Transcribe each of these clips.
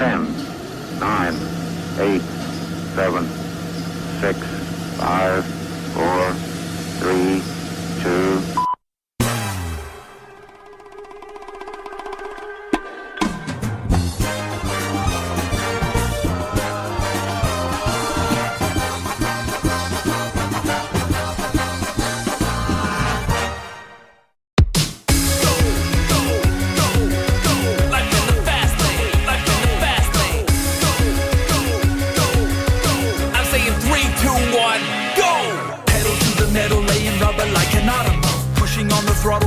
10, 9, 8, 7, 6, 5, 4, 3, 2.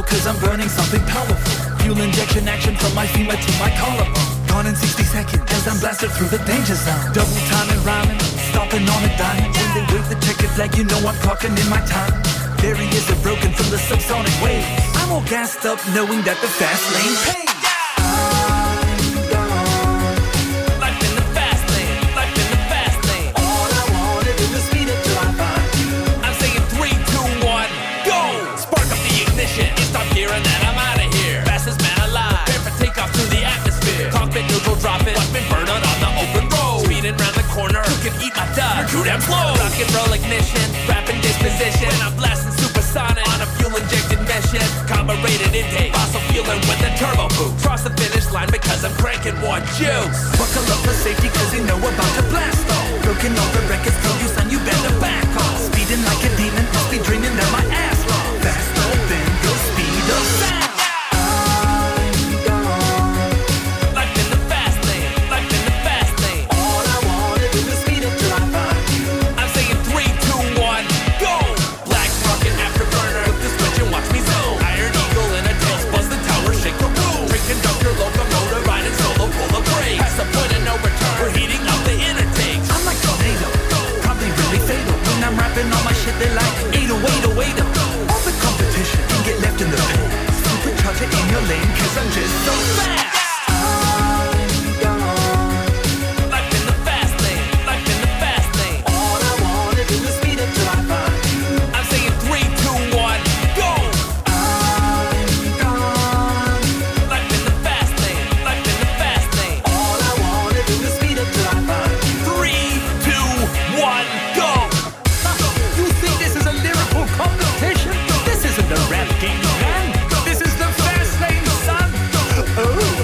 Cause I'm burning something powerful. Fuel injection action from my femur to my collarbone. Gone in 60 seconds as I'm blasted through the danger zone. Double time and rhyming, stopping on a dime. When they wave the checkered flag, you know I'm clocking in my time. Barriers are broken from the subsonic waves. I'm all gassed up knowing that the fast lane pays. Too damn slow. Rock and roll ignition, rapping disposition. When I'm blasting supersonic on a fuel injected mission. Carbureted intake, fossil fueling with a turbo boost. Cross the finish line because I'm cranking more juice. Buckle up for safety cause you know about to blast off. Broken all the records, told you son you better back off. Speeding like a demon, must be dreaming that my ass off. Faster than the speed of sound. All my shit, they like 808. All the competition can get left in the past. Supercharger in your lane, cause I'm just so fast. Life in the fast lane, life in the fast lane. All I wanna do is speed up till I find you. I'm saying 3, 2, 1, go! I'm gone. Life in the fast lane, life in the fast lane. All I wanna do is speed up till I find you. 3, 2, 1, go! This is a lyrical competition. This isn't a rap game, man. This is the fast lane, son. Oh.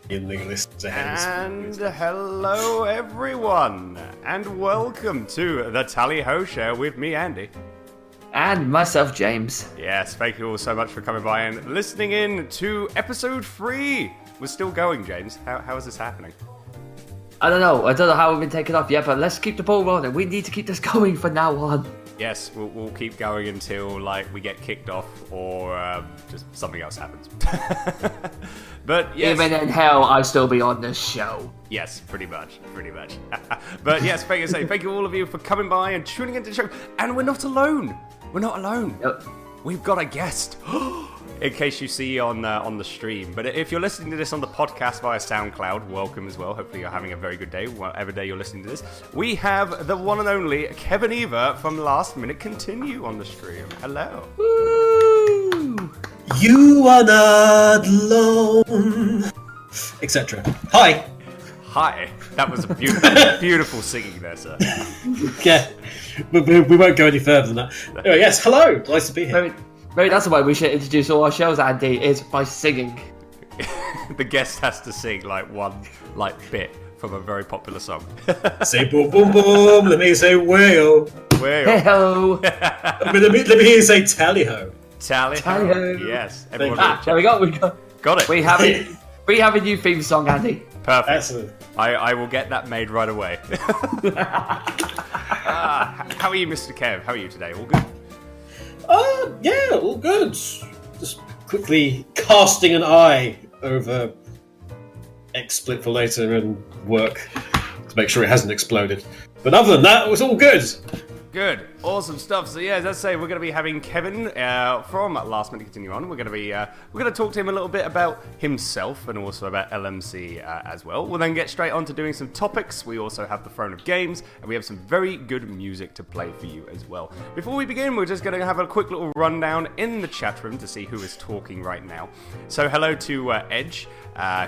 in the lists ahead. And hello, everyone, and welcome to the Tally Ho Show with me, Andy. And myself, James. Yes, thank you all so much for coming by and listening in to episode 3. We're still going, James. How is this happening? I don't know how we've been taken off yet, but let's keep the ball rolling. We need to keep this going from now on. Yes, we'll keep going until we get kicked off or just something else happens. But yes, even in hell, I still be on this show. Yes, pretty much. But yes, thank you all of you for coming by and tuning into the show. And we're not alone. Yep. We've got a guest. In case you see on the stream. But if you're listening to this on the podcast via SoundCloud, welcome as well. Hopefully you're having a very good day, whatever day you're listening to this. We have the one and only Kevin Eva from Last Minute Continue on the stream. Hello. Woo! You are not alone, etc. Hi. That was a beautiful, beautiful singing there, sir. Yeah, we won't go any further than that. Anyway, yes, hello. Nice to be here. Maybe that's the way we should introduce all our shows, Andy, is by singing. The guest has to sing one bit from a very popular song. Say boom boom boom. Let me say whale. Hey-ho! Let me hear you say tally ho. Tally ho. Yes. There we go. Got it. We have a new theme song, Andy. Perfect. Excellent. I will get that made right away. How are you, Mr. Kev? How are you today? All good? Yeah, all good. Just quickly casting an eye over XSplit for later and work to make sure it hasn't exploded. But other than that, it was all good. Good, awesome stuff. So yeah, as I say, we're going to be having Kevin from Last Minute Continue on. We're going to talk to him a little bit about himself and also about LMC as well. We'll then get straight on to doing some topics. We also have the Throne of Games, and we have some very good music to play for you as well. Before we begin, we're just going to have a quick little rundown in the chat room to see who is talking right now. So hello to Edge,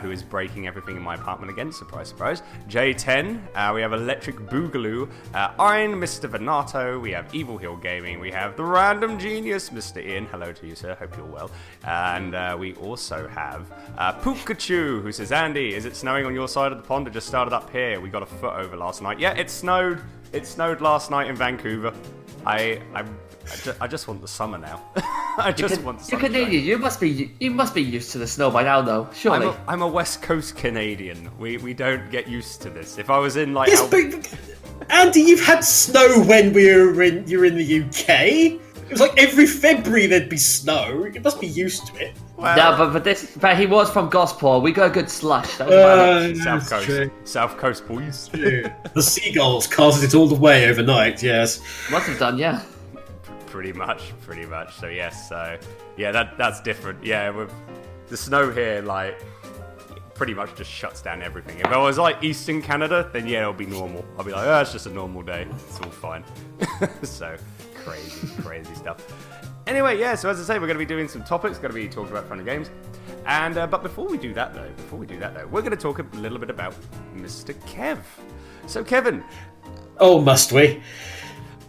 who is breaking everything in my apartment again. Surprise, surprise. J10, we have Electric Boogaloo, Iron, Mr. Venato, we have Evil Hill Gaming, we have the Random Genius, Mr. Ian. Hello to you, sir. Hope you're well. And we also have Pikachu, who says, Andy, is it snowing on your side of the pond? It just started up here. We got a foot over last night. Yeah, it snowed. It snowed last night in Vancouver. I just want the summer now. Want you're Canadian. You must be used to the snow by now, though. Surely. I'm a West Coast Canadian. We don't get used to this. If I was in Yes, but Andy, you've had snow when you're in the UK. It was every February there'd be snow. You must be used to it. Well, no, but he was from Gosport. We got a good slush. That was about it. South Coast, true. South Coast boys. The seagulls casted it all the way overnight. Yes, Must have done, yeah. Pretty much. So yes, yeah, that's different. Yeah, with the snow here, pretty much just shuts down everything. If I was Eastern Canada, then yeah, it'll be normal. I'll be it's just a normal day. It's all fine. So crazy stuff. Anyway, yeah, so as I say, we're going to be doing some topics, going to be talking about Throne of Games. And but before we do that though, we're going to talk a little bit about Mr. Kev. So Kevin. Oh, must we?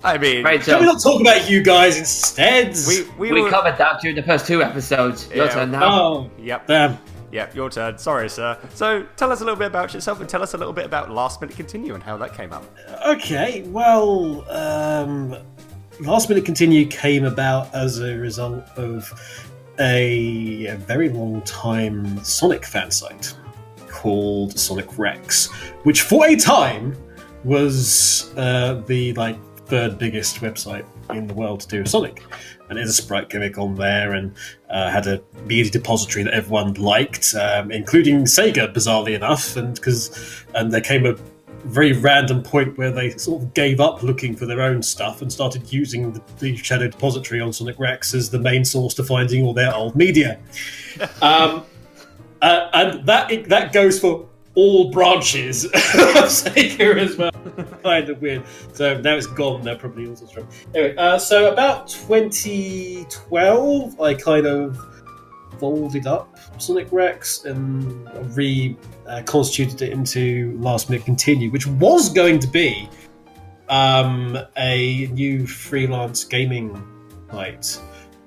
I mean, can we not talk about you guys instead? We covered that during the first 2 episodes. Your turn now. Oh, yep. Damn. Yep, your turn. Sorry, sir. So tell us a little bit about yourself and tell us a little bit about Last Minute Continue and how that came up. Okay, well, Last Minute Continue came about as a result of a very long time Sonic fan site called Sonic Rex, which for a time was the third biggest website in the world to do with Sonic. And there's a sprite gimmick on there and had a media depository that everyone liked, including Sega, bizarrely enough. And there came a very random point where they sort of gave up looking for their own stuff and started using the Shadow Depository on Sonic Rex as the main source to finding all their old media. And that goes for all branches of Sega as well. Kind of weird. So now it's gone. They're probably also strong. Anyway, so about 2012, I kind of folded up Sonic Rex and reconstituted it into Last Minute Continue, which was going to be a new freelance gaming site,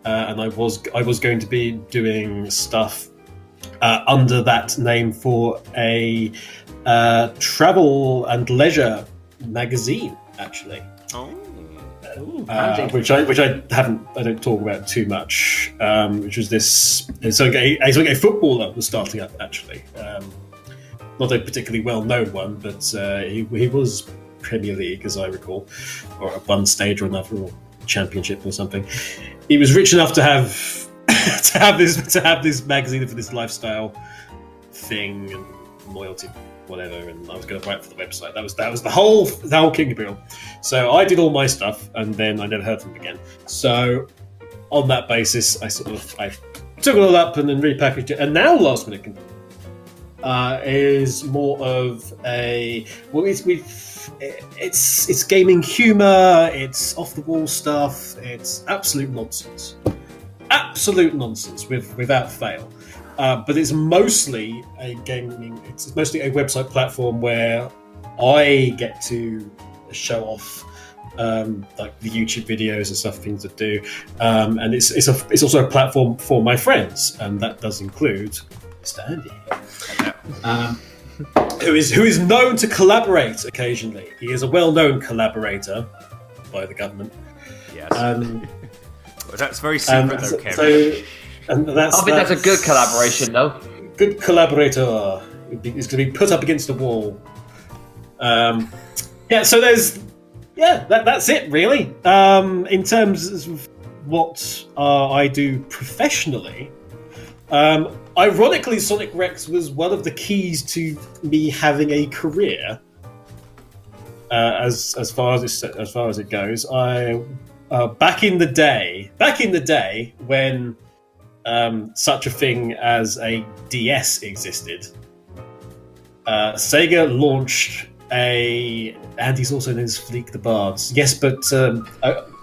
and I was going to be doing stuff under that name for a travel and leisure magazine, actually. Oh. Which I don't talk about too much. Which was this? It's like a footballer was starting up, actually. Not a particularly well-known one, but he was Premier League, as I recall, or at one stage or another, or Championship or something. He was rich enough to have this magazine for this lifestyle thing and loyalty, whatever. And I was going to write for the website. That was the whole king bill. So I did all my stuff, and then I never heard from him again. So on that basis, I took it all up and then repackaged it. And now Last Minute is more of a it's gaming humor, it's off the wall stuff, it's absolute nonsense without fail. But it's mostly a gaming. It's mostly a website platform where I get to show off like the YouTube videos and stuff, things to do, and it's also a platform for my friends, and that does include Mr. Andy, who is known to collaborate occasionally. He is a well-known collaborator by the government. Yes. Well, that's very secret, though, Kevin. I think that's a good collaboration, though. Good collaborator. It's going to be put up against a wall. So there's... Yeah, that's it, really. In terms of what I do professionally, ironically, Sonic Rex was one of the keys to me having a career. As far as it goes, I back in the day when such a thing as a DS existed, Sega launched and he's also known as Fleek the Bards. Yes, but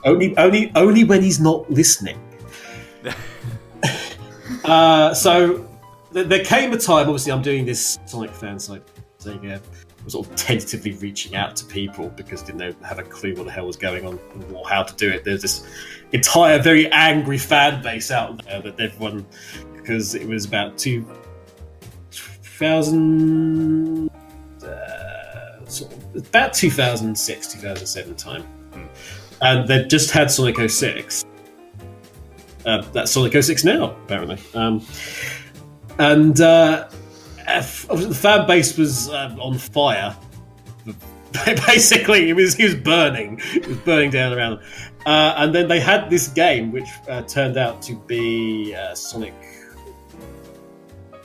only when he's not listening. So there came a time. Obviously, I'm doing this Sonic fan site. Sega was sort of tentatively reaching out to people because didn't have a clue what the hell was going on or how to do it. There's this entire very angry fan base out there that everyone, because it was about 2000. About 2006, 2007 time. And they'd just had Sonic 06. That's Sonic 06 now, apparently. The fan base was on fire. Basically, he was burning. It was burning down around them. And then they had this game, which turned out to be Sonic...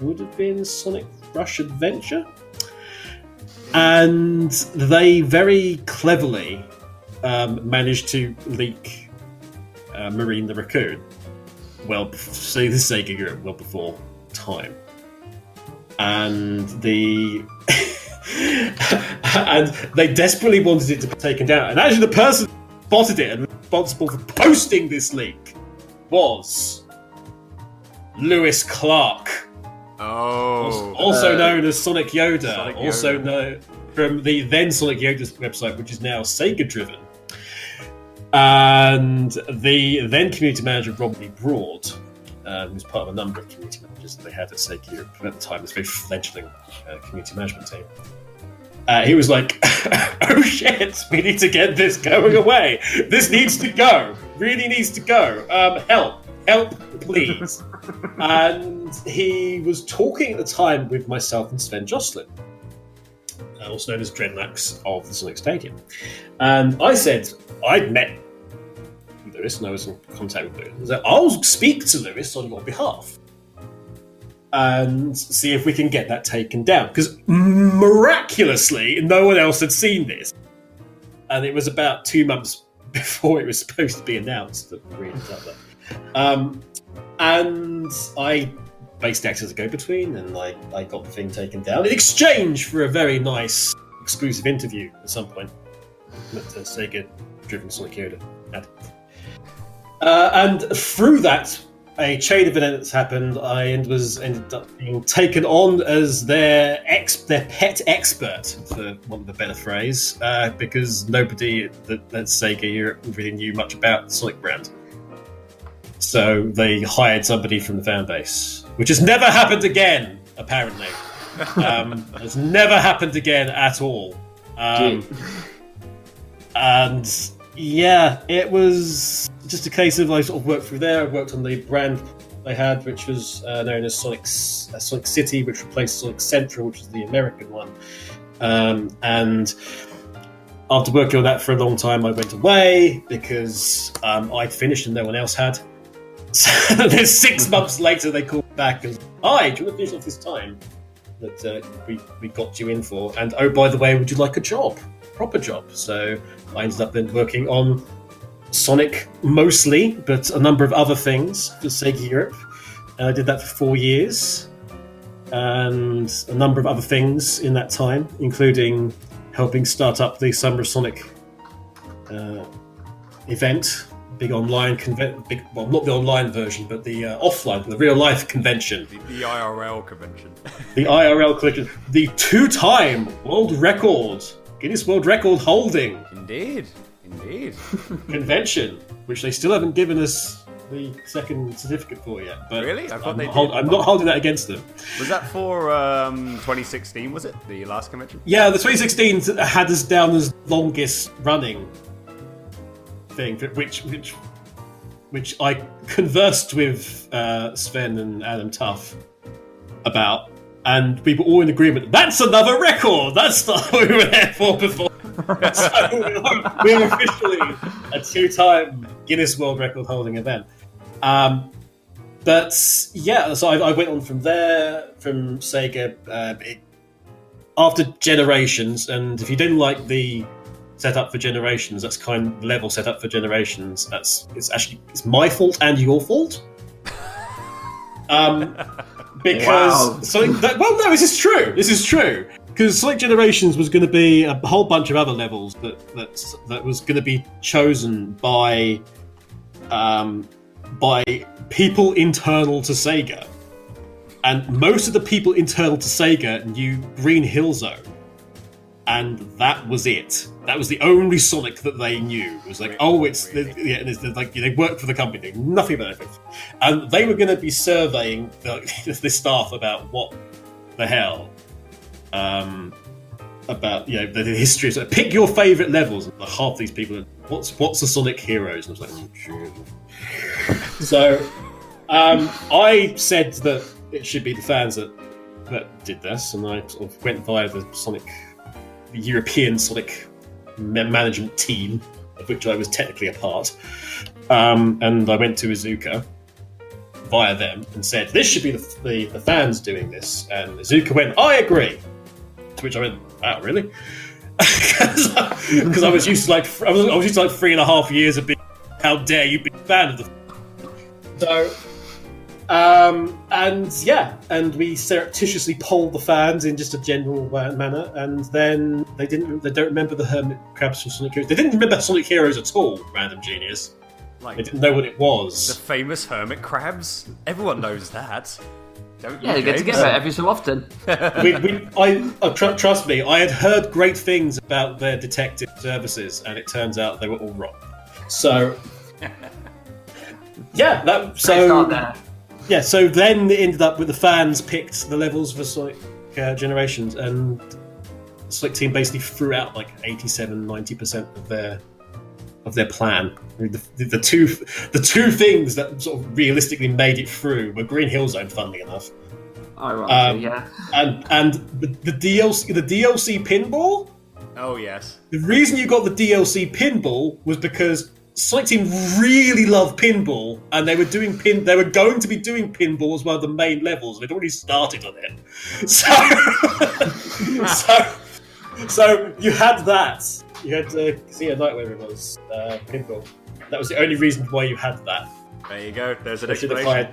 Would have been Sonic Rush Adventure? And they very cleverly managed to leak Marine the Raccoon. Well, say the Sega Europe well before time, and and they desperately wanted it to be taken down. And actually, the person who spotted it and responsible for posting this leak was Lewis Clark. Oh. Also known as Sonic Yoda. Also known from the then Sonic Yoda's website, which is now Sega driven. And the then community manager, Robbie Broad, who was part of a number of community managers that they had at Sega Europe at the time, this very fledgling community management team. He was like, oh shit, we need to get this going away. This needs to go. Really needs to go. Help, please. And he was talking at the time with myself and Sven Jocelyn, also known as Dreadmax of the Sonic Stadium. And I said I'd met Lewis and I was in contact with Lewis. I said, I'll speak to Lewis on your behalf and see if we can get that taken down. Because miraculously, no one else had seen this. And it was about 2 months before it was supposed to be announced that Marine was up there. And I basically acted as a go-between, and I got the thing taken down in exchange for a very nice exclusive interview at some point that Sega-driven Sonic Yoda had. And through that, a chain of events happened. I ended up being taken on as their pet expert, for want of a better phrase, because nobody at Sega Europe really knew much about the Sonic brand. So they hired somebody from the fan base, which has never happened again, apparently. It's never happened again at all. And yeah, it was just a case of I sort of worked through there. I worked on the brand they had, which was known as Sonic City, which replaced Sonic Central, which was the American one. And after working on that for a long time, I went away because I'd finished and no one else had. So then 6 months later, they called me back and, "Hi, do you want to finish off this time that we got you in for? And oh, by the way, would you like a job? Proper job?" So I ended up then working on Sonic mostly, but a number of other things for Sega Europe. And I did that for 4 years. And a number of other things in that time, including helping start up the Summer of Sonic event. Big online well, not the online version, but the offline, the real life convention. The IRL convention. The IRL convention. The 2-time world record, Guinness World Record holding. Indeed. Convention, which they still haven't given us the second certificate for yet. But really? I thought I'm not holding that against them. Was that for 2016, was it? The last convention? Yeah, the 2016 had us down as longest running thing, which I conversed with Sven and Adam Tuff about, and we were all in agreement. That's another record. That's not what we were there for before. So we're officially a 2-time Guinness World Record holding event. But yeah, so I went on from there, from Sega, after Generations, and if you didn't like the setup for Generations, that's kind of the level set up for Generations. It's my fault and your fault. Because wow. This is true. Because Sonic Generations was going to be a whole bunch of other levels that was going to be chosen by people internal to Sega, and most of the people internal to Sega knew Green Hill Zone. And that was it. That was the only Sonic that they knew. It was like, they work for the company, nothing about anything. And they were going to be surveying the staff about what the hell, about the history. So pick your favourite levels. And half these people, what's the Sonic Heroes? And I was like, oh, so I said that it should be the fans that did this, and I sort of went via the European Sonic management team, of which I was technically a part, and I went to Izuka via them and said, "This should be the fans doing this." And Izuka went, "I agree." To which I went, "Wow, really?" Because I was used to like 3.5 years of being, "How dare you be a fan of the?" So. And we surreptitiously polled the fans in just a general manner, and then they don't remember the Hermit Crabs from Sonic Heroes. They didn't remember Sonic Heroes at all, Random Genius. They didn't know what it was. The famous Hermit Crabs? Everyone knows that. Don't you, they get together every so often. Trust me, I had heard great things about their detective services, and it turns out they were all wrong. So, yeah, Start there. Yeah, so then it ended up with the fans picked the levels for Sonic Generations, and the Sonic team basically threw out like 87-90% of their plan. I mean, the two things that sort of realistically made it through were Green Hill Zone, funnily enough. Ironically, yeah. And the DLC pinball. Oh yes. The reason you got the DLC pinball was because Sonic Team really loved pinball, and they were going to be doing pinball as one of the main levels. They'd already started on it, so you had that. You had see a night where it was pinball. That was the only reason why you had that. There you go. There's an explanation.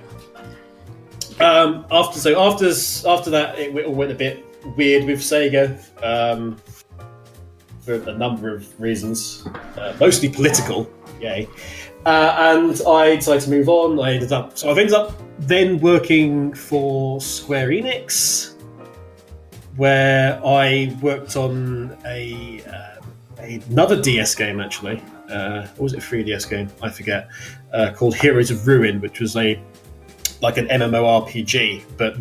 After that, it all went a bit weird with Sega. For a number of reasons, mostly political. Yay. And I decided to move on. I've ended up then working for Square Enix, where I worked on another DS game, actually, what was it, a 3DS game? I forget. Called Heroes of Ruin, which was like an MMORPG, but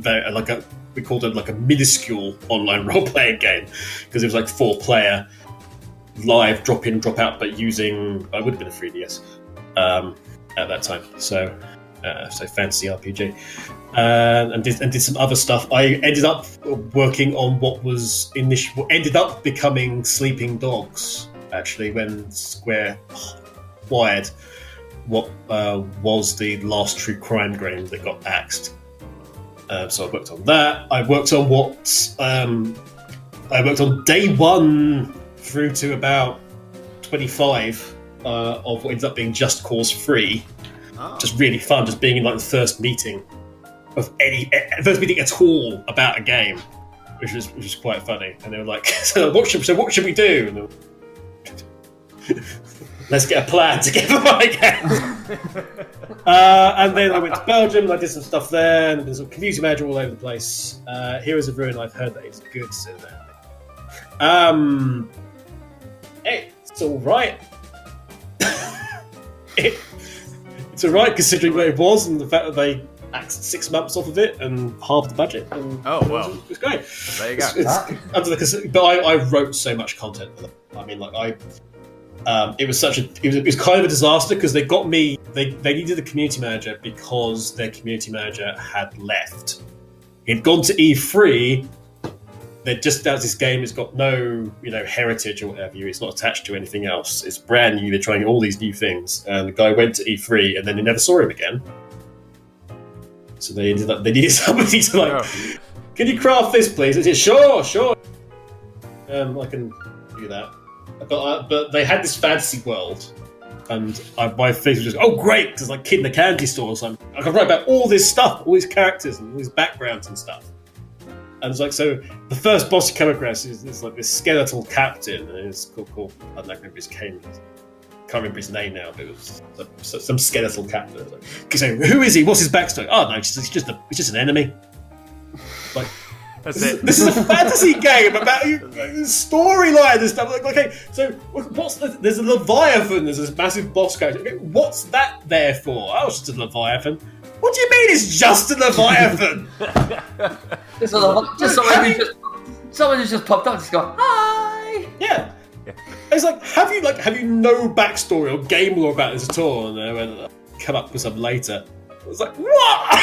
we called it like a minuscule online role-playing game because it was like 4-player live drop in, drop out, but using it would have been a 3DS at that time. So fantasy RPG, and did some other stuff. I ended up working on what ended up becoming Sleeping Dogs. Actually, when Square acquired what was the last true crime game that got axed. So I worked on that. I worked on day 1 through to about 25 of what ends up being Just Cause 3. Just really fun, just being in like the first meeting at all about a game, which was quite funny. And they were like, "So what should we do?" And they were, let's get a plan together, I guess. And then I went to Belgium and I did some stuff there, and there's a community manager all over the place. Heroes of Ruin, I've heard that it's good, so it's all right. It's all right considering where it was and the fact that they axed 6 months off of it and halved the budget. And it was great. There you go. But I wrote so much content for them. I mean, like it was kind of a disaster because they got me. They needed a community manager because their community manager had left. He'd gone to E3. They just announced this game has got no, heritage or whatever. It's not attached to anything else. It's brand new. They're trying all these new things. And the guy went to E3 and then they never saw him again. So they needed somebody to can you craft this, please? I said, sure. I can do that. But they had this fantasy world, and my face was just, oh great, because like Kid in a Candy Store or something. I can write about all this stuff, all these characters and all these backgrounds and stuff. And it's like, so the first boss you come across is like this skeletal captain, and it's called I don't remember his name. Can't remember his name now, but it was some skeletal captain. Like, so who is he? What's his backstory? Oh no, it's just an enemy. Like, that's it. This is a fantasy game about storyline and stuff. Like, okay, so there's a Leviathan. There's this massive boss character. Okay, what's that there for? Oh, it's just a Leviathan. What do you mean it's just a Leviathan? Someone who's just popped up and just go, hi! Yeah. It's like, have you no backstory or game lore about this at all? And they went, come up with some later. I was like, what?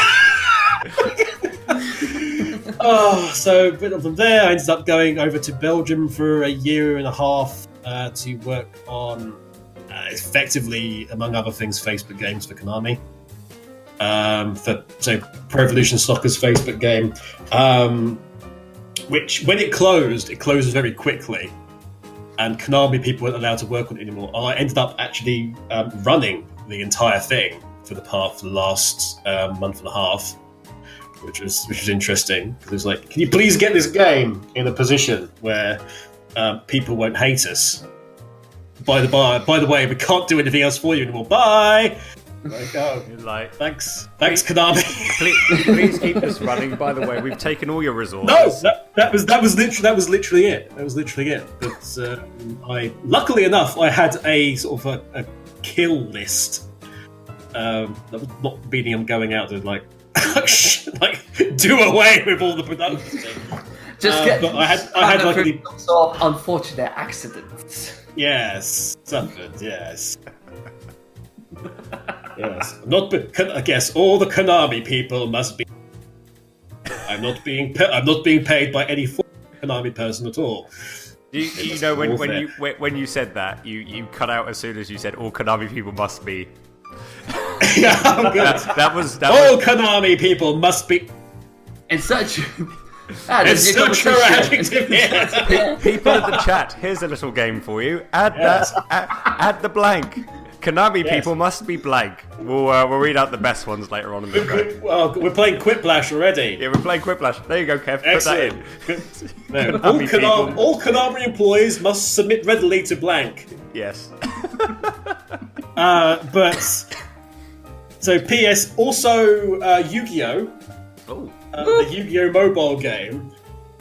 So from there, I ended up going over to Belgium for a year and a half to work on, effectively, among other things, Facebook games for Konami. So Pro Evolution Soccer's Facebook game, which when it closes very quickly, and Konami people weren't allowed to work on it anymore. I ended up actually running the entire thing for the last month and a half, which was interesting. Because it was like, can you please get this game in a position where people won't hate us? By the way, we can't do anything else for you anymore. Bye. Like, oh, thanks, Konami. Please keep this running. By the way, we've taken all your resources. No, that was literally it. But luckily enough, I had a sort of a kill list. That was not meaning I'm going out to like do away with all the production. But I had like sort of unfortunate accidents. Yes, suffered. Yes. Yes, I guess all the Konami people must be. I'm not being paid by any Konami person at all. You know when you said that, you cut out as soon as you said all Konami people must be. Yeah, I'm good. That was Konami people must be. It's such. It's such an adjective. Yeah. People in the chat. Here's a little game for you. Add the blank. Konami people must be blank. We'll read out the best ones later on in the show. Well, we're playing Quiplash already. Yeah, we're playing Quiplash. There you go, Kev. Excellent. Put that in. All Konami employees must submit readily to blank. Yes. So P.S. Also Yu-Gi-Oh! Oh. The Yu-Gi-Oh! Mobile game,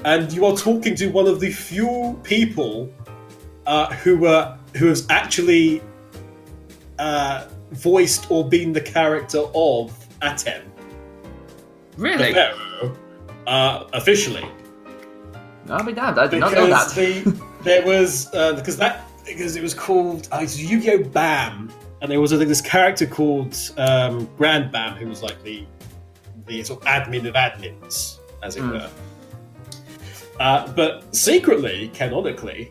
and you are talking to one of the few people who has actually voiced or been the character of Atem. Really? The Pharaoh, officially. I'll be damned. I did not know that. Because it was called it's Yu-Gi-Oh! Bam, and there was this character called Grand Bam, who was like the sort of admin of admins, as it were. But secretly, canonically,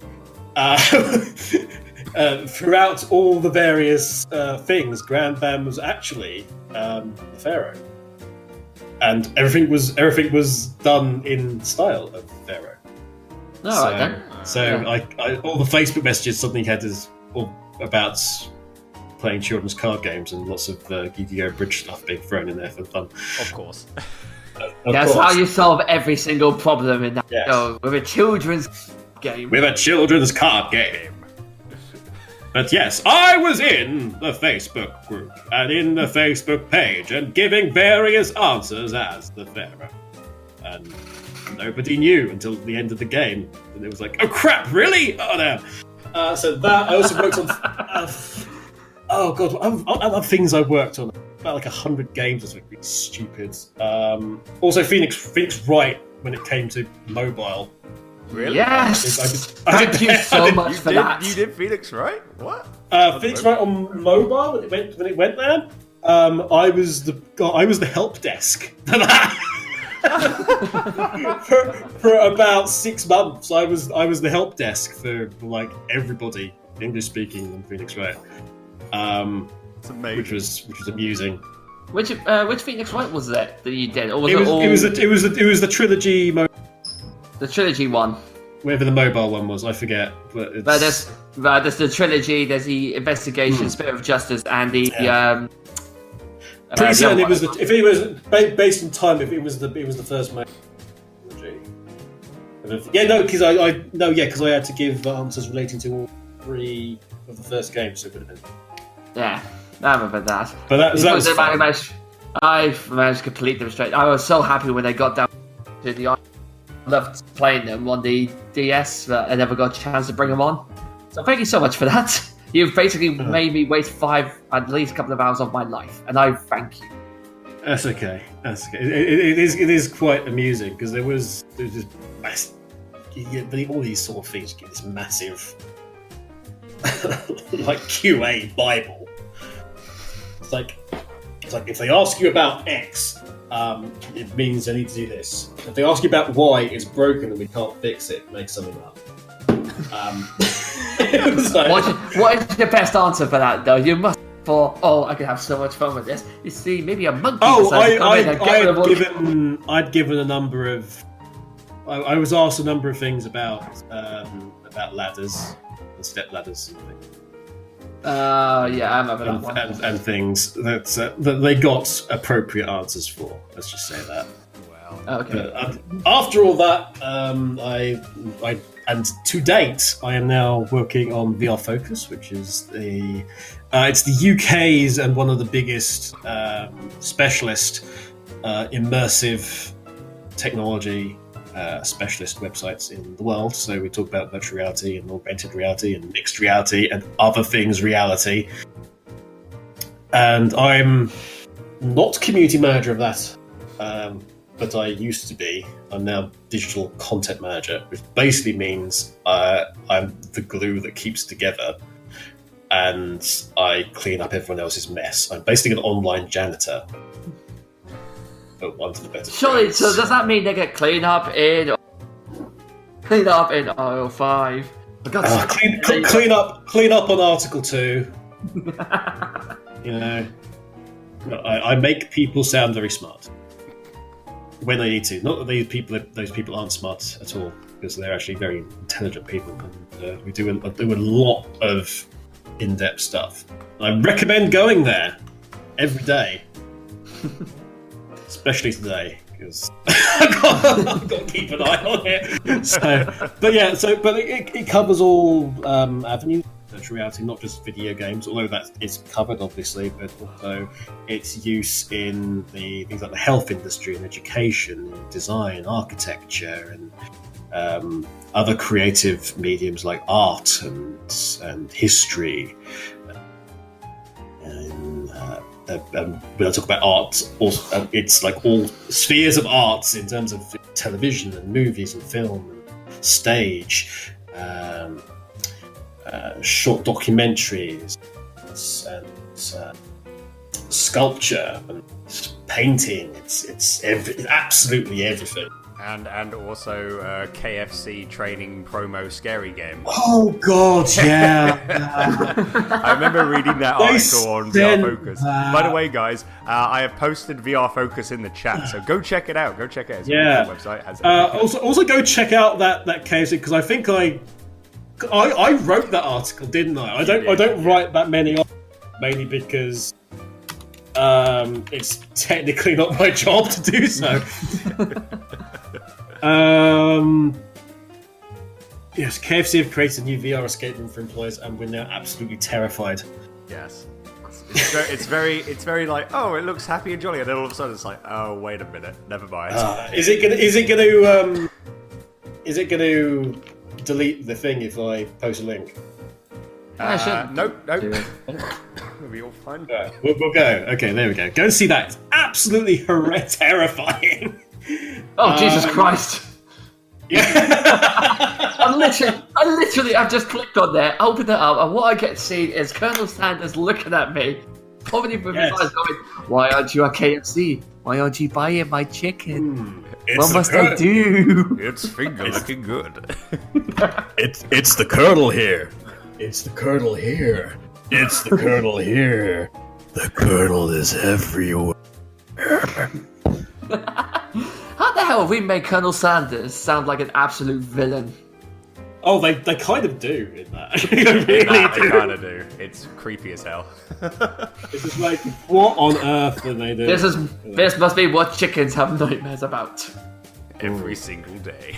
throughout all the various things, Grand Bam was actually the Pharaoh, and everything was done in style of Pharaoh. Right then. I all the Facebook messages suddenly had is all about playing children's card games and lots of Yu-Gi-Oh! Bridge stuff being thrown in there for fun. Of course. That's how you solve every single problem in that Yes. show with a children's game. With a children's card game. But yes, I was in the Facebook group and in the Facebook page and giving various answers as the Pharaoh. And nobody knew until the end of the game. And it was like, oh crap, really? Oh no. So that, I also worked on... oh god, other things I worked on. About like 100 games or something really stupid. Also Phoenix Wright when it came to mobile. Really? Yes! Thank you so much for that. You did Phoenix, right? What? Phoenix Wright on mobile when it went there. I was the help desk for that. for about 6 months, I was the help desk for like everybody English speaking on Phoenix Wright. It's amazing. Which was amusing. Which Phoenix Wright was that you did? Or was it was the trilogy. The trilogy one. Whatever the mobile one was, I forget. But it's... there's the trilogy. There's the investigation, Spirit of Justice, and the Pretty certain it was if it was based on time. If it was the first trilogy. Because I had to give answers relating to all 3 of the first games. So it would have been. Yeah, I remember that. But that was fun. I managed to complete them straight. I was so happy when they got down to the. I loved playing them on the DS, but I never got a chance to bring them on. So thank you so much for that. You've basically made me waste at least a couple of hours of my life, and I thank you. That's okay. It is quite amusing because there was this massive. All these sort of things get this massive, like QA Bible. It's like if they ask you about X, it means they need to do this. If they ask you about Y, it's broken and we can't fix it. Make something up. What is the best answer for that, though? You must. I could have so much fun with this. You see, maybe a monkey. I'd given a number of. I was asked a number of things about ladders and step ladders and things. Yeah, I remember that one. And things that they got appropriate answers for. Let's just say that. Wow. Okay. But, after all that, and to date, I am now working on VR Focus, which is it's the UK's and one of the biggest specialist immersive technology specialist websites in the world. So we talk about virtual reality and augmented reality and mixed reality and other things reality. And I'm not community manager of that, but I used to be. I'm now digital content manager, which basically means I'm the glue that keeps together and I clean up everyone else's mess. I'm basically an online janitor. But one to the better. Surely, so does that mean they get clean up in aisle 5? Clean up on Article 2. You know, I make people sound very smart when they need to. Not that those people aren't smart at all, because they're actually very intelligent people, and we do a lot of in-depth stuff. I recommend going there every day. Especially today, because I've got to keep an eye on it. But it covers all avenues of virtual reality, not just video games, although that is covered obviously, but also its use in the things like the health industry and education, and design, architecture, and other creative mediums like art and history. when I talk about art, also, it's like all spheres of arts in terms of television and movies and film and stage, short documentaries, and sculpture and painting. It's absolutely everything. And also KFC training promo scary game. Oh God, yeah. I remember reading that article on VR Focus. that. By the way, guys, I have posted VR Focus in the chat, so go check it out. Go check it out. It's a Yeah. really cool website. Has Also go check out that KFC, because I think I wrote that article, didn't I? I don't write that many, mainly because it's technically not my job to do so. Yes, KFC have created a new VR escape room for employees, and we're now absolutely terrified. Yes. It's very like, oh, it looks happy and jolly, and then all of a sudden it's like, oh, wait a minute, never mind. Is it gonna delete the thing if I post a link? Nope. We'll be all fine. Right, we'll go. Okay, there we go. Go and see that. It's absolutely terrifying. Oh, Jesus Christ. Yeah. I've just clicked on there, opened it up, and what I get to see is Colonel Sanders looking at me, probably with his eyes going, why aren't you at KFC? Why aren't you buying my chicken? What must I do? It's finger looking good. It's the Colonel here. It's the Colonel here. It's the Colonel here. The Colonel is everywhere. How the hell have we made Colonel Sanders sound like an absolute villain? Oh, they kind of do in that. They really They do. kind of do. It's creepy as hell. It's just like, what on earth do they do? This must be what chickens have nightmares about. Every single day.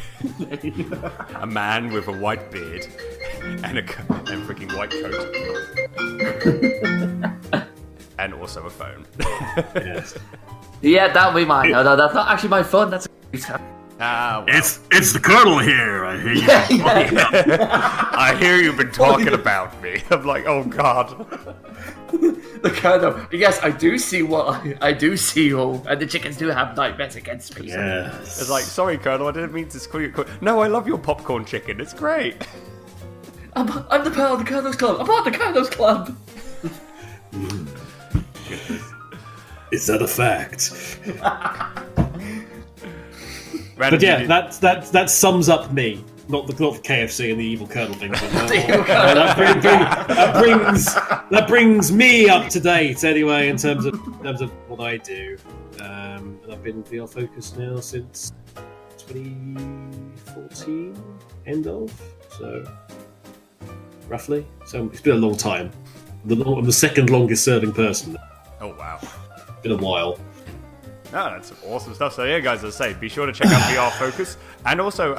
A man with a white beard and a freaking white coat. And also a phone. Yes. Yeah, that'll be mine. No, that's not actually my phone. That's Well. It's the Colonel here. I hear you. I hear you've been talking about me. I'm like, oh god. the Colonel. Yes, I do see I do see you, and the chickens do have nightmares against me. Yeah. It's like, sorry, Colonel, I didn't mean to call you. No, I love your popcorn chicken. It's great. I'm the part of the Colonel's Club. I'm part of the Colonel's Club. Is that a fact? Random, But yeah, that sums up me. Not the KFC and the evil Colonel thing. But that brings me up to date anyway in terms of what I do. And I've been VR focused now since 2014, end of, so roughly. So it's been a long time. I'm the second longest serving person. Oh wow. It's been a while. No, that's awesome stuff. So yeah, guys, as I say, be sure to check out VR Focus, and also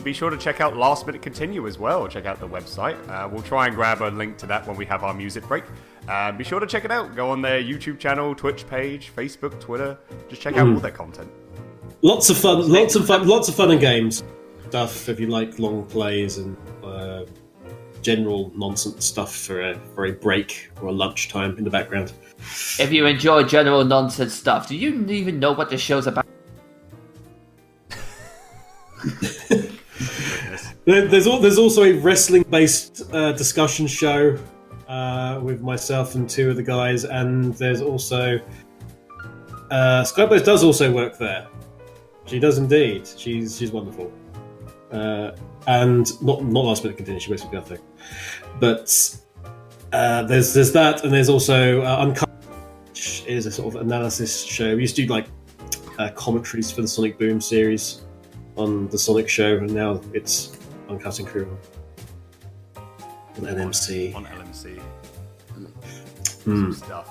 be sure to check out Last Minute Continue as well. Check out the website. We'll try and grab a link to that when we have our music break. Be sure to check it out. Go on their YouTube channel, Twitch page, Facebook, Twitter. Just check out all their content. Lots of fun and games stuff if you like long plays and general nonsense stuff for a break or a lunchtime in the background. If you enjoy general nonsense stuff, do you even know what the show's about? There's also a wrestling-based discussion show with myself and two of the guys, and there's also Skybase does also work there. She does indeed. She's wonderful. And not Last Minute Continue. She works with the other thing. But there's that, and there's also Uncut, which is a sort of analysis show. We used to do like commentaries for the Sonic Boom series on the Sonic show, and now it's Uncutting Crew on NMC. On LMC. Awesome stuff.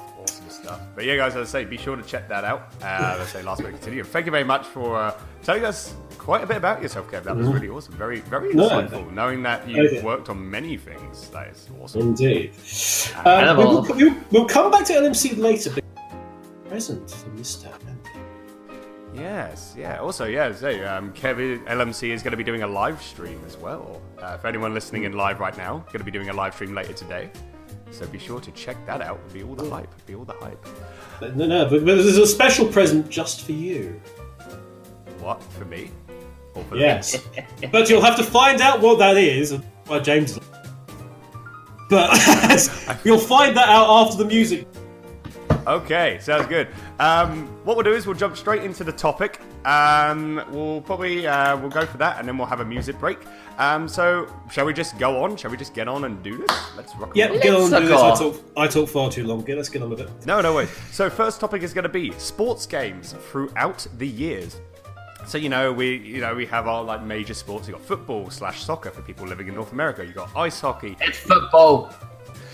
But yeah, guys, as I say, be sure to check that out. As I say, Last Minute Continue. Thank you very much for telling us quite a bit about yourself, Kev. That was really awesome. Very, very insightful. Knowing that you've worked on many things, that is awesome. Indeed. We'll come back to LMC later, but present for Mr. Andy. Yes, yeah. Also, yeah, so Kevin LMC is going to be doing a live stream as well. For anyone listening in live right now, going to be doing a live stream later today. So be sure to check that out. It'll be all the hype. No, but there's a special present just for you. What? For me? Or for Yes. But you'll have to find out what that is. Well, James. But you'll find that out after the music. Okay, sounds good. What we'll do is we'll jump straight into the topic. We'll probably we'll go for that, and then we'll have a music break. So shall we just go on? Shall we just get on and do this? Let's rock. Yeah, get on and do this. I talk far too long. Let's get on with it. No worries. So first topic is going to be sports games throughout the years. So we have our like major sports. You got football/soccer for people living in North America. You got ice hockey. It's football.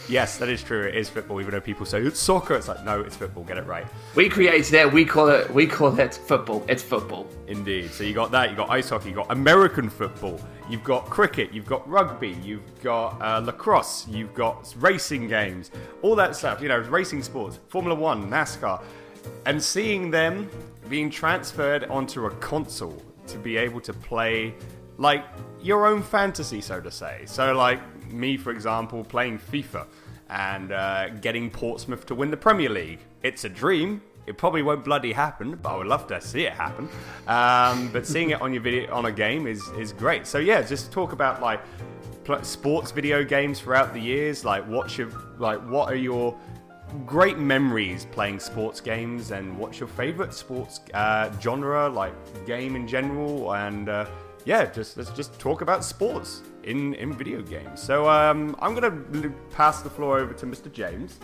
Yes, that is true. It is football. Even though people say it's soccer, it's like no, it's football. Get it right. We created it. We call it football. It's football. Indeed. So you got that. You got ice hockey. You got American football. You've got cricket. You've got rugby. You've got lacrosse. You've got racing games. All that stuff. Racing sports. Formula One, NASCAR, and seeing them being transferred onto a console to be able to play like your own fantasy, so to say. So like me, for example, playing FIFA and getting Portsmouth to win the Premier League. It's a dream. It probably won't bloody happen, but I would love to see it happen. But seeing it on your video on a game is great. So yeah, just talk about like sports video games throughout the years. Like what are your great memories playing sports games, and what's your favorite sports genre, like game in general, and let's just talk about sports in video games. So I'm gonna pass the floor over to Mr. James.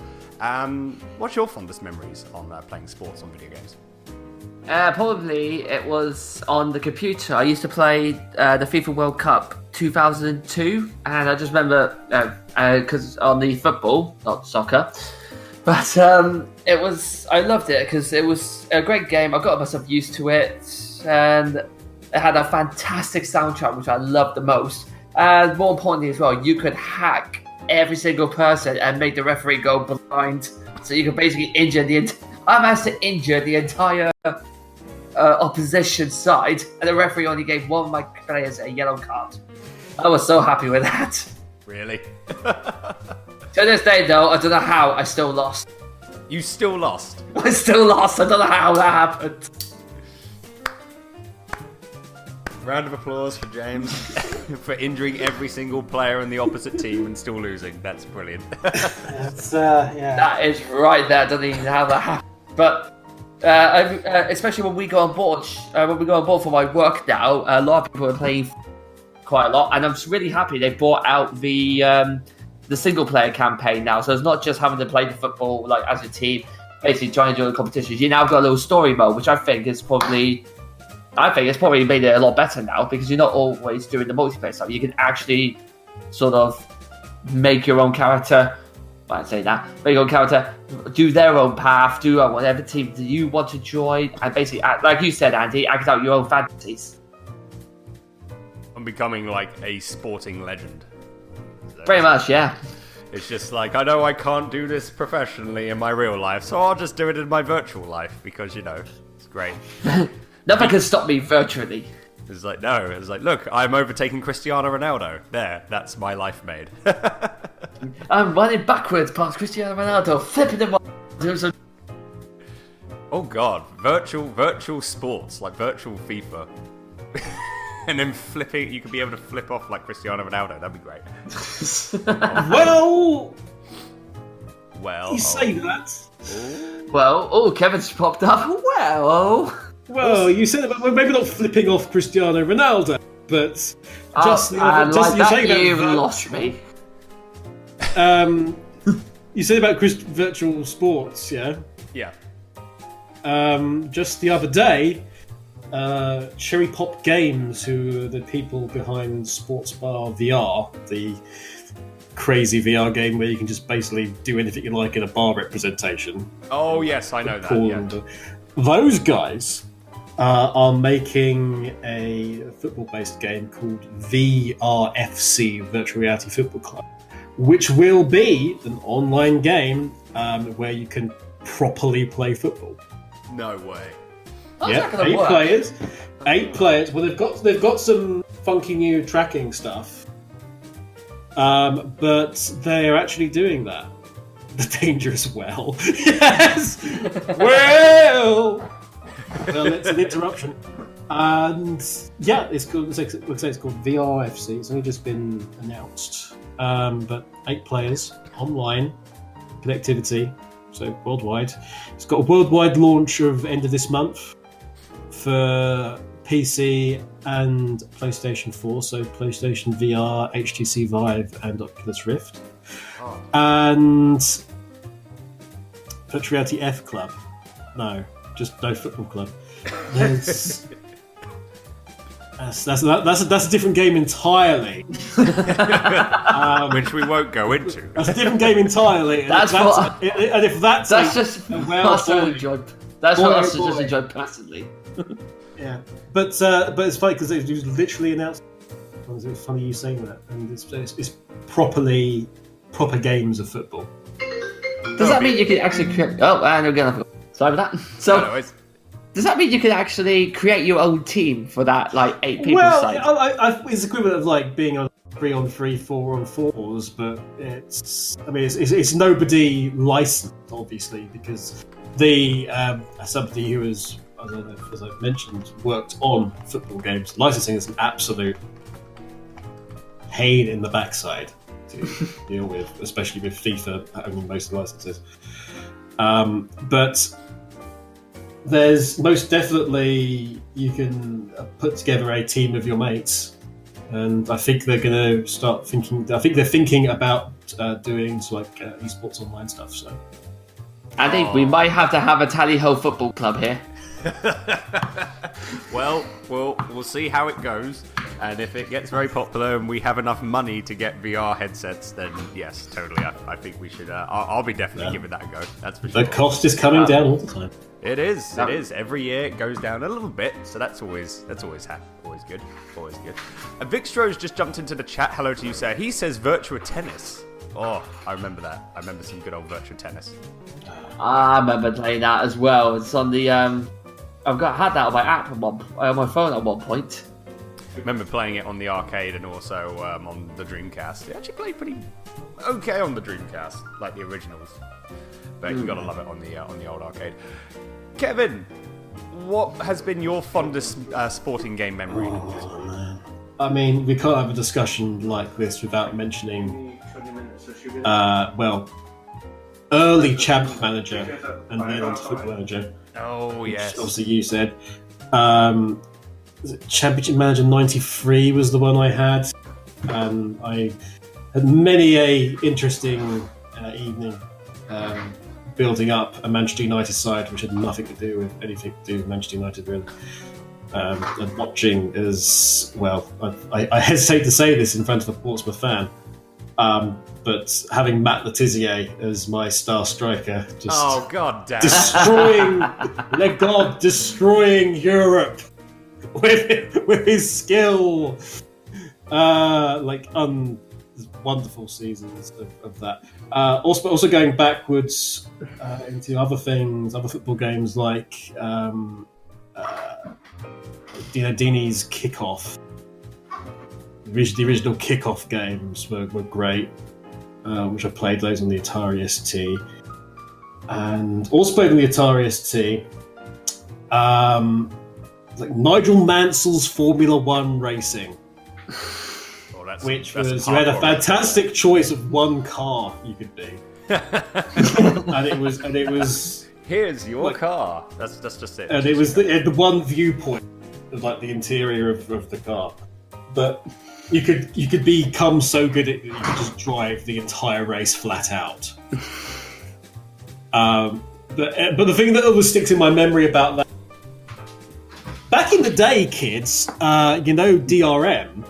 What's your fondest memories on playing sports on video games? Probably it was on the computer. I used to play the FIFA World Cup 2002, and I just remember because on the football, not soccer. But I loved it because it was a great game. I got myself used to it, and it had a fantastic soundtrack, which I loved the most. And more importantly as well, you could hack every single person and make the referee go blind. So you could basically I managed to injure the entire opposition side, and the referee only gave one of my players a yellow card. I was so happy with that. Really? To this day, though, I don't know how I still lost. You still lost? I still lost. I don't know how that happened. Round of applause for James for injuring every single player in the opposite team and still losing. That's brilliant. That's yeah. That is right there. I don't even know how that happened. But especially when we go on board, for my work now, a lot of people are playing quite a lot, and I'm just really happy they brought out the single player campaign now. So it's not just having to play the football like as a team, basically joining the competitions. You now got a little story mode, which I think it's probably made it a lot better now, because you're not always doing the multiplayer stuff. You can actually sort of make your own character. Well, I'd say that. Make your own character, do their own path, do whatever team that you want to join, and basically, like you said, Andy, act out your own fantasies. I'm becoming like a sporting legend. Pretty much, yeah. It's just like, I know I can't do this professionally in my real life, so I'll just do it in my virtual life, because, it's great. Nothing can stop me virtually. It's like, look, I'm overtaking Cristiano Ronaldo. There, that's my life made. I'm running backwards past Cristiano Ronaldo, flipping him off. Oh god, virtual sports, like virtual FIFA. And then flipping, you could be able to flip off like Cristiano Ronaldo. That'd be great. You say that. Well, Kevin's popped up. Well, you said that, well, maybe not flipping off Cristiano Ronaldo, but just you've lost me. You said about virtual sports, yeah? Yeah. Just the other day, Cherry Pop Games, who are the people behind Sports Bar VR, the crazy VR game where you can just basically do anything you like in a bar representation. Oh yes, I know that. Cool. Yeah. Those guys are making a football-based game called VRFC, Virtual Reality Football Club, which will be an online game where you can properly play football. No way. Yeah, 8 players. Well, they've got some funky new tracking stuff, but they are actually doing that. The dangerous well. Yes! Well! Well, it's an interruption. And yeah, it's called, looks like it's called VRFC. It's only just been announced. But 8 players, online, connectivity, so worldwide. It's got a worldwide launch of end of this month for PC and PlayStation 4, so PlayStation VR, HTC Vive, and Oculus Rift. And Virtual Reality F Club. No, just no football club. There's... That's a different game entirely. Which we won't go into. That's a different game entirely. And if that's just personal enjoyed. That's what I just enjoyed personally. Yeah, but it's funny because it was literally announced. It's funny you saying that, and it's proper games of football. Does that mean you can actually create? Oh, and again, sorry about that. So. Does that mean you can actually create your own team for that, like 8 people side? Well, it's equivalent of like being on 3-on-3, 4-on-4s, but it's nobody licensed, obviously, because somebody who has, I don't know, as I've mentioned, worked on football games. Licensing is an absolute pain in the backside to deal with, especially with FIFA owning most of the licenses. But there's most definitely you can put together a team of your mates, and I think they're going to start thinking. I think they're thinking about doing eSports online stuff. So, Andy, we might have to have a tally-ho football club here. Well, we'll see how it goes, and if it gets very popular and we have enough money to get VR headsets, then yes, totally. I think we should. I'll be definitely giving that a go. That's for sure. The cost is coming down all the time. It is. It is. Every year it goes down a little bit, so that's always happy. Always good. Always good. Vixstro's just jumped into the chat. Hello to you, sir. He says Virtua Tennis. Oh, I remember that. I remember some good old Virtua Tennis. I remember playing that as well. It's on the had that on my app on my phone at one point. I remember playing it on the arcade and also on the Dreamcast. It actually played pretty okay on the Dreamcast, like the originals. But you gotta love it on the old arcade. Kevin, what has been your fondest sporting game memory? Oh, man. I mean, we can't have a discussion like this without mentioning, early Champ Manager and then on to Football Manager. Oh, yes. Obviously, you said. Championship Manager 93 was the one I had. I had many a interesting evening building up a Manchester United side, which had nothing to do with anything to do with Manchester United, really. And watching as well, I hesitate to say this in front of a Portsmouth fan, but having Matt Letizia as my star striker, just god damn, destroying Europe with his skill, wonderful seasons of that. Also going backwards into other things, other football games like Dini's Kickoff. The original Kickoff games were great, which I played those on the Atari ST, and also played on the Atari ST. Like Nigel Mansell's Formula One Racing. Which was, you had a fantastic choice of one car you could be, and it was. Here's your car. That's just it. And it was the one viewpoint of like the interior of the car, but you could become so good at it that you could just drive the entire race flat out. But the thing that always sticks in my memory about that, back in the day, kids, DRM.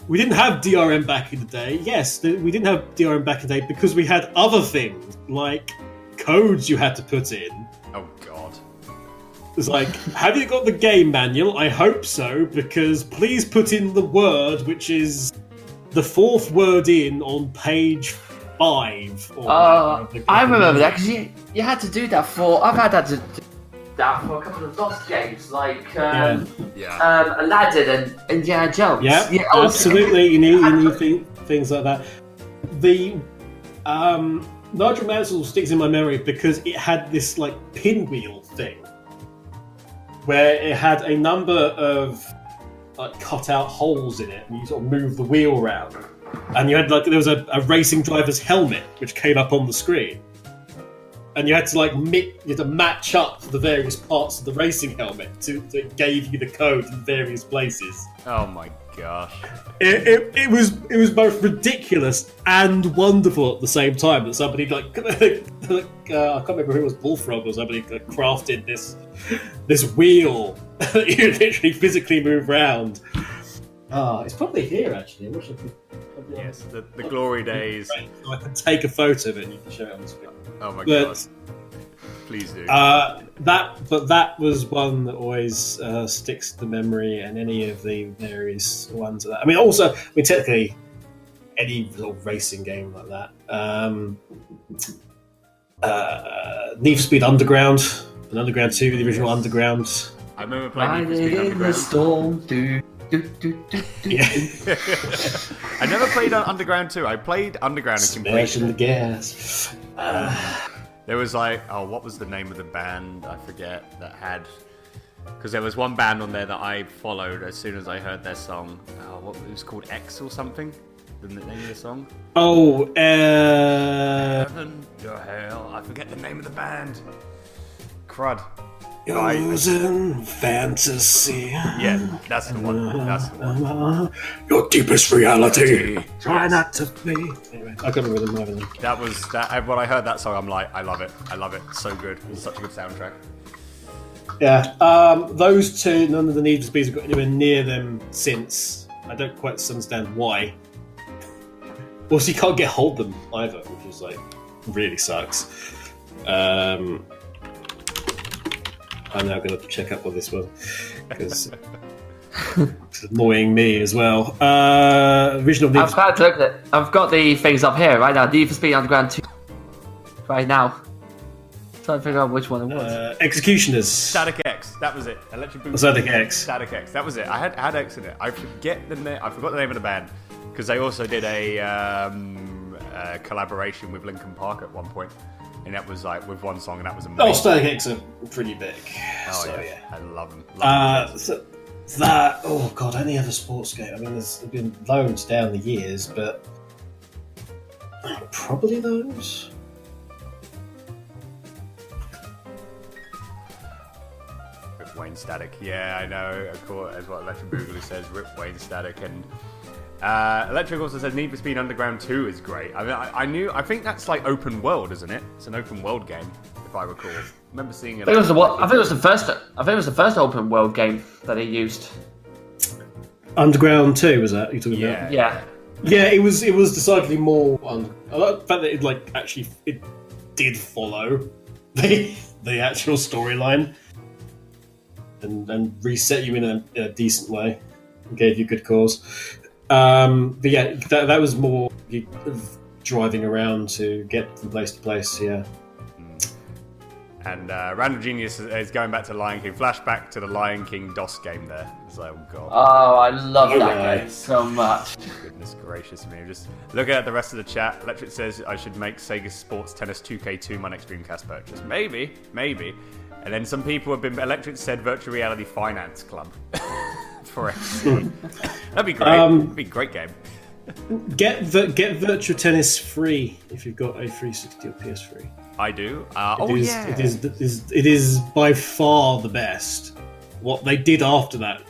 We didn't have DRM back in the day. Yes, we didn't have DRM back in the day because we had other things, like codes you had to put in. Oh, God. It's like, have you got the game manual? I hope so, because please put in the word, which is the fourth word in on page 5. I remember that, because you had to do that for... I've had that for a couple of DOS games, like Aladdin and Indiana Jones. Yeah, absolutely. You need things like that. Nigel Mansell sticks in my memory because it had this like pinwheel thing, where it had a number of like cut out holes in it, and you sort of move the wheel around, and you had like there was a racing driver's helmet which came up on the screen, and you had to like you had to match up the various parts of the racing helmet to it gave you the code in various places. Oh my gosh! It was both ridiculous and wonderful at the same time that somebody like I can't remember who it was, Bullfrog or somebody crafted this wheel that you literally physically move around. It's probably here actually. I wish I could. Yes, the glory days. So I can take a photo of it and you can show it on the screen. Oh my god! Please do. That was one that always sticks to memory, and any of the various ones of that. I mean, technically, any sort of racing game like that. Need for Speed Underground and Underground 2, the original Underground. I remember playing Need for Speed in Underground. the storm. Yeah. I never played on Underground 2. I played Underground and Smashing the completed gas. There was like, what was the name of the band? I forget that had, because there was one band on there that I followed as soon as I heard their song. What it was called, X or something? The name of the song? Heaven to Hell. I forget the name of the band. Crud. Frozen fantasy. Yeah, that's the one. That's the one. Your deepest reality. Try not to be. Anyway, I can't remember the name of them. That was that. When I heard that song, I'm like, I love it. I love it. So good. It's such a good soundtrack. Yeah, those two, none of the Need for Speeds have got anywhere near them since. I don't quite understand why. Also, you can't get hold of them either, which is like really sucks. I'm now going to check up on this one because it's annoying me as well. Original Need for I've got the things up here right now. Need for Speed Underground 2. Right now. Trying to figure out which one it was. Executioners. Static X. That was it. Electric Boogaloo. Static X. Static X. That was it. I had X in it. I forgot the name of the band because they also did a collaboration with Linkin Park at one point. And that was like with one song, and that was amazing. Static X are pretty big. Oh so, yeah, I love them. Any other sports game? I mean, there's been loads down the years, but probably those. Rip Wayne Static. Yeah, I know. Of course, that's what Electric Boogaloo says. Rip Wayne Static. And Electric also says Need for Speed Underground 2 is great. I mean, I think that's like open world, isn't it? It's an open world game, if I recall. I remember seeing it. I think it was the first open world game that he used. Underground 2 was that? You talking about? Yeah. Yeah, it was decidedly more. I like the fact that it did follow the actual storyline and reset you in a decent way. Gave you good cause. But yeah, that was more driving around to get from place to place. Yeah. And Random Genius is going back to Lion King. Flashback to the Lion King DOS game there. It's like, oh god. Oh, I love that game so much. Goodness gracious me. Just looking at the rest of the chat. Electric says I should make Sega Sports Tennis 2K2 my next Dreamcast purchase. Maybe. And then some people have been... Electric said Virtual Reality Finance Club. For FC. That'd be great. It'd be a great game. Get Virtual Tennis free if you've got a 360 or PS3. I do. It is by far the best. What they did after that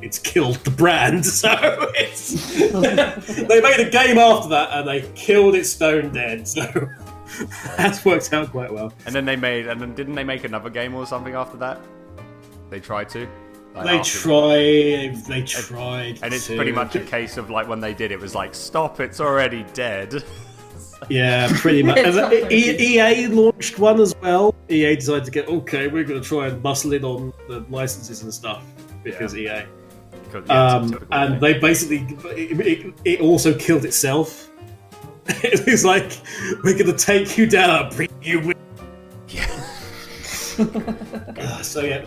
it's killed the brand. So they made a game after that and they killed it stone dead. So that's worked out quite well. And then didn't they make another game or something after that? They tried to. They tried. And it's pretty much a case of like when they did it was like, stop, it's already dead. Yeah, pretty much. EA launched one as well. EA decided to we're going to try and muscle in on the licenses and stuff because EA. And they basically, it also killed itself. It was like, we're going to take you down, bring you with. Yeah.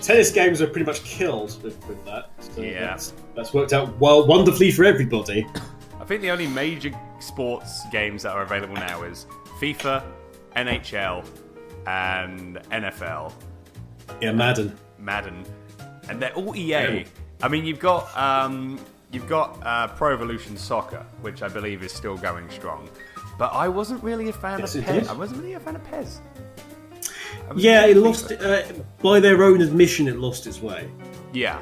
Tennis games are pretty much killed with that. So that's worked out wonderfully for everybody. I think the only major sports games that are available now is FIFA, NHL, and NFL. Yeah, Madden. And they're all EA. Yeah. I mean, you've got Pro Evolution Soccer, which I believe is still going strong. But I wasn't really a fan Yes, of it PES. is. I wasn't really a fan of PES. Yeah, it lost. By their own admission, it lost its way. Yeah.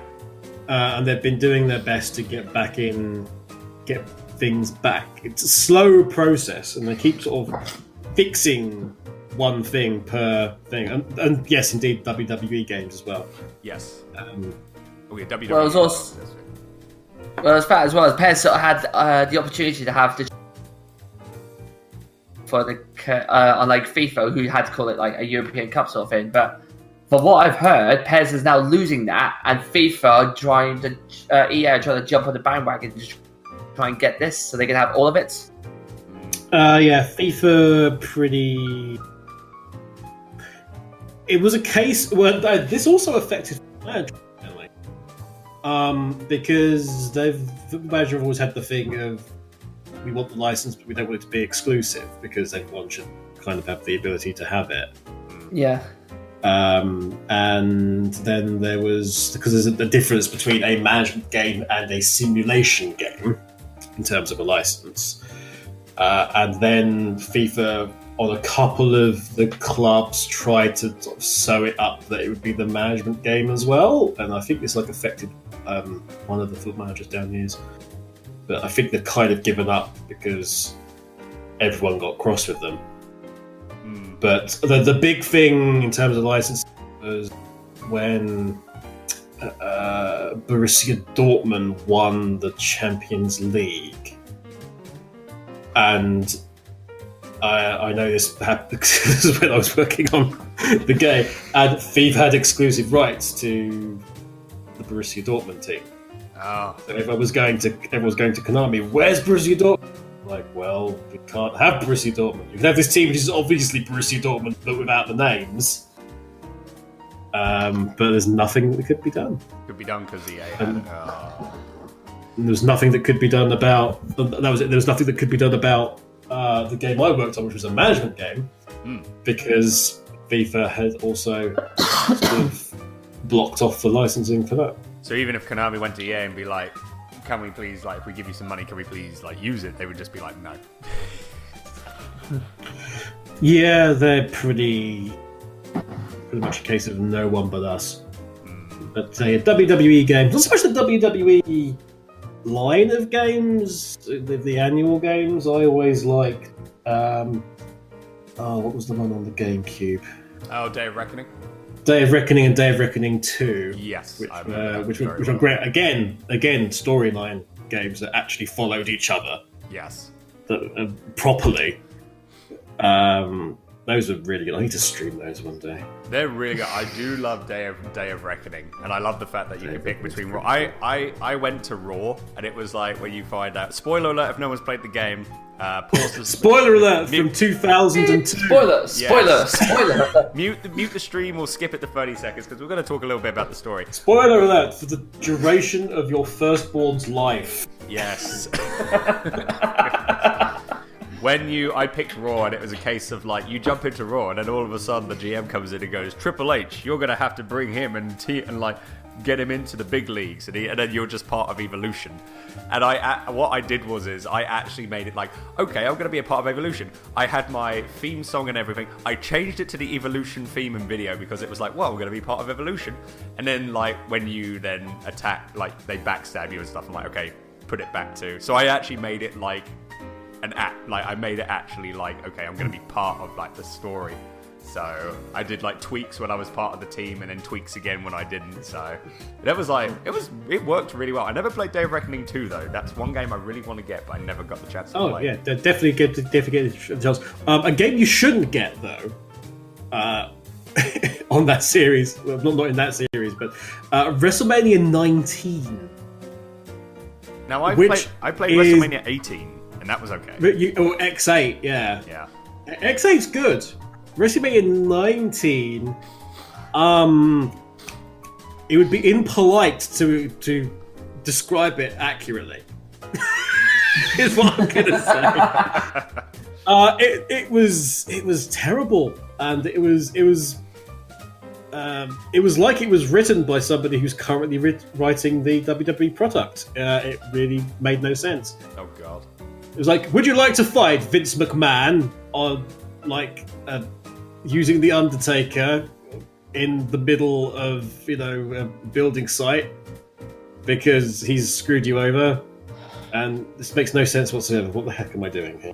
And they've been doing their best to get things back. It's a slow process, and they keep sort of fixing one thing per thing. And yes, indeed, WWE games as well. Yes. Um, Oh, yeah, WWE. Well, it was also, as far as well as PES sort of had the opportunity to have the for the unlike FIFA, who had to call it like a European Cup sort of thing. But from what I've heard, PES is now losing that, and FIFA trying to EA are trying to jump on the bandwagon to try and get this, so they can have all of it. Yeah, FIFA pretty. It was a case where this also affected Madden, because Madden have always had the thing of we want the license, but we don't want it to be exclusive because everyone should kind of have the ability to have it. Yeah. And then there was, because there's a difference between a management game and a simulation game in terms of a license. And then FIFA, on a couple of the clubs, tried to sort of sew it up that it would be the management game as well. And I think this affected one of the foot managers down the years. But I think they've kind of given up because everyone got cross with them. But the big thing in terms of license was when Borussia Dortmund won the Champions League. And I know this happened because when I was working on the game, and FIFA had exclusive rights to the Borussia Dortmund team. Oh. So everyone was going to Konami. Where's Borussia Dortmund? Like, well, we can't have Borussia Dortmund. You can have this team which is obviously Borussia Dortmund, but without the names. But there's nothing that could be done. Could be done because EA had it. And there was nothing that could be done about. That was it. There was nothing that could be done about the game I worked on, which was a management game, because FIFA had also sort of blocked off the licensing for that. So even if Konami went to EA and be like, can we please, like, if we give you some money, can we please, like, use it? They would just be like, no. Yeah, they're pretty much a case of no one but us. But WWE games, not so much the WWE line of games, the annual games. I always liked. What was the one on the GameCube? Oh, Day of Reckoning? Day of Reckoning and Day of Reckoning 2. Yes. Which are great. Again, storyline games that actually followed each other. Yes. Properly. Those are really good. I need to stream those one day. They're really good. I do love Day of Reckoning, and I love the fact that you can pick between Raw. I went to Raw, and it was like where you find out. Spoiler alert! If no one's played the game, pause the spoiler alert from 2002. Spoiler! Mute the stream or skip it to 30 seconds because we're going to talk a little bit about the story. Spoiler alert for the duration of your firstborn's life. Yes. I picked Raw, and it was a case of like you jump into Raw, and then all of a sudden the GM comes in and goes, Triple H, you're gonna have to bring him and like get him into the big leagues, and then you're just part of Evolution. And what I did was I actually made it like, okay, I'm gonna be a part of Evolution. I had my theme song and everything. I changed it to the Evolution theme and video because it was like, well, we're gonna be part of Evolution. And then like when you then attack, like they backstab you and stuff, I'm like, okay, put it back to. So I actually made it like I made it actually like, okay, I'm gonna be part of like the story. So I did like tweaks when I was part of the team, and then tweaks again when I didn't. So that was like it worked really well. I never played Day of Reckoning 2 though. That's one game I really want to get, but I never got the chance to play. Oh yeah, definitely get the chance. A game you shouldn't get though, on that series, well, not in that series, but WrestleMania 19. Now I played WrestleMania 18. And that was okay. X8, yeah. Yeah. X8's good. WrestleMania 19, it would be impolite to describe it accurately. Is what I'm gonna say. It was terrible, and it was like it was written by somebody who's currently writing the WWE product. It really made no sense. Oh god. It was like, would you like to fight Vince McMahon on using the Undertaker in the middle of a building site because he's screwed you over? And this makes no sense whatsoever. What the heck am I doing here?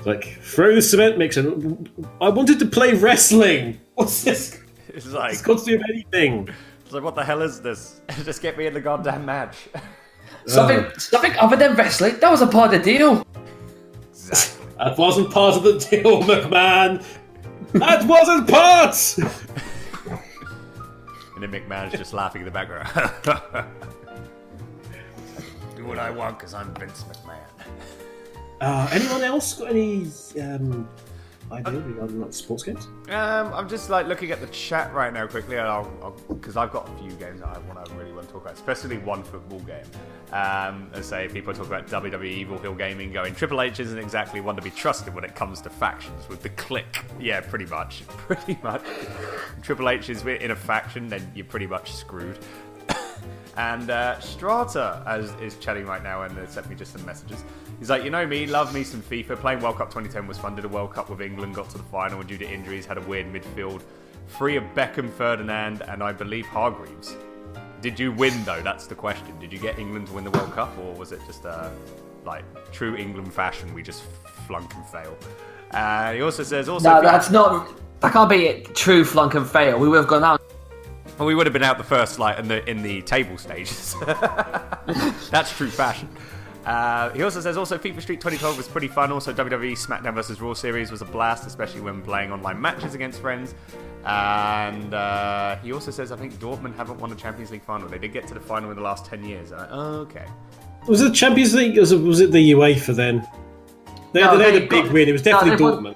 Like, throw the cement mixer. I wanted to play wrestling. What's this? It's like It's got to do with anything. It's like, what the hell is this? Just get me in the goddamn match. Something other than wrestling. That was a part of the deal. Exactly. That wasn't part of the deal, McMahon. That wasn't part. And then McMahon's just laughing in the background. Do what I want because I'm Vince McMahon. Anyone else got any idea regarding like sports games? I'm just like looking at the chat right now quickly, because I've got a few games that I really want to talk about, especially one football game. Let's say people talk about WWE Evil Hill Gaming going, Triple H isn't exactly one to be trusted when it comes to factions with the click. Yeah, pretty much. Triple H is in a faction, then you're pretty much screwed. And Strata is chatting right now and sent me just some messages. He's like, you know me, love me some FIFA. Playing World Cup 2010 was fun. Did a World Cup with England, got to the final, and due to injuries had a weird midfield. Free of Beckham, Ferdinand, and I believe Hargreaves. Did you win though? That's the question. Did you get England to win the World Cup, or was it just like true England fashion? We just flunk and fail. He also says, no, that's not. That can't be it. True flunk and fail. We would have gone out. Well, we would have been out the first, like in the table stages. That's true fashion. He also says, FIFA Street 2012 was pretty fun. Also, WWE SmackDown vs. Raw series was a blast, especially when playing online matches against friends. And he also says, I think Dortmund haven't won a Champions League final. They did get to the final in the last 10 years. Okay. Was it Champions League? Was it the UEFA then? They had a big win. It was definitely Dortmund.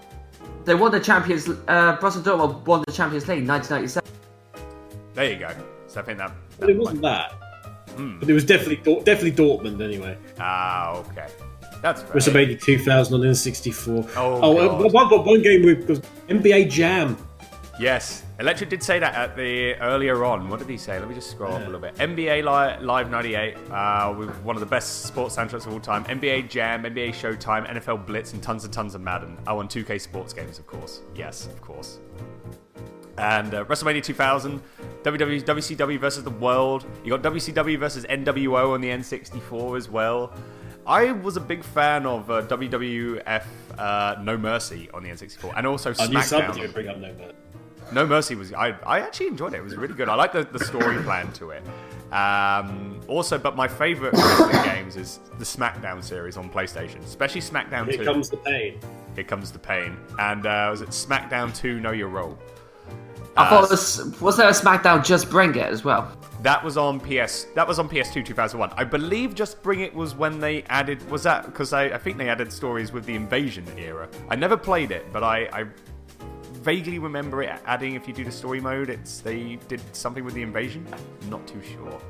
They won the Champions. Borussia Dortmund won the Champions League in 1997. There you go. So I think that but it wasn't that. But it was definitely Dortmund anyway. Okay. That's right. WrestleMania 2000 on N64. One game was NBA Jam. Yes. Electric did say that at the earlier on. What did he say? Let me just scroll up a little bit. NBA Live 98, with one of the best sports soundtracks of all time. NBA Jam, NBA Showtime, NFL Blitz, and tons of Madden. On 2K sports games, of course. Yes, of course. And WrestleMania 2000, WCW versus the World. You got WCW versus NWO on the N64 as well. I was a big fan of WWF No Mercy on the N64, and also SmackDown. I knew somebody would bring up No Mercy. No Mercy was... I actually enjoyed it. It was really good. I like the story plan to it. Also, but my favourite wrestling games is the SmackDown series on PlayStation, especially SmackDown 2. Here comes the pain. Here comes the pain. And was it SmackDown 2 Know Your Role? I thought was there a SmackDown Just Bring It as well? That was on PS2 2001. I believe Just Bring It was when they added... Was that... Because I think they added stories with the Invasion era. I never played it, but I vaguely remember it adding, if you do the story mode, they did something with the Invasion. I'm not too sure.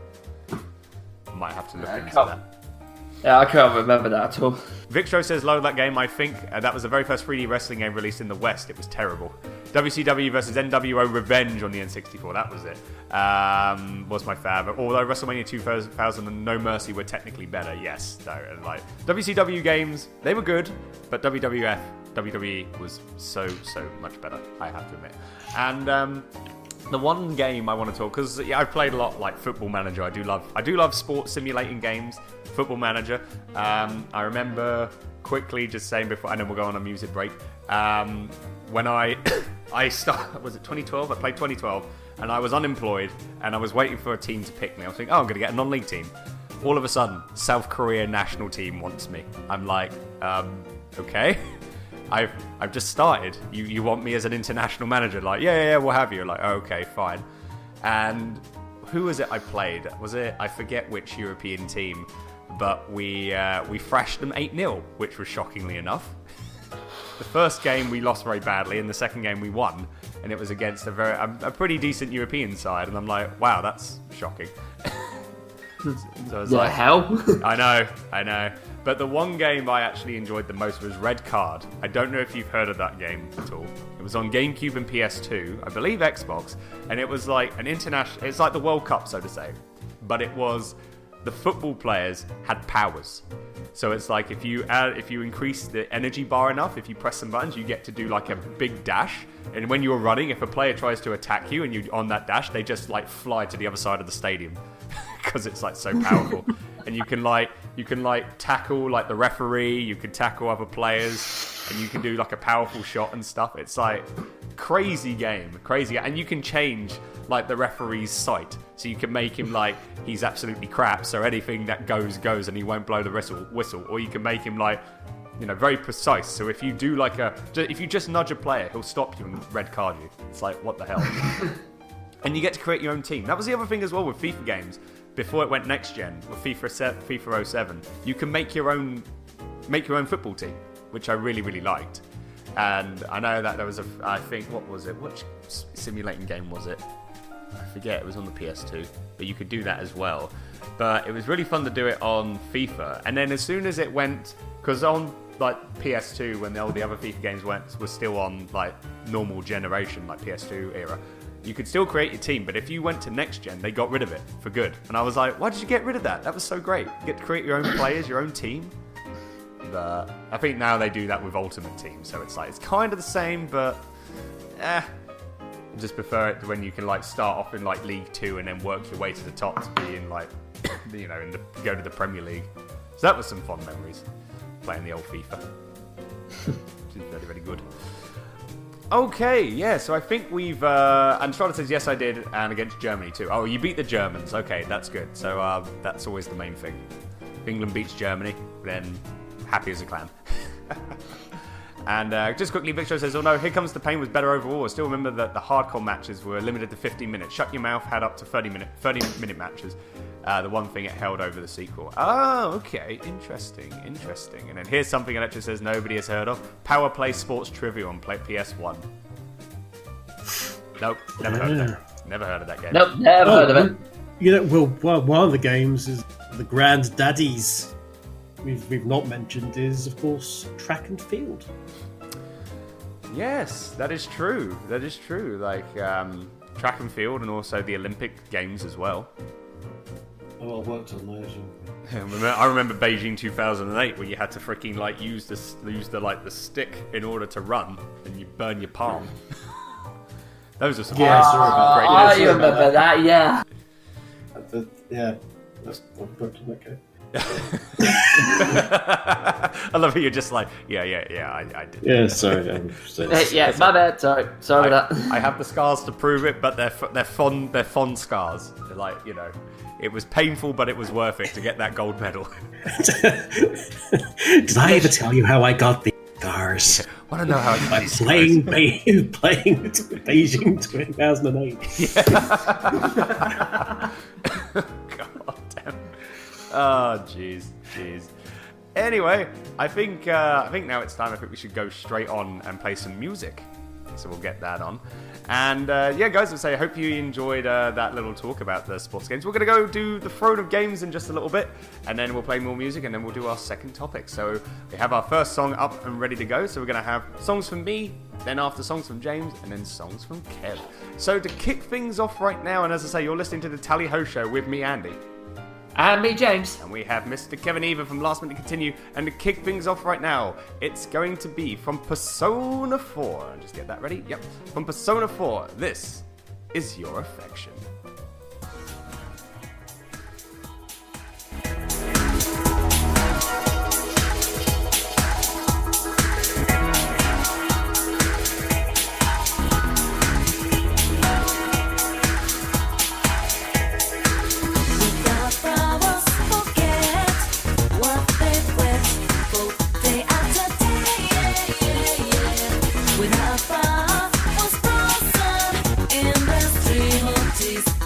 Might have to look into that. Yeah, I can't remember that at all. Victro says, load that game. I think that was the very first 3D wrestling game released in the West. It was terrible. WCW versus NWO Revenge on the N64. That was it. Was my favourite. Although WrestleMania 2000 and No Mercy were technically better. Yes. No, like WCW games, they were good, but WWE was so much better, I have to admit. And the one game I want to talk, because I've played a lot like Football Manager. I do love sports simulating games. Football Manager. I remember quickly just saying before, and then we'll go on a music break. When I started, was it 2012? I played 2012, and I was unemployed, and I was waiting for a team to pick me. I was thinking, I'm going to get a non-league team. All of a sudden, South Korea national team wants me. I'm like, okay. I've just started. You want me as an international manager? Like, yeah, we'll have you. Like, okay, fine. And who was it I played? Was it, I forget which European team, but we thrashed them 8-0, which was shockingly enough. The first game we lost very badly, and the second game we won, and it was against a pretty decent European side, and I'm like, wow, that's shocking. So it's The like, hell? I know. But the one game I actually enjoyed the most was Red Card. I don't know if you've heard of that game at all. It was on GameCube and PS2, I believe Xbox, and it was like an international. It's like the World Cup, so to say, but it was the football players had powers. So it's like if you increase the energy bar enough, if you press some buttons, you get to do like a big dash. And when you're running, if a player tries to attack you and you're on that dash, they just like fly to the other side of the stadium because it's like so powerful. And you can tackle like the referee, you can tackle other players, and you can do like a powerful shot and stuff. It's like crazy game, and you can change like the referee's sight, so you can make him like he's absolutely crap, so anything that goes, and he won't blow the whistle, or you can make him like, you know, very precise. So if you do like if you just nudge a player, he'll stop you and red card you. It's like, what the hell? And you get to create your own team. That was the other thing as well with FIFA games. Before it went next gen, with FIFA 07, you can make your own football team, which I really, really liked. And I know that there was I think, what was it? Which simulating game was it? I forget, it was on the PS2, but you could do that as well. But it was really fun to do it on FIFA. And then as soon as it went, because on like PS2, when all the other FIFA games was still on like normal generation, like PS2 era, you could still create your team, but if you went to next gen, they got rid of it for good. And I was like, why did you get rid of that? That was so great. You get to create your own players, your own team. But I think now they do that with Ultimate Team, so it's like, it's kind of the same, but I just prefer it when you can like start off in like League 2 and then work your way to the top to be in like, you know, go to the Premier League. So that was some fun memories, playing the old FIFA. Which is very, very good. Okay, yeah, so I think we've... and Strada says, yes, I did, and against Germany too. Oh, you beat the Germans. Okay, that's good. So that's always the main thing. If England beats Germany, then happy as a clam. And just quickly, Victor says, oh no, Here Comes the Pain was better overall. I still remember that the hardcore matches were limited to 15 minutes. Shut Your Mouth had up to 30-minute matches. The one thing it held over the sequel. Oh, okay. Interesting. And then here's something Electra says nobody has heard of. Power Play Sports Trivia on PS1. Nope, never heard of that. Never heard of that game. Nope, never heard of it. You know, well, one of the games is the Granddaddies. We've not mentioned is, of course, Track and Field. Yes, that is true. Like Track and Field, and also the Olympic Games as well. Oh, I worked on those. I remember Beijing 2008, where you had to freaking like use the stick in order to run, and you burn your palm. Those are some great. I remember that. Yeah. Yeah, that's worked on that game. I love how you're just like, yeah, I did. Yeah, sorry. Yeah, my bad. Sorry for that. I have the scars to prove it, but they're fond scars. They're like, you know, it was painful, but it was worth it to get that gold medal. Did I ever tell you how I got the scars? I want to know how I got these playing Beijing 2008. Yeah. God damn. Oh, jeez. Anyway, I think now it's time. I think we should go straight on and play some music. So we'll get that on. And yeah, guys, I'll say I hope you enjoyed that little talk about the sports games. We're going to go do the throne of games in just a little bit, and then we'll play more music, and then we'll do our second topic. So we have our first song up and ready to go. So we're going to have songs from me, then after songs from James, and then songs from Kev. So to kick things off right now, and as I say, you're listening to the Tally Ho Show with me, Andy. And me, James. And we have Mr. Kevin Eva from Last Minute to Continue. And to kick things off right now, it's going to be from Persona 4. Just get that ready. Yep. From Persona 4, this is Your Affection. When our path was frozen in the stream of tears.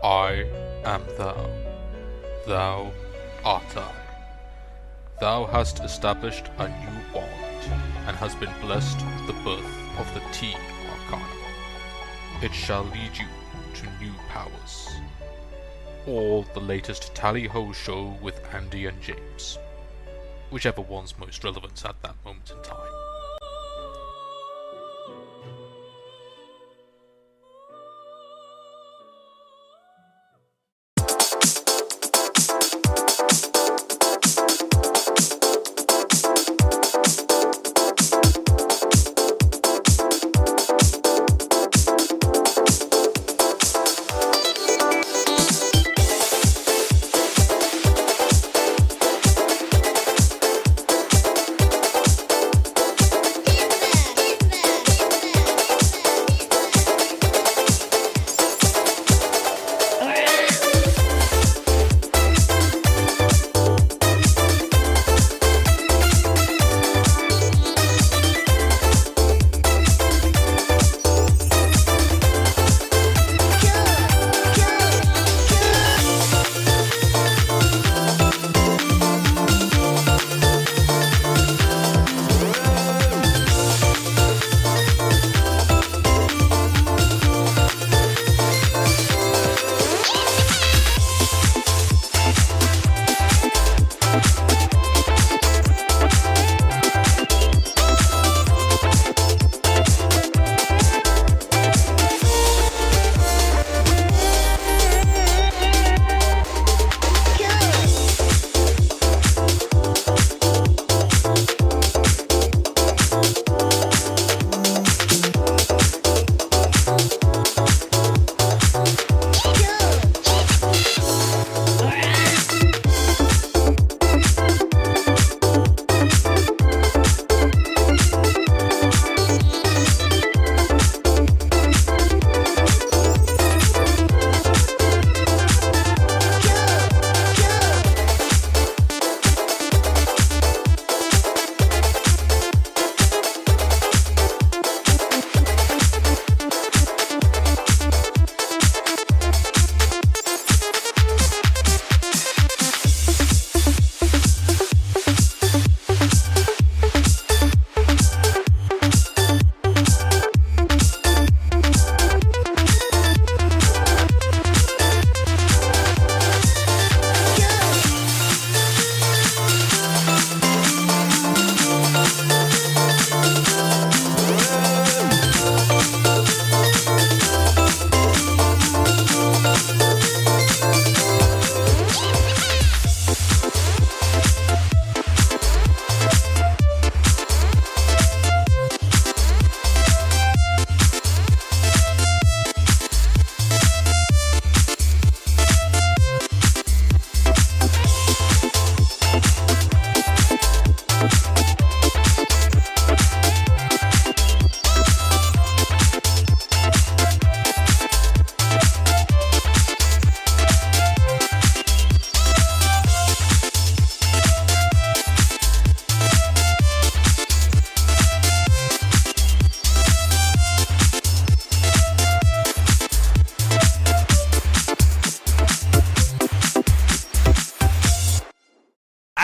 I am thou. Thou art I. Thou hast established a new bond, and hast been blessed with the birth of the T Arcana. It shall lead you to new powers. Or the latest Tally-Ho show with Andy and James. Whichever one's most relevant at that moment in time.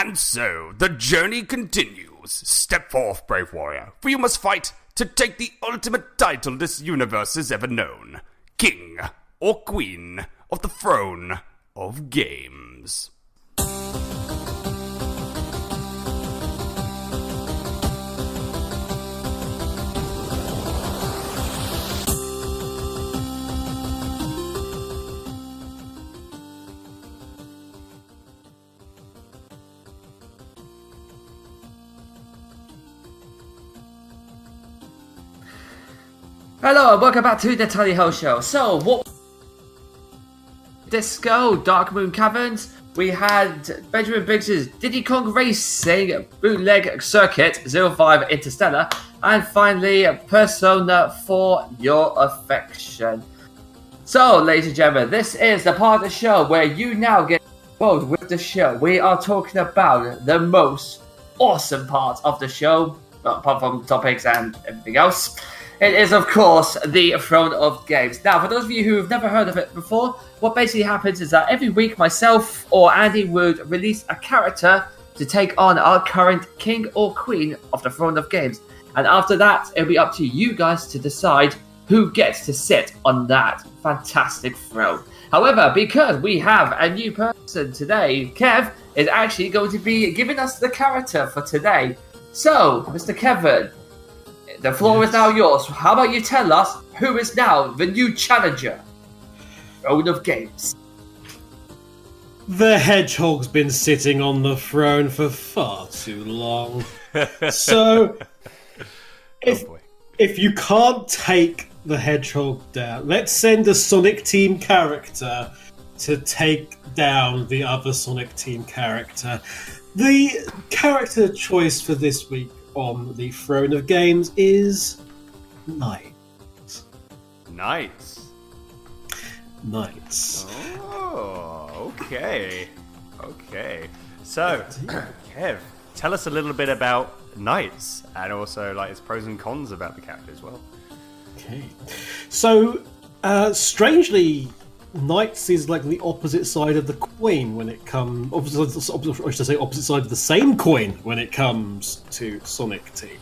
And so, the journey continues. Step forth, brave warrior, for you must fight to take the ultimate title this universe has ever known. King or Queen of the Throne of Games. Hello and welcome back to the Tally Ho Show. So, what Disco, Darkmoon, Caverns, we had Benjamin Biggs' Diddy Kong Racing, Bootleg Circuit, 05 Interstellar, and finally Persona for Your Affection. So, ladies and gentlemen, this is the part of the show where you now get involved with the show. We are talking about the most awesome part of the show, apart from topics and everything else. It is, of course, the Throne of Games. Now, for those of you who have never heard of it before, what basically happens is that every week myself or Andy would release a character to take on our current king or queen of the Throne of Games. And after that, it'll be up to you guys to decide who gets to sit on that fantastic throne. However, because we have a new person today, Kev is actually going to be giving us the character for today. So, Mr. Kevin, the floor is now yours. How about you tell us who is now the new challenger? Throne of Games. The hedgehog's been sitting on the throne for far too long. So, if you can't take the hedgehog down, let's send a Sonic Team character to take down the other Sonic Team character. The character choice for this week on the Throne of Games is Knight. Knights. Oh, okay. So, Kev, tell us a little bit about Knights and also like its pros and cons about the character as well. Okay. So, strangely, Knights is like the opposite side of the coin when it comes... opposite side of the same coin when it comes to Sonic Team.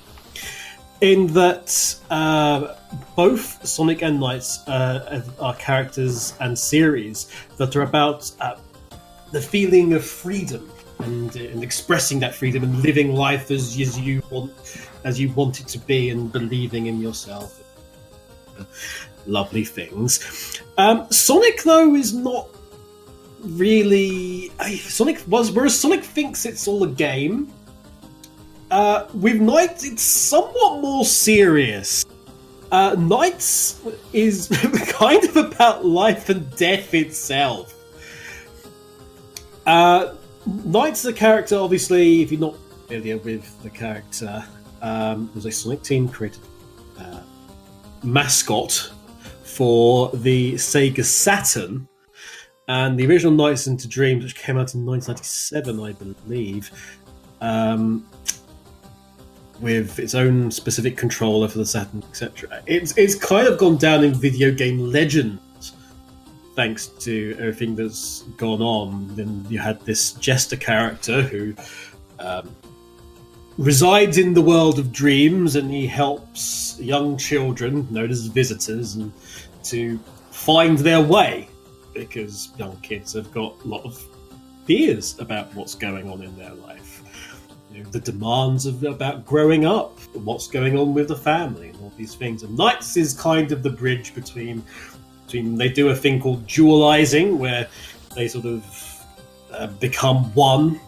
In that both Sonic and Knights are characters and series that are about the feeling of freedom and expressing that freedom and living life as you want it to be and believing in yourself. Lovely things. Sonic, though, is not really whereas Sonic thinks it's all a game. With Knights, it's somewhat more serious. Knights is kind of about life and death itself. Knights, the character, obviously, if you're not familiar with the character, was a Sonic Team created mascot for the Sega Saturn, and the original Knights into Dreams, which came out in 1997, I believe, with its own specific controller for the Saturn, etc. It's kind of gone down in video game legend thanks to everything that's gone on. Then you had this jester character who resides in the world of dreams, and he helps young children, known as visitors, and to find their way, because young kids have got a lot of fears about what's going on in their life. You know, the demands about growing up, what's going on with the family, and all these things. And Knights is kind of the bridge between they do a thing called dualizing, where they sort of become one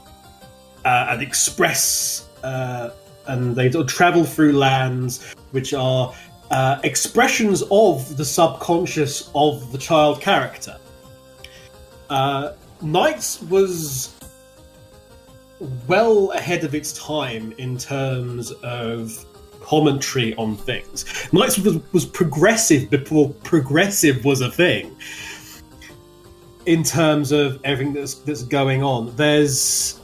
and express, and they travel through lands which are expressions of the subconscious of the child character. Knights was well ahead of its time in terms of commentary on things. Knights was progressive before progressive was a thing. In terms of everything that's going on, there's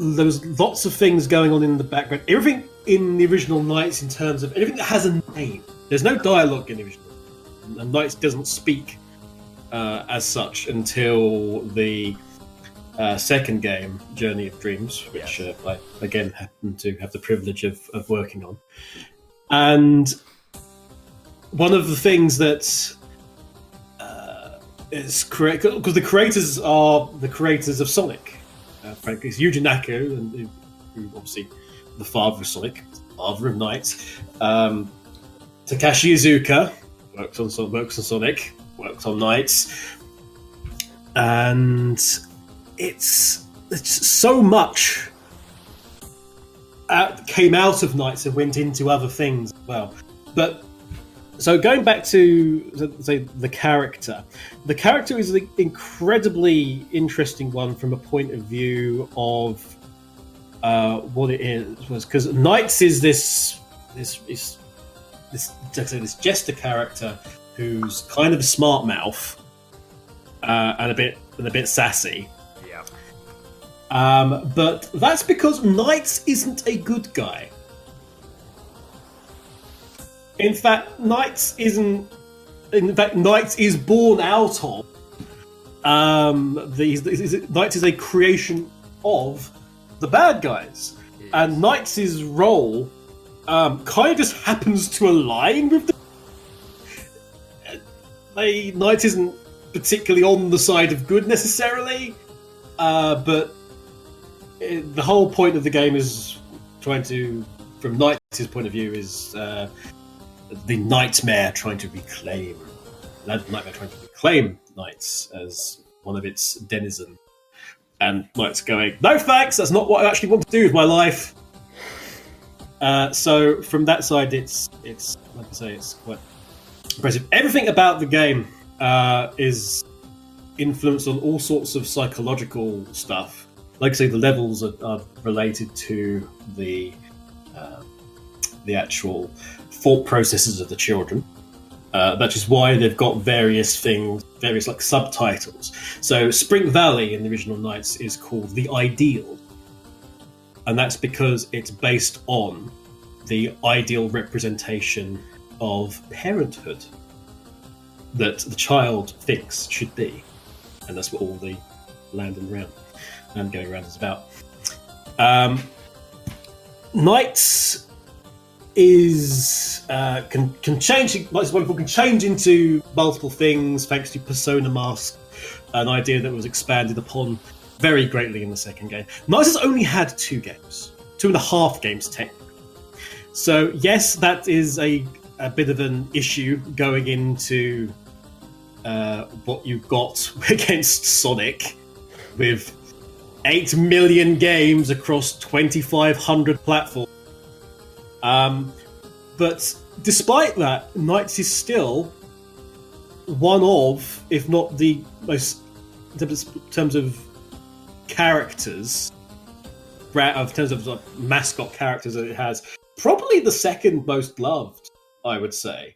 lots of things going on in the background. Everything in the original Knights, in terms of everything that has a name. There's no dialogue in the original, and Knights doesn't speak as such until the second game, Journey of Dreams, which I again happen to have the privilege of working on. And one of the things that is correct, because the creators are the creators of Sonic. Frankly, it's Yuji Naka, and who obviously the father of Sonic, father of Knights. Takashi Iizuka works on Sonic, works on Knights, and it's so much came out of Knights and went into other things as well. But so going back to say the character is an incredibly interesting one from a point of view of what it is, because Knights is this jester character who's kind of a smart mouth and a bit sassy. Yeah. But that's because Knights isn't a good guy. In fact, Knights isn't. In fact, Knights is born out of. Knights is a creation of the bad guys, and Knights' role kind of just happens to align with the. Knights isn't particularly on the side of good necessarily, but the whole point of the game is trying to, from Knights' point of view, is the Nightmare trying to reclaim Knights as one of its denizens, and Knights going, no thanks, that's not what I actually want to do with my life. So from that side, it's like I say, it's quite impressive. Everything about the game is influenced on all sorts of psychological stuff. Like I say, the levels are related to the actual thought processes of the children. That is why they've got various like subtitles. So Spring Valley in the original Knights is called The Ideal, and that's because it's based on the ideal representation of parenthood that the child thinks should be, and that's what all the land and going around is about. Knights is can change. Knights is wonderful. Can change into multiple things thanks to Persona Mask, an idea that was expanded upon very greatly in the second game. Knights has only had 2.5 games technically. So yes, that is a bit of an issue going into what you've got against Sonic, with 8 million games across 2,500 platforms. But despite that, Knights is still one of, if not the most, in terms of characters, in terms of like mascot characters that it has, probably the second most loved, I would say.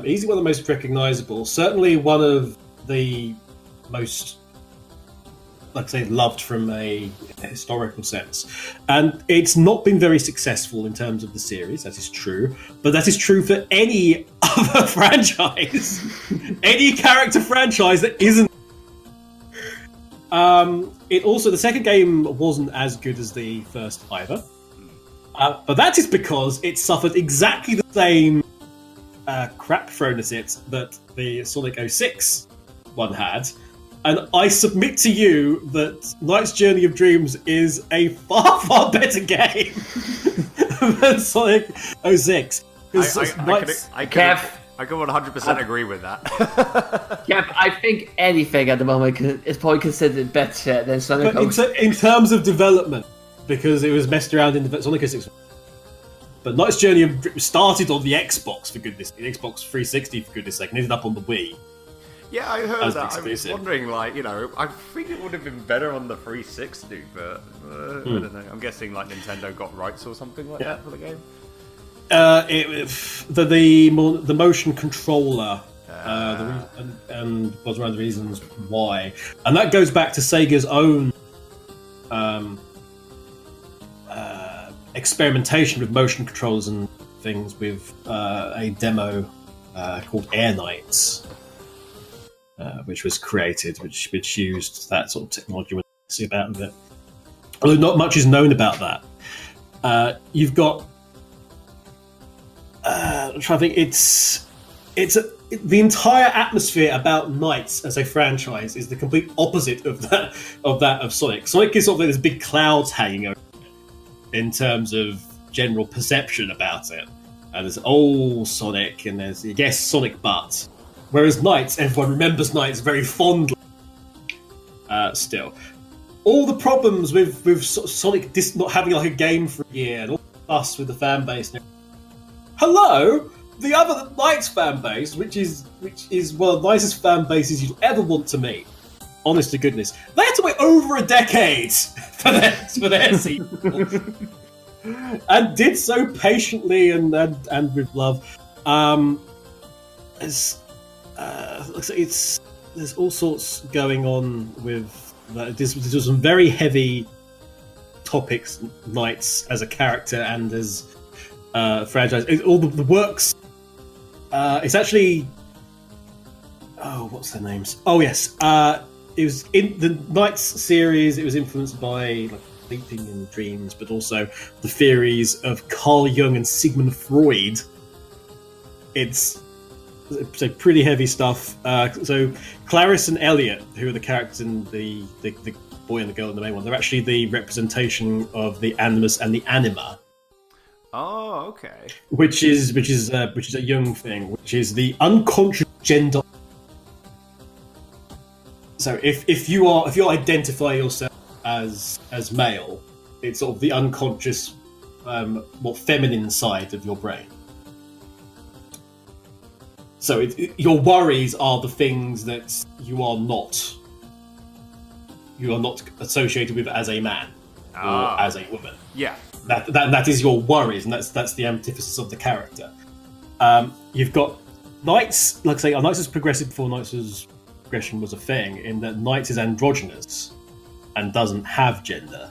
Easily one of the most recognisable. Certainly one of the most, like I say, loved from a historical sense. And it's not been very successful in terms of the series, that is true. But that is true for any other franchise. Any character franchise that isn't. It also, the second game wasn't as good as the first either. But that is because it suffered exactly the same crap thrown at it that the Sonic 06 one had. And I submit to you that Knight's Journey of Dreams is a far, far better game than Sonic 06. I can 100% agree with that. Kev, I think anything at the moment is probably considered better than Sonic 06. In terms of development, because it was messed around in the Sonic 06. But Knight's Journey of Dreams started on the Xbox, for goodness sake, the Xbox 360, for goodness sake, and ended up on the Wii. Yeah, I heard that. I was wondering, like, I think it would have been better on the 360, but I don't know. I'm guessing, like, Nintendo got rights or something like that for the game. The motion controller and was one of the reasons why, and that goes back to Sega's own experimentation with motion controllers and things with a demo called Air Knights. Which was created, which used that sort of technology. We'll see about it. Although not much is known about that. You've got. I'm trying to think. The entire atmosphere about Knights as a franchise is the complete opposite of that of Sonic. Sonic is sort of like this big clouds hanging over it in terms of general perception about it. And there's old Sonic, and there's Sonic Butt. Whereas Knights, everyone remembers Knights very fondly. Still, all the problems with Sonic not having like a game for a year, and all the fuss with the fan base. Hello, the other Knights fan base, which is one of the nicest fan bases you'd ever want to meet. Honest to goodness, they had to wait over a decade for their sequel, and did so patiently and with love. There's all sorts going on with this. There's some very heavy topics, Knights as a character and as franchise. All the works. It's actually. Oh, what's their names? Oh yes, it was in the Knights series. It was influenced by sleeping and dreams, but also the theories of Carl Jung and Sigmund Freud. It's so pretty heavy stuff. So Clarice and Elliot, who are the characters in the boy and the girl in the main one, they're actually the representation of the animus and the anima. Oh, okay. Which is a Jung thing, which is the unconscious gender. So if you identify yourself as male, it's sort of the unconscious, more feminine side of your brain. So your worries are the things that you are not associated with as a man or as a woman. Yeah. That is your worries, and that's the antithesis of the character. You've got Knights, like I say, Knights is progressive before Knights' progression was a thing, in that Knights is androgynous and doesn't have gender.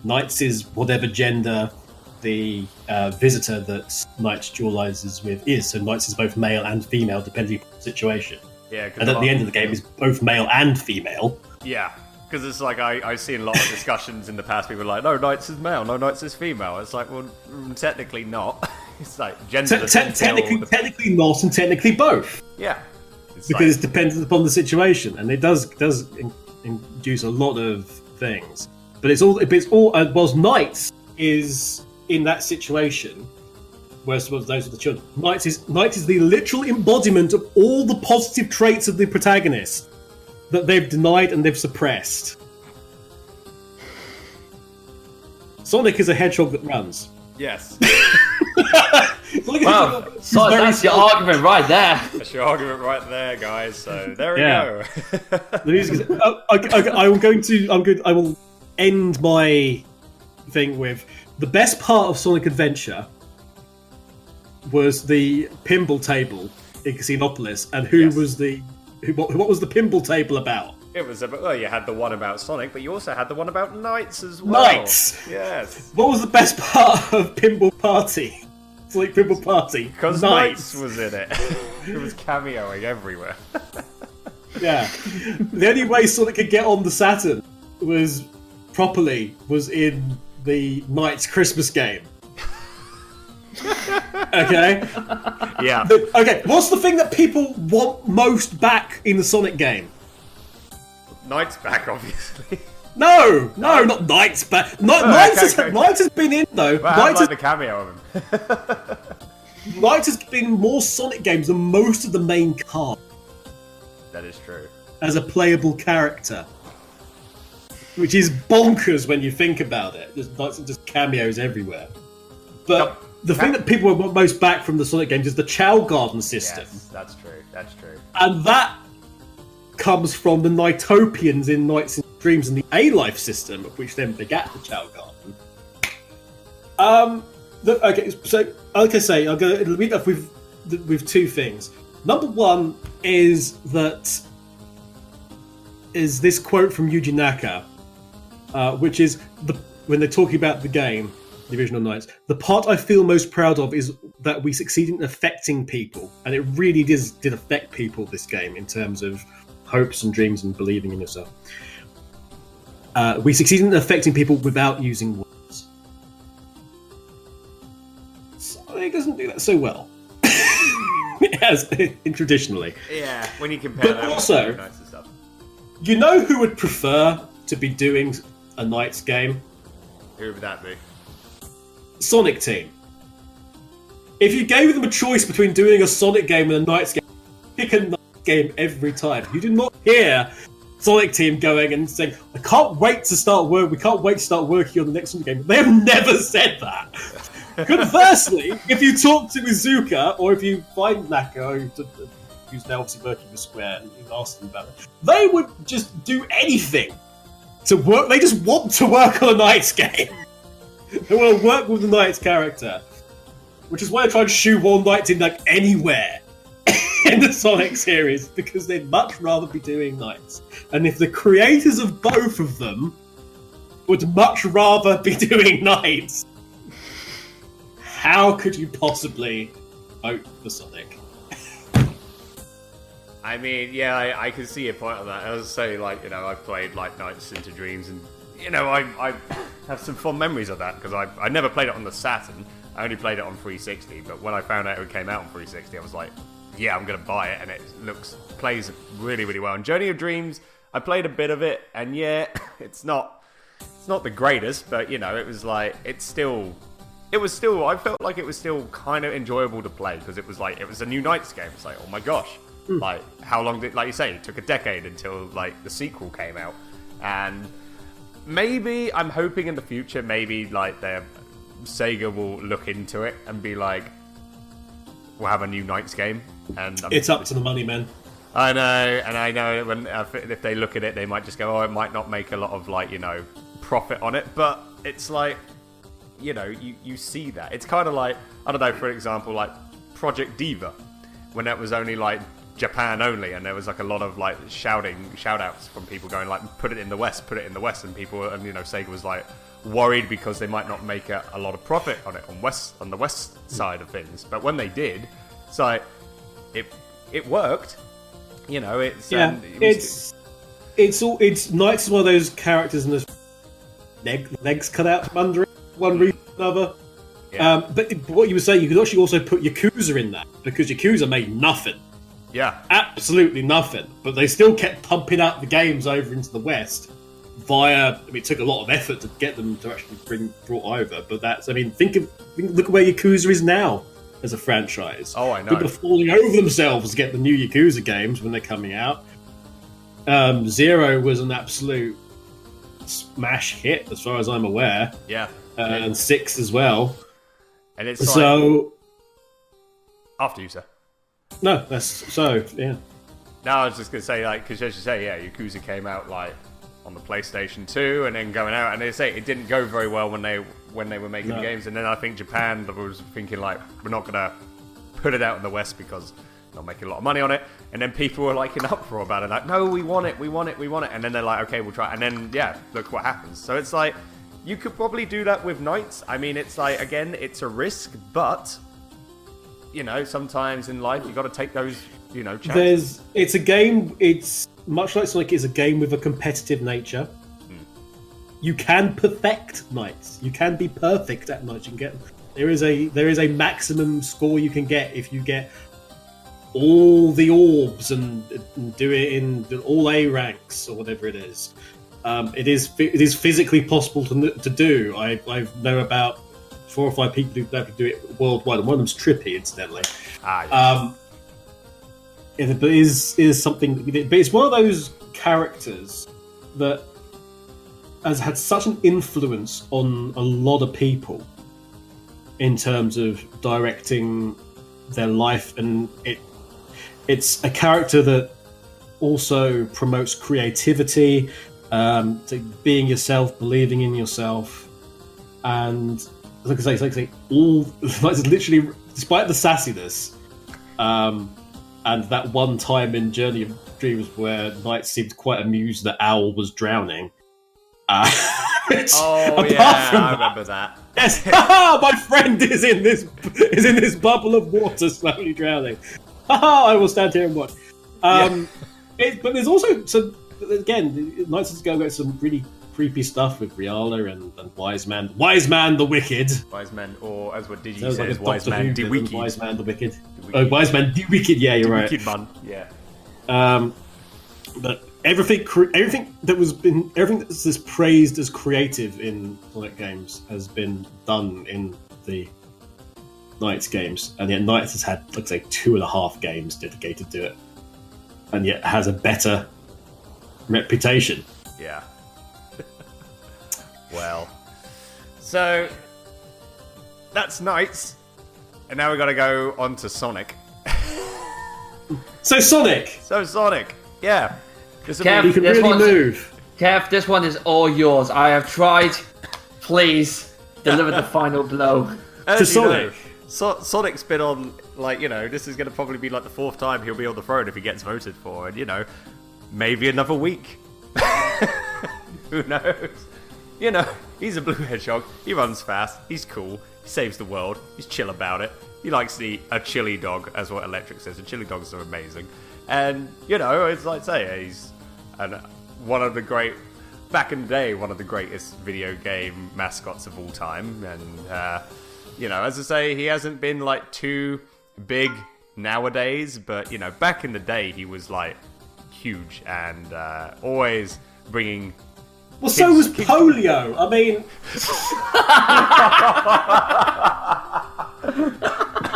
Knights is whatever gender the visitor that Knights dualizes with is. So Knights is both male and female, depending on the situation. Yeah. And at the end of the game, is both male and female. Yeah. Because it's like I've seen a lot of discussions in the past. People are like, no, Knights is male, no, Knights is female. It's like, well, technically not. It's like gender. Technically not, and technically both. Yeah. Because it's dependent upon the situation, and it does induce a lot of things. But it's all whilst Knights is in that situation, whereas those are the children. Knights is the literal embodiment of all the positive traits of the protagonist that they've denied and they've suppressed. Sonic is a hedgehog that runs. Yes. Wow, so that's your argument right there. That's your argument right there, guys. So there we go. The music is. I will end my thing with the best part of Sonic Adventure was the pinball table in Casinopolis, and what was the pinball table about? It was about, well, you had the one about Sonic, but you also had the one about Knights as well. Knights! Yes. What was the best part of Pinball Party? Sonic Pinball Party? Because Knights was in it. It was cameoing everywhere. Yeah. The only way Sonic could get on the Saturn was in the Knights Christmas game. Okay? Yeah. Okay, what's the thing that people want most back in the Sonic game? Knights back, obviously. No, not Knights back. Knights has been in, though. Well, I like the cameo of him. Knights has been in more Sonic games than most of the main cast. That is true. As a playable character. Which is bonkers when you think about it. Knights are just cameos everywhere. But the thing that people want most back from the Sonic games is the Chow Garden system. Yes, that's true. And that comes from the Knightopians in Knights in Dreams and the A-Life system, which then begat the Chow Garden. Okay, so like I say, it'll meet up with two things. Number one is this quote from Yuji Naka, which is when they're talking about the game, the original Knights, the part I feel most proud of is that we succeeded in affecting people, and it really did affect people, this game, in terms of hopes and dreams and believing in yourself. We succeeded in affecting people without using words. Sonic doesn't do that so well. It has, traditionally. Yeah, when you compare that also, with Knights and stuff. You know who would prefer to be doing a Knights game? Who would that be? Sonic Team. If you gave them a choice between doing a Sonic game and a Knights game, pick a Knights game every time. You do not hear Sonic Team going and saying, we can't wait to start working on the next Sonic game. They have never said that. Conversely, if you talk to Izuka, or if you find Naka, who's now obviously working for Square, and you ask them about it, they would just do anything to work. They just want to work on a Knights game. They want to work with the Knights character, which is why I try to shoehorn Knights in anywhere in the Sonic series, because they'd much rather be doing Knights. And if the creators of both of them would much rather be doing Knights, how could you possibly vote for Sonic? I mean, yeah, I can see your point on that. I was saying, like, I've played like Nights into Dreams, and I have some fond memories of that because I never played it on the Saturn. I only played it on 360. But when I found out it came out on 360, I was like, yeah, I'm gonna buy it, and it plays really, really well. And Journey of Dreams, I played a bit of it, and yeah, it's not the greatest, but it was like I felt like it was still kind of enjoyable to play because it was a new Nights game. It's like, oh my gosh. Like, how long did, like you say, it took a decade until, like, the sequel came out. And maybe, I'm hoping in the future, maybe, like, Sega will look into it and be like, we'll have a new Nights game. And it's up to the money, man. I know, and I know when if they look at it, they might just go, oh, it might not make a lot of, like, profit on it. But it's like, you see that. It's kind of like, I don't know, for example, like, Project Diva, when that was only, like, Japan only, and there was like a lot of like shout outs from people going like, put it in the West, and people, and Sega was like worried because they might not make a lot of profit on it on the West side of things. But when they did, it's like it worked. It's Knights is one of those characters and there's legs cut out from under it, one reason or another. Yeah. But what you were saying, you could actually also put Yakuza in that because Yakuza made nothing. Yeah. Absolutely nothing. But they still kept pumping out the games over into the West via... it took a lot of effort to get them to actually brought over. But that's... look at where Yakuza is now as a franchise. Oh, I know. People are falling over themselves to get the new Yakuza games when they're coming out. Zero was an absolute smash hit, as far as I'm aware. Yeah. And 6 as well. And it's so... After you, sir. No, that's so, yeah. No, I was just going to say, like, because as you say, yeah, Yakuza came out, like, on the PlayStation 2 and then going out, and they say it didn't go very well when they were making the games, and then I think Japan was thinking, like, we're not going to put it out in the West because they're not making a lot of money on it, and then people were, like, in uproar about it, like, no, we want it, and then they're like, okay, we'll try, and then, yeah, look what happens. So it's like, you could probably do that with Knights. I mean, it's like, again, it's a risk, but... sometimes in life you got to take those, chances. It's a game. It's much like Sonic is a game with a competitive nature. You can perfect Knights. You can be perfect at Knights. You can get there is a maximum score you can get if you get all the orbs and do it in all A ranks or whatever it is. It is physically possible to do. I know about 4 or 5 people who do it worldwide, and one of them's Trippy, incidentally. But is something. But it's one of those characters that has had such an influence on a lot of people in terms of directing their life, and it's a character that also promotes creativity, to being yourself, believing in yourself, and. Like I say, all literally, despite the sassiness, and that one time in Journey of Dreams where Knight seemed quite amused that Owl was drowning. I remember that. Yes, my friend is in this bubble of water, slowly drowning. I will stand here and watch. But there's also again, Knights is going to get some really creepy stuff with Riala and Wise Man the Wicked. Wise Man, or as what Diddy says, Wise Man the Wicked. Wise Man the Wicked. Oh, Wise Man the Wicked. Yeah, you're right. Wicked Man. Yeah. But everything that's praised as creative in Sonic games has been done in the Knights games, and yet Knights has had, let's say, 2.5 games dedicated to it, and yet has a better reputation. Yeah. Well, so that's Knights, and now we got to go on to Sonic. So Sonic, yeah. Kev, you can really move. Kev, this one is all yours. I have tried. Please deliver the final blow. To Sonic. Sonic's been on, like, this is going to probably be like the 4th time he'll be on the throne if he gets voted for, and maybe another week. Who knows? He's a blue hedgehog. He runs fast. He's cool. saves the world. He's chill about it. He likes to eat a chili dog, as what Electric says. And chili dogs are amazing. And, you know, it's like say, he's one of the great, back in the day, one of the greatest video game mascots of all time. And, you know, as I say, he hasn't been, like, too big nowadays. But, you know, back in the day, he was, like, huge and always bringing... Well, so was polio. I mean...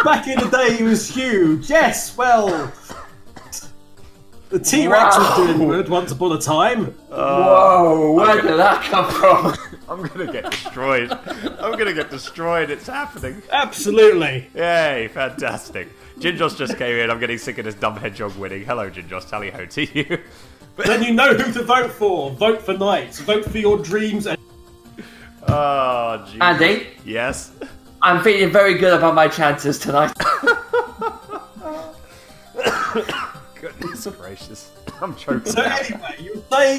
Back in the day, he was huge. Yes, well... The T-Rex was doing good once upon a time. Whoa, where did that come from? I'm gonna get destroyed. It's happening. Absolutely. Yay, fantastic. Ginjos just came in. I'm getting sick of this dumb hedgehog winning. Hello, Ginjos. Tally ho to you. Then you know who to vote for. Vote for Knights. Vote for your dreams. Oh, geez. Andy? Yes? I'm feeling very good about my chances tonight. Goodness gracious. I'm choking. So anyway,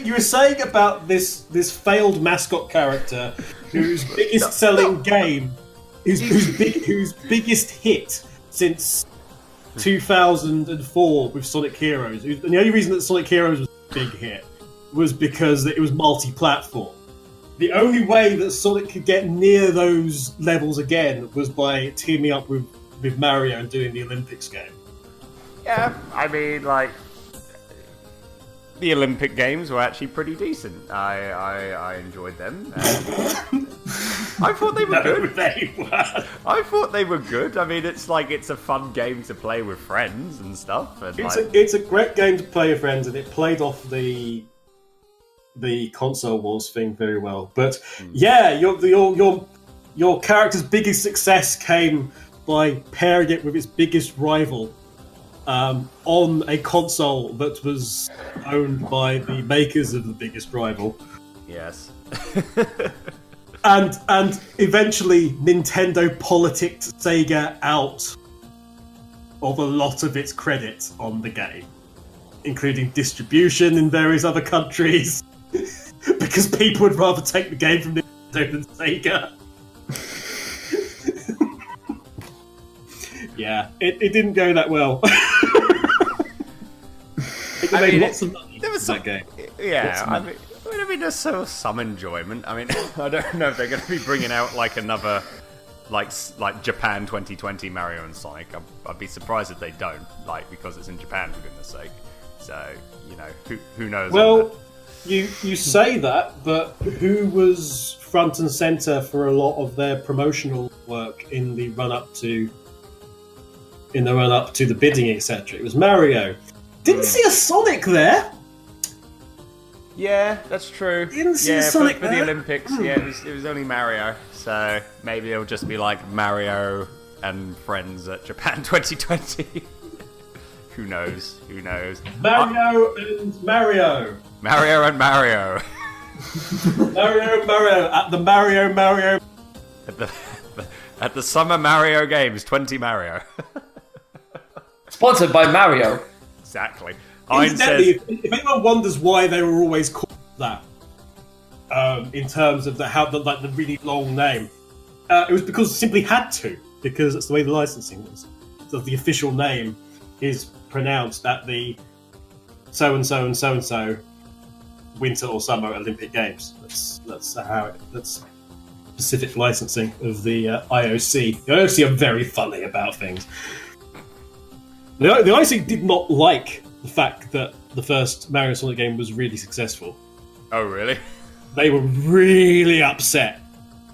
you were saying about this failed mascot character whose biggest selling game, whose biggest hit since 2004 with Sonic Heroes. And the only reason that Sonic Heroes was a big hit was because it was multi-platform. The only way that Sonic could get near those levels again was by teaming up with Mario and doing the Olympics game. Yeah, I mean, like, the Olympic Games were actually pretty decent. I enjoyed them. I thought they were good. They were. I thought they were good. I mean, it's a fun game to play with friends and stuff. And it's a great game to play with friends, and it played off the console wars thing very well. But yeah, your character's biggest success came by pairing it with its biggest rival. On a console that was owned by the makers of the biggest rival. Yes. and eventually Nintendo politicked Sega out of a lot of its credit on the game, including distribution in various other countries, because people would rather take the game from Nintendo than Sega. Yeah, it didn't go that well. They made lots of money there was in that game. Yeah, I mean, there's some enjoyment. I mean, I don't know if they're going to be bringing out like another, like Japan 2020 Mario and Sonic. I'd be surprised if they don't, like, because it's in Japan, for goodness sake. So, you know, who knows? Well, you say that, but who was front and center for a lot of their promotional work in the run up to the bidding, etc.? It was Mario. Didn't see a Sonic there. Yeah, that's true. Didn't see a Sonic for the Olympics. Yeah, it was only Mario. So maybe it'll just be like Mario and friends at Japan 2020. Who knows? Mario and Mario. Mario and Mario. Mario and Mario at the Mario. At the Summer Mario Games 20 Mario. Sponsored by Mario. Exactly. Incidentally, if anyone wonders why they were always called that, in terms of the really long name, it was because it simply had to, because that's the way the licensing was. So the official name is pronounced at the so and so and so and so Winter or Summer Olympic Games. That's specific licensing of the IOC. The IOC are very funny about things. The IOC did not like the fact that the first Mario Sonic game was really successful. Oh, really? They were really upset.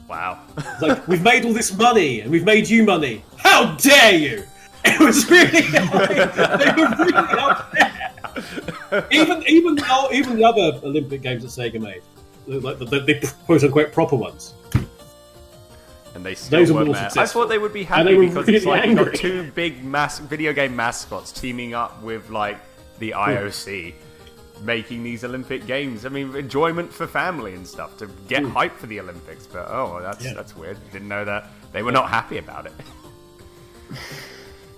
Wow. It's like, we've made all this money, and we've made you money. How dare you! It was really... they were really upset. Even the other Olympic games that Sega made, like the quote-unquote proper ones. And they still weren't there. I thought they would be happy because it's like you've got two big video game mascots teaming up with like the IOC, making these Olympic games. I mean, enjoyment for family and stuff to get hype for the Olympics. But that's weird. Didn't know that they were not happy about it.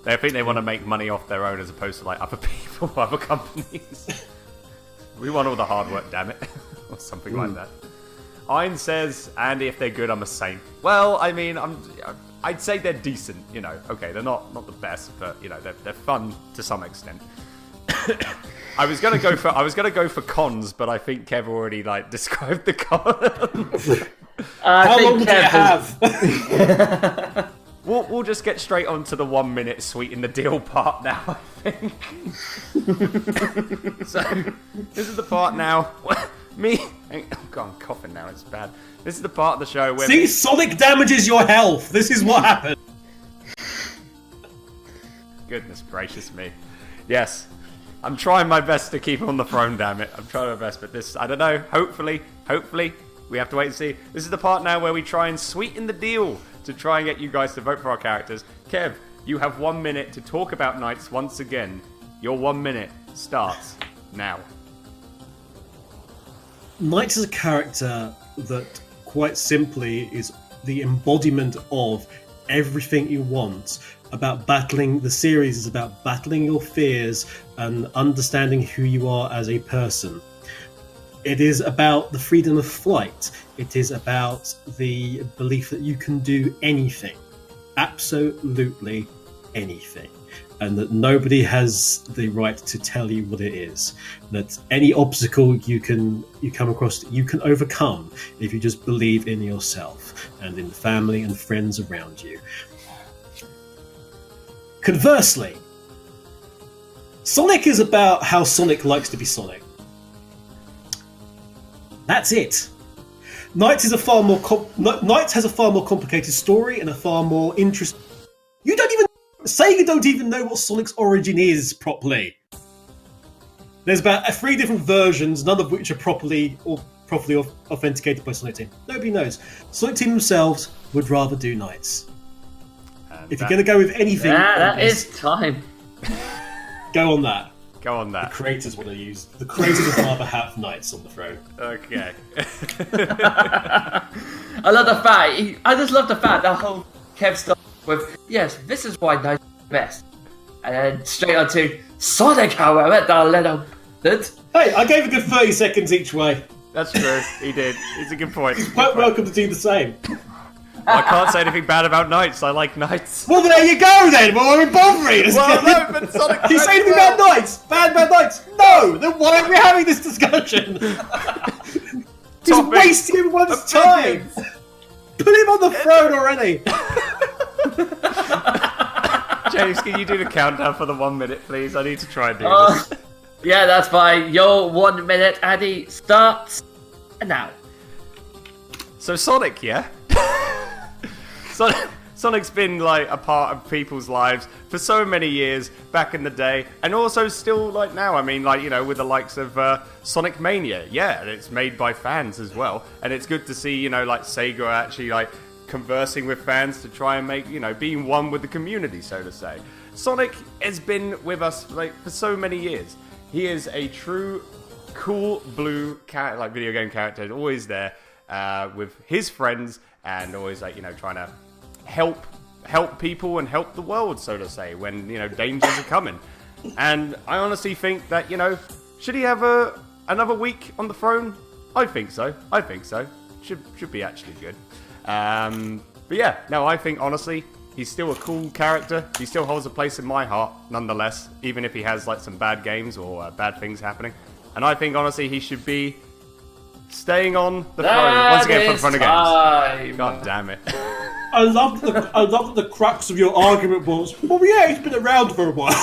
I think they want to make money off their own as opposed to like other people, other companies. We want all the hard work, damn it, or something like that. Ein says, Andy, if they're good, I'm a saint. Well, I mean, I'd say they're decent. You know, okay, they're not the best, but you know, they're fun to some extent. I was gonna go for cons, but I think Kev already like described the cons. How long do you have? We'll just get straight on to the 1 minute sweeten the deal part now, I think. So, this is the part now. Oh God, I'm coughing now, it's bad. This is the part of the show where... See, Sonic damages your health. This is what happened. Goodness gracious me. Yes, I'm trying my best to keep him on the throne, damn it. I'm trying my best, but this, I don't know, hopefully, we have to wait and see. This is the part now where we try and sweeten the deal to try and get you guys to vote for our characters. Kev, you have 1 minute to talk about Knights once again. Your 1 minute starts now. Knights is a character that, quite simply, is the embodiment of everything you want about battling. The series is about battling your fears and understanding who you are as a person. It is about the freedom of flight. It is about the belief that you can do anything, absolutely anything, and that nobody has the right to tell you what it is. That any obstacle you come across, you can overcome if you just believe in yourself and in the family and friends around you. Conversely, Sonic is about how Sonic likes to be Sonic. That's it. Knights has a far more complicated story and a far more interesting. Sega don't even know what Sonic's origin is properly. There's about 3 different versions, none of which are properly authenticated by Sonic Team. Nobody knows. Sonic Team themselves would rather do Knights. If you're going to go with anything, that is time. Go on that. Go on that. The creators want to use. The creators would rather have Knights on the throne. Okay. I love the fact. I just love the fact that whole Kev stuff with, yes, this is why Knights is the best. And then straight on to Sonic, however, the little bit. Hey, I gave a good 30 seconds each way. That's true. He did. It's a good point. He's quite welcome to do the same. I can't say anything bad about Knights. I like Knights. Well, there you go then. Well, I'm bothering. Well, no, but Sonic. You say anything about Knights? Bad Knights? No. Then why are we having this discussion? He's wasting everyone's time. Put him on the throne already. James, can you do the countdown for the 1 minute, please? I need to try and do this. Yeah, that's fine. Your 1 minute, Addy, starts now. So Sonic, yeah? Sonic's been like a part of people's lives for so many years back in the day, and also still like now. I mean, like, you know, with the likes of Sonic Mania, yeah, and it's made by fans as well, and it's good to see, you know, like Sega actually like conversing with fans to try and make, you know, being one with the community, so to say. Sonic has been with us like for so many years. He is a true cool blue like video game character, always there with his friends, and always like, you know, trying to help people and help the world, so to say, when, you know, dangers are coming. And I honestly think that, you know, should he have another week on the throne? I think so. Should be actually good. But yeah, no, I think honestly he's still a cool character. He still holds a place in my heart, nonetheless, even if he has like some bad games or bad things happening. And I think honestly he should be staying on the throne once again for the fun of games. God damn it. I love that the crux of your argument was, well, yeah, he's been around for a while.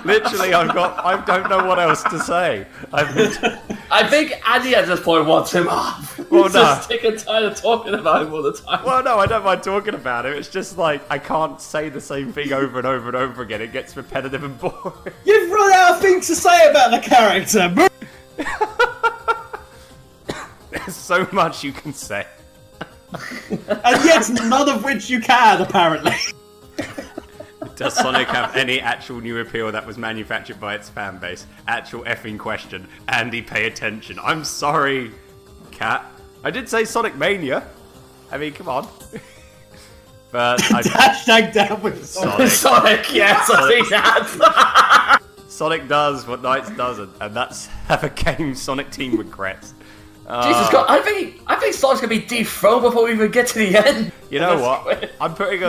Literally, I don't know what else to say. I think Andy at this point wants him off. Well, He's just sick and tired of talking about him all the time. Well, no, I don't mind talking about him. It's just like I can't say the same thing over and over and over again. It gets repetitive and boring. You've run out of things to say about the character. There's so much you can say. And yet none of which you can, apparently. Does Sonic have any actual new appeal that was manufactured by its fan base? Actual effing question. Andy, pay attention. I'm sorry, Cat. I did say Sonic Mania. I mean, come on. But Hashtag down with Sonic. Sonic, yes, I think that. Sonic does what Knights doesn't, and that's have a game Sonic Team regrets. Jesus God, I think Sonic's gonna be dethroned before we even get to the end. You know what? I'm putting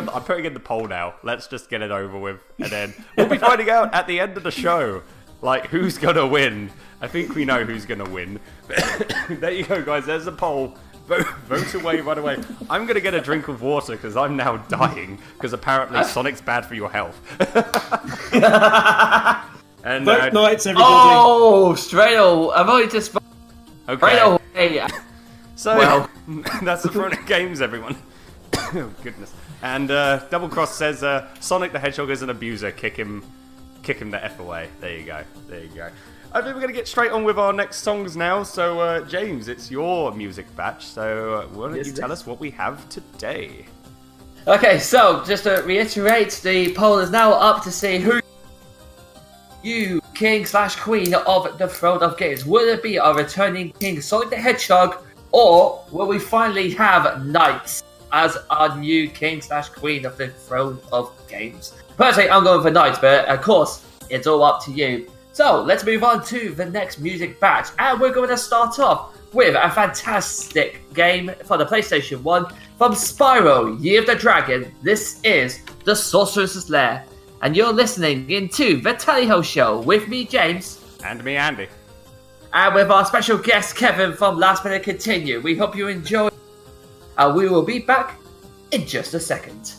in the poll now. Let's just get it over with, and then we'll be finding out at the end of the show, like who's gonna win. I think we know who's gonna win. There you go, guys. There's the poll. Vote away, run away. I'm gonna get a drink of water because I'm now dying because apparently Sonic's bad for your health. And Vote nights, everybody. Oh, straight away. I've only just okay. straight away. So Well. that's the front of games, everyone. Oh, goodness. And Double Cross says Sonic the Hedgehog is an abuser. Kick him the F away. There you go. I think we're going to get straight on with our next songs now. So, James, it's your music batch. So, why don't you tell us what we have today? Okay, so just to reiterate, the poll is now up to see who you king/queen of the throne of games. Will it be our returning king Sonic the Hedgehog, or will we finally have Knights as our new king/queen of the throne of games? Personally, I'm going for Knights, but of course, it's all up to you. So let's move on to the next music batch, and we're going to start off with a fantastic game for the PlayStation 1 from Spyro, Year of the Dragon. This is the Sorceress's Lair, and you're listening into the Tally-Ho Show with me, James. And me, Andy. And with our special guest, Kevin from Last Minute Continue. We hope you enjoy, and we will be back in just a second.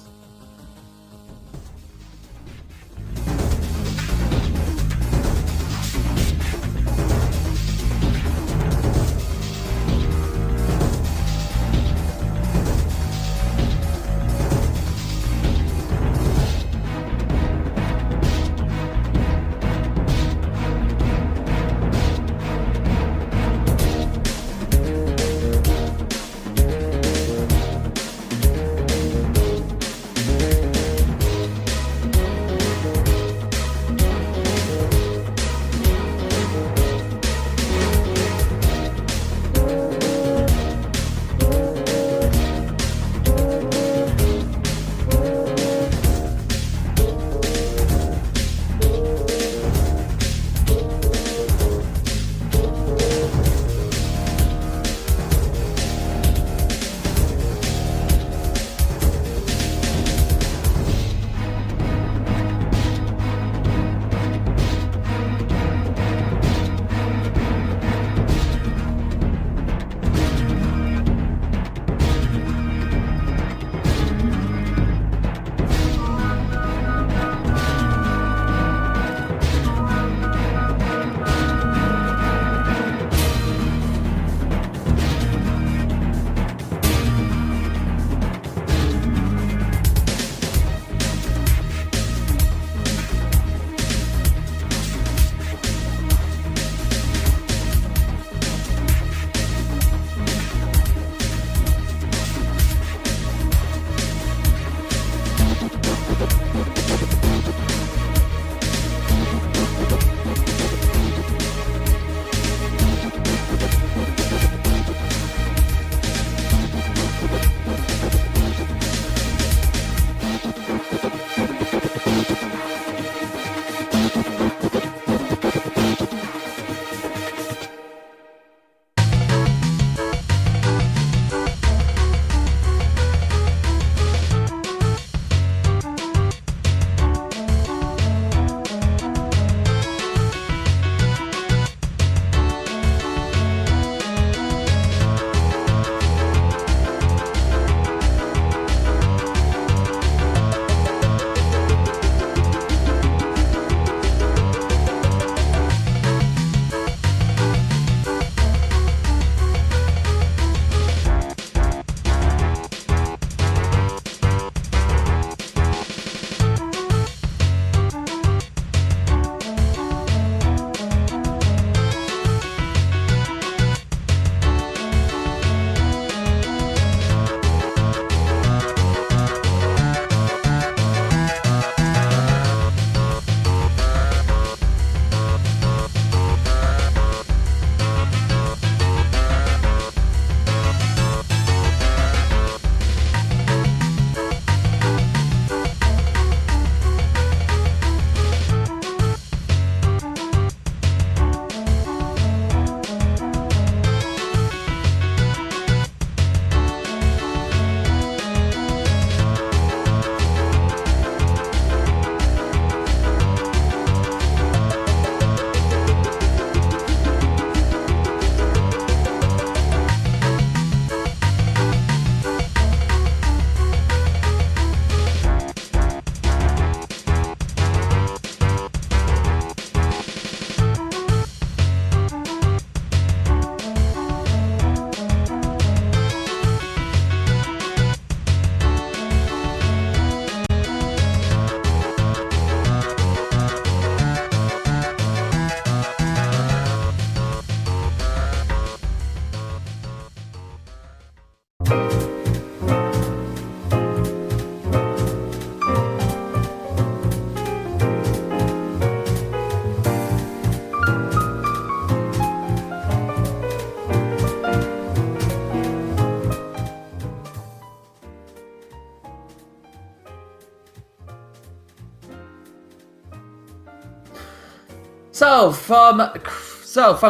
So from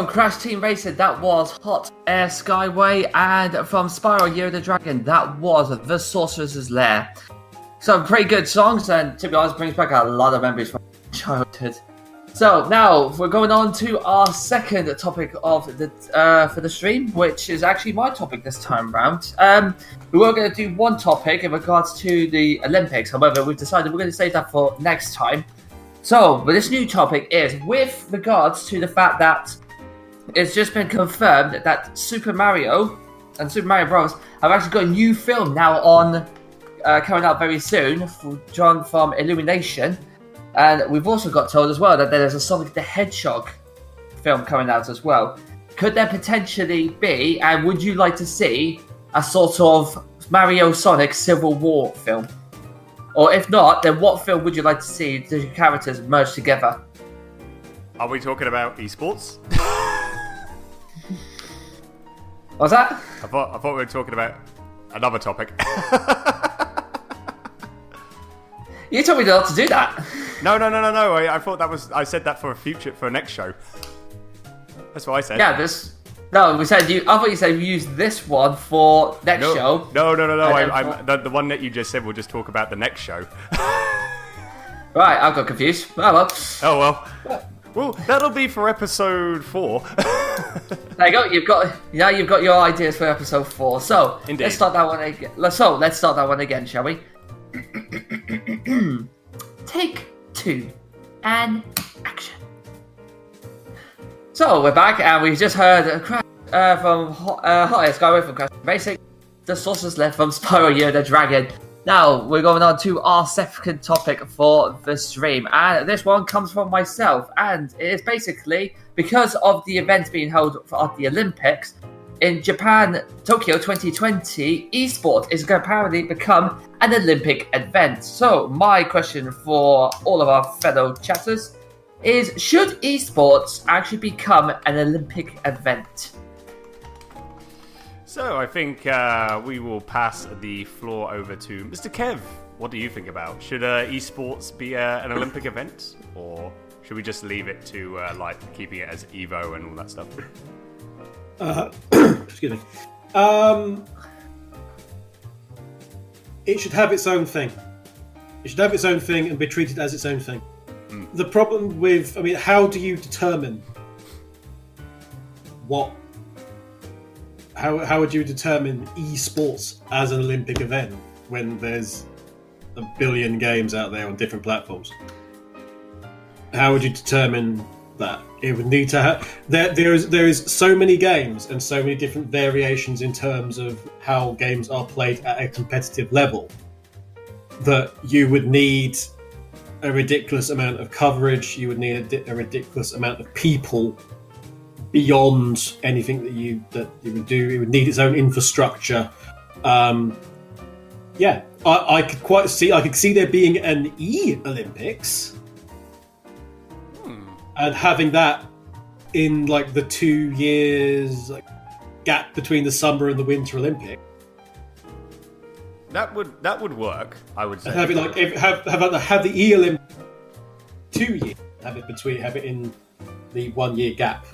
Crash Team Racing, that was Hot Air Skyway, and from Spyro Year of the Dragon, that was The Sorceress's Lair. Some pretty good songs, and to be honest, brings back a lot of memories from childhood. So now we're going on to our second topic of the for the stream, which is actually my topic this time round. We were going to do one topic in regards to the Olympics. However, we've decided we're going to save that for next time. So, but this new topic is with regards to the fact that it's just been confirmed that Super Mario and Super Mario Bros. Have actually got a new film now on coming out very soon, drawn from Illumination. And we've also got told as well that there's a Sonic the Hedgehog film coming out as well. Could there potentially be, and would you like to see, a sort of Mario Sonic Civil War film? Or if not, then what film would you like to see the two characters merge together? Are we talking about eSports? What's that? I thought we were talking about another topic. You told me not to do that. No. I thought I said that for a next show. That's what I said. Yeah, No, we said I thought you said you use this one for next show. No. The one that you just said, we'll just talk about the next show. Right, I got confused. Oh well. Well, that'll be for episode 4. There you go. You've got your ideas for episode 4. So Indeed. let's start that one again. Let's start that one again, shall we? Take 2 and action. So we're back, and we just heard a crash from Hot Air Skyway from Crash Racing. The Sorceress left from Spyro Year of the Dragon. Now we're going on to our second topic for the stream, and this one comes from myself, and it is basically because of the event being held at the Olympics in Japan, Tokyo 2020. Esports is going to apparently become an Olympic event. So my question for all of our fellow chatters is, should esports actually become an Olympic event? So I think we will pass the floor over to Mr. Kev. What do you think about? Should esports be an Olympic event, or should we just leave it to keeping it as Evo and all that stuff? Excuse me. It should have its own thing. It should have its own thing and be treated as its own thing. The problem with, how do you determine what? How would you determine esports as an Olympic event when there's a billion games out there on different platforms? How would you determine that? It would need to have there is so many games and so many different variations in terms of how games are played at a competitive level that you would need a ridiculous amount of coverage. You would need a ridiculous amount of people beyond anything that you would do. It would need its own infrastructure. I could see there being an Olympics. And having that in the 2 years gap between the summer and the winter Olympic. That would work, I would say. Have it have the Olympic 2 years. Have it in the 1 year gap.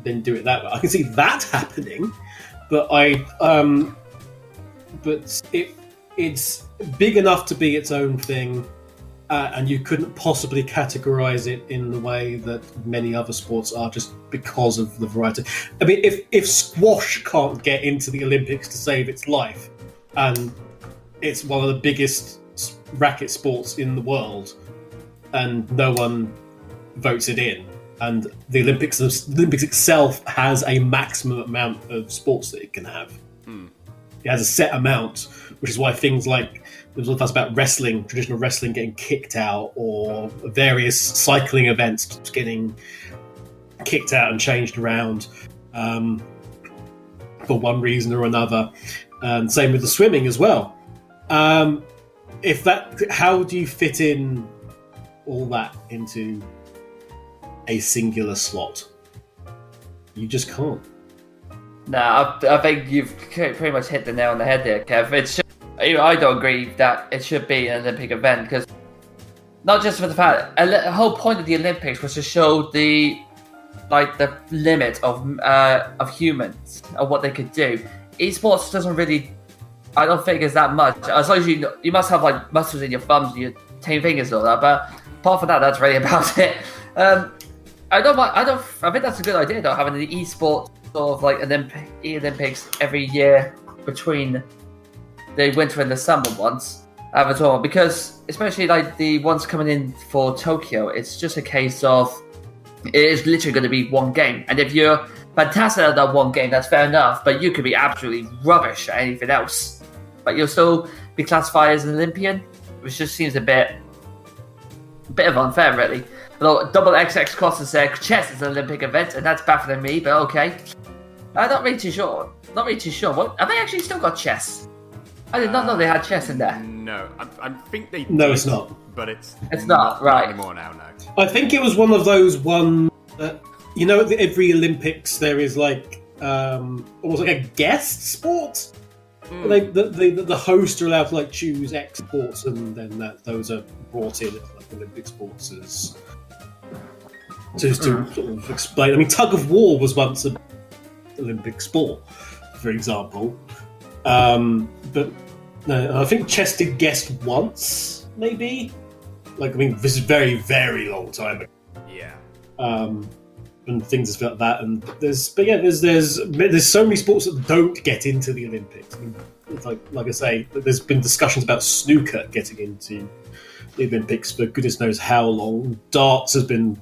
Then do it that way. I can see that happening, but it's big enough to be its own thing. And you couldn't possibly categorize it in the way that many other sports are, just because of the variety. If squash can't get into the Olympics to save its life, and it's one of the biggest racket sports in the world, and no one votes it in, and the Olympics itself has a maximum amount of sports that it can have. It has a set amount, which is why things like there's all fuss about wrestling, traditional wrestling getting kicked out, or various cycling events getting kicked out and changed around for one reason or another. And same with the swimming as well. How do you fit in all that into a singular slot? You just can't. Nah, I think you've pretty much hit the nail on the head there, Kev. I don't agree that it should be an Olympic event, because not just for the fact, the whole point of the Olympics was to show the limit of humans of what they could do. Esports doesn't really, I don't think it's that much. As long as you must have like muscles in your thumbs and your 10 fingers and all that. But apart from that, that's really about it. I think that's a good idea though, having the esports sort of like Olympics every year between the winter and the summer ones. At all, because especially like the ones coming in for Tokyo, it's just a case of it is literally going to be one game, and if you're fantastic at that one game, that's fair enough. But you could be absolutely rubbish at anything else, but you'll still be classified as an Olympian, which just seems a bit of unfair, really. Although double XX crosses there, chess is an Olympic event, and that's better than me, but okay. I'm not really too sure. What have they actually still got chess? I did not know they had chess in there. No, I think they. No, did, it's not. But it's not right anymore now. No. I think it was one of those that at every Olympics there is like almost like a guest sport. Like the host are allowed to like choose X sports, and then those are brought in as like Olympic sports as to sort of explain. I mean, tug of war was once an Olympic sport, for example. But no, I think chess did guest once, maybe. Like, I mean, this is very, very long time ago. Yeah. And things like that. And there's so many sports that don't get into the Olympics. I mean, it's like I say, there's been discussions about snooker getting into the Olympics for goodness knows how long. Darts has been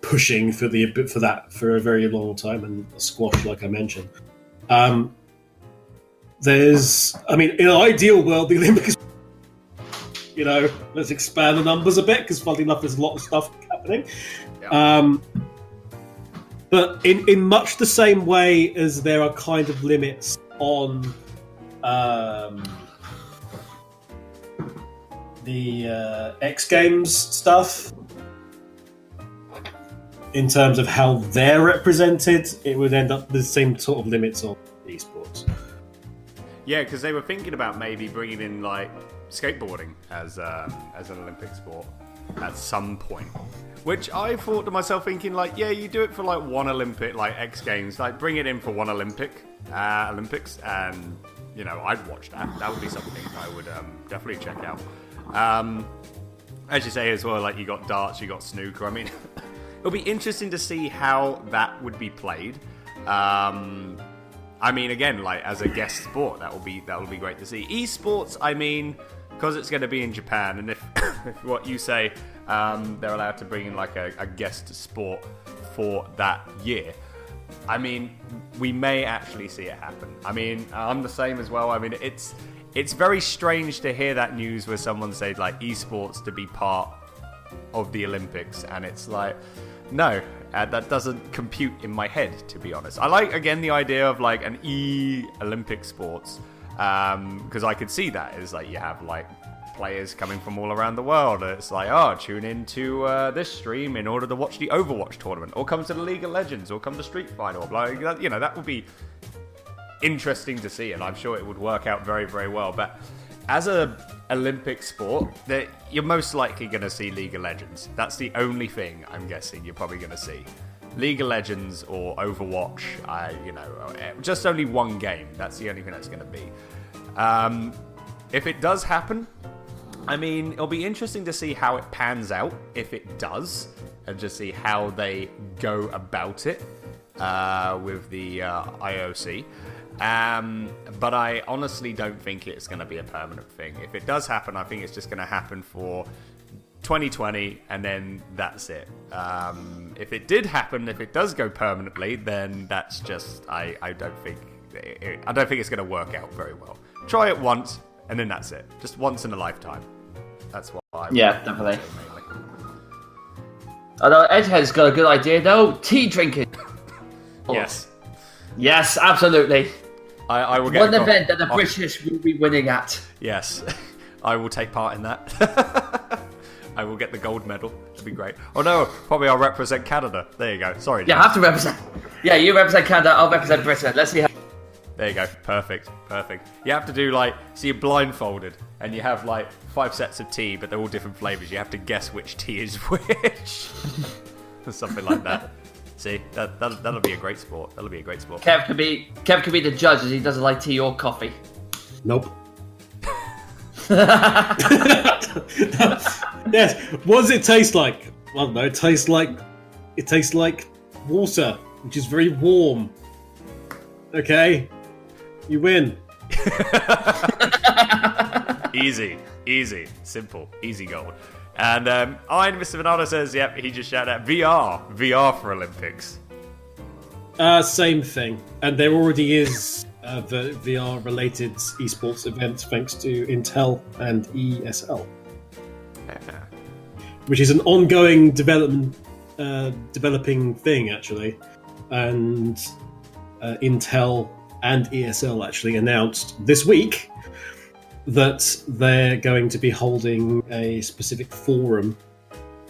pushing for that for a very long time, and squash, like I mentioned. In an ideal world, the Olympics, let's expand the numbers a bit, because funny enough, there's a lot of stuff happening. Yeah. But in much the same way as there are kind of limits on the X Games stuff, in terms of how they're represented, it would end up with the same sort of limits on esports. Yeah, because they were thinking about maybe bringing in like skateboarding as an Olympic sport at some point. Which I thought to myself, thinking like, yeah, you do it for like one Olympic, like X Games, like bring it in for one Olympics, and I'd watch that. That would be something I would definitely check out. As you say as well, like you got darts, you got snooker. I mean, it'll be interesting to see how that would be played. I mean, again, like as a guest sport, that will be great to see. Esports, I mean, because it's going to be in Japan, and if what you say, they're allowed to bring in like a guest sport for that year. I mean, we may actually see it happen. I mean, I'm the same as well. I mean, it's very strange to hear that news where someone said like esports to be part of the Olympics, and it's like, no. That doesn't compute in my head, to be honest. I like, again, the idea of like an Olympic sports, because I could see that as like you have like players coming from all around the world. It's like, tune into this stream in order to watch the Overwatch tournament, or come to the League of Legends, or come to Street Fighter, or like that. That would be interesting to see, and I'm sure it would work out very, very well. But as a Olympic sport, that you're most likely going to see League of Legends. That's the only thing I'm guessing you're probably going to see. League of Legends or Overwatch, just only one game. That's the only thing that's going to be. If it does happen, I mean, it'll be interesting to see how it pans out if it does, and just see how they go about it with the IOC. But I honestly don't think it's going to be a permanent thing. If it does happen, I think it's just going to happen for 2020, and then that's it. If it did happen, if it does go permanently, then that's just I don't think it's going to work out very well. Try it once, and then that's it. Just once in a lifetime. That's what I would definitely. say mainly. Although Edgehead's got a good idea though, tea drinking. Yes, absolutely. I will get one event that the British will be winning at. Yes, I will take part in that. I will get the gold medal. It'll be great. Oh no, probably I'll represent Canada. There you go. Sorry. Yeah, I have to represent. Yeah, you represent Canada. I'll represent Britain. Let's see how. There you go. Perfect. You have to do so you're blindfolded and you have 5 sets of tea, but they're all different flavors. You have to guess which tea is which. Something like that. See, that'll be a great sport. Kev could be the judge as he doesn't like tea or coffee. Nope. Yes. What does it taste like? Well, no, it tastes like water, which is very warm. Okay, you win. Easy, simple, easy goal. And Iron Mr. Venado says, yep, he just shouted out VR for Olympics. Same thing, and there already is the VR-related eSports event thanks to Intel and ESL, which is an ongoing developing thing actually, and Intel and ESL actually announced this week that they're going to be holding a specific forum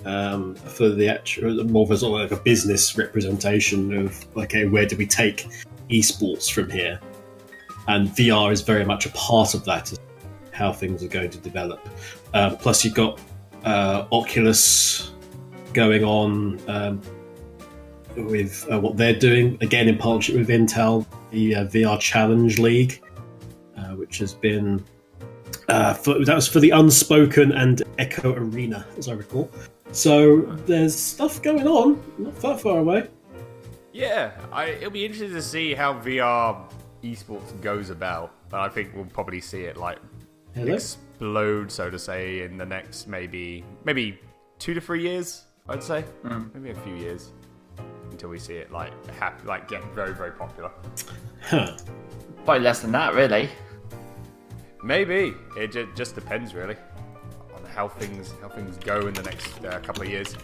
for the actual, more of a sort of like a business representation of, okay, where do we take esports from here? And VR is very much a part of that, how things are going to develop. Plus, you've got Oculus going on with what they're doing, again in partnership with Intel, the VR Challenge League, which has been that was for the Unspoken and Echo Arena, as I recall. So there's stuff going on, not that far away. Yeah, it'll be interesting to see how VR esports goes about, but I think we'll probably see it explode, so to say, in the next maybe 2 to 3 years. I'd say maybe a few years until we see it get very, very popular. Huh. Probably less than that, really. Maybe it just depends really on how things go in the next couple of years.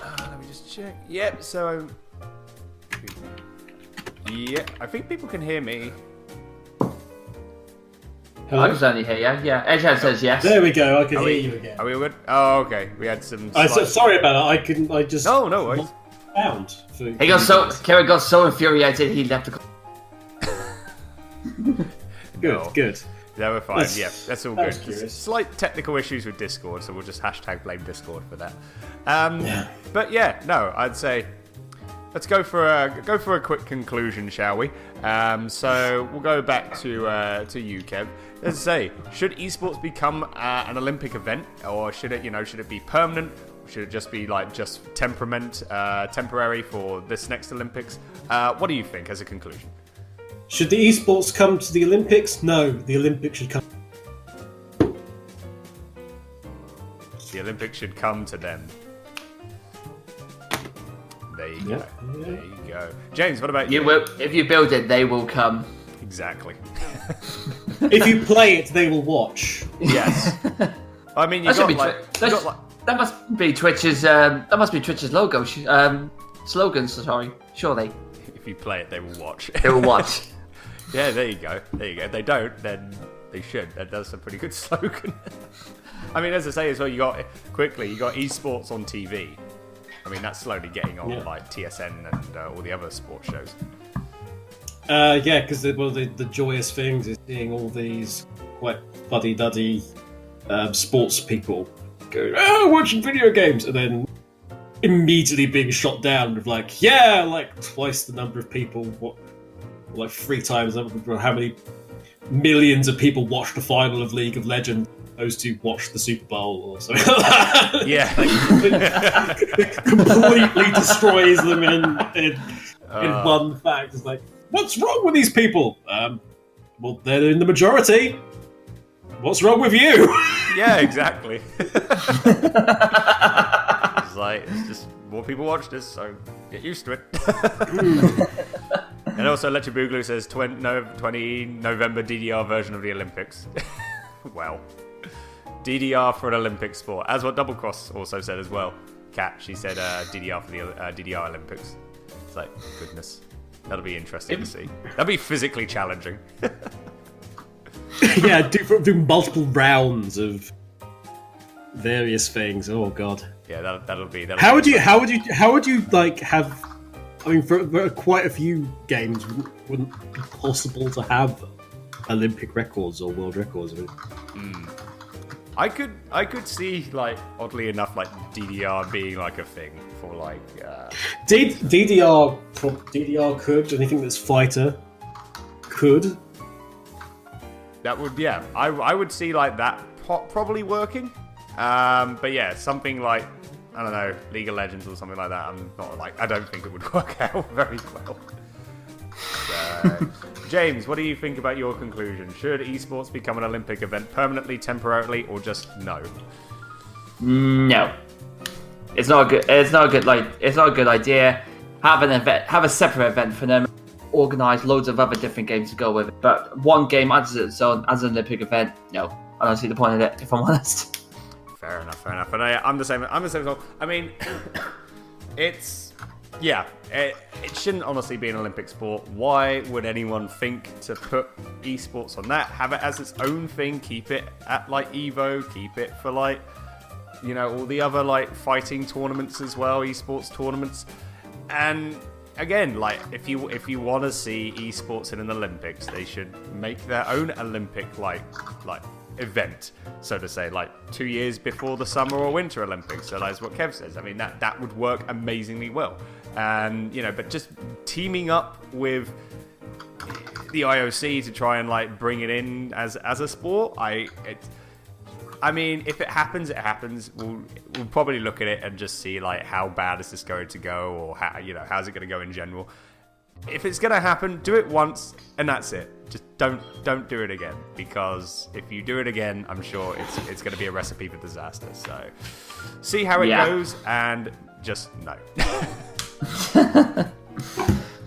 Let me just check. Yep. So yeah, I think people can hear me. Hello? I can certainly hear you. Yeah, Edgehead says yes. There we go. I can hear you again. Are we all good? Oh, okay. We had some. Sorry about that. I just No worries. found. Kieran got so infuriated he left the. Good. Yeah, we're fine. That's all good. Curious. Slight technical issues with Discord, so we'll just #blame Discord for that. But yeah, no, I'd say let's go for a quick conclusion, shall we? So we'll go back to you, Kev. Let's say, should esports become an Olympic event, or should it be permanent? Or should it just be just temporary for this next Olympics? What do you think as a conclusion? Should the esports come to the Olympics? No, the Olympics should come. The Olympics should come to them. There you go. There you go. James, what about you? If you build it, they will come. Exactly. If you play it, they will watch. Yes. I mean, that must be Twitch's logo. Slogans. Sorry, surely. If you play it, they will watch. They will watch. Yeah, there you go. If they don't, then they should. That's a pretty good slogan. I mean, as I say as well, you got esports on TV. I mean, that's slowly getting on like TSN and all the other sports shows. Yeah, because the joyous things is seeing all these quite fuddy-duddy sports people going, watching video games, and then immediately being shot down with twice the number of people, 3 times how many millions of people watched the final of League of Legends opposed to watch the Super Bowl or something like that. Yeah. It completely destroys them in one fact. It's like, what's wrong with these people? Well, they're in the majority. What's wrong with you? Yeah, exactly. It's just more people watch this, so get used to it. And also, Lecture Boogaloo says 20 November DDR version of the Olympics. Well, DDR for an Olympic sport, as what Double Cross also said as well. Kat, she said DDR for the DDR Olympics. It's like, goodness, that'll be interesting to see. That'll be physically challenging. Yeah, do multiple rounds of various things. Oh god. Yeah, that'll be. How would you have I mean, for quite a few games, wouldn't be possible to have Olympic records or world records. I mean. I could see, like, oddly enough, like DDR being like a thing for like. DDR could, anything that's fighter could. That would, yeah. I would see like that probably working. But yeah, something like, I don't know, League of Legends or something like that. I don't think it would work out very well. So, James, what do you think about your conclusion? Should esports become an Olympic event permanently, temporarily, or just no? No, it's not good. It's not a good idea. Have an event, have a separate event for them. Organize loads of other different games to go with it. But one game as its own, as an Olympic event, no, I don't see the point of it. If I'm honest. Fair enough. But I'm the same. I'm the same as well. I mean, it's it shouldn't honestly be an Olympic sport. Why would anyone think to put esports on that? Have it as its own thing. Keep it at like Evo. Keep it for like, you know, all the other like fighting tournaments as well, esports tournaments. And again, like if you want to see esports in an Olympics, they should make their own Olympic like event, so to say, like 2 years before the Summer or Winter Olympics. So that's what Kev says. I mean, that would work amazingly well. And, you know, but just teaming up with the IOC to try and like bring it in as a sport, I mean, if it happens, it happens. We'll probably look at it and just see like how bad is this going to go, or how, you know, how's it going to go in general. If it's going to happen, do it once and that's it. Just don't do it again, because if you do it again, I'm sure it's going to be a recipe for disaster. So see how it goes and just no.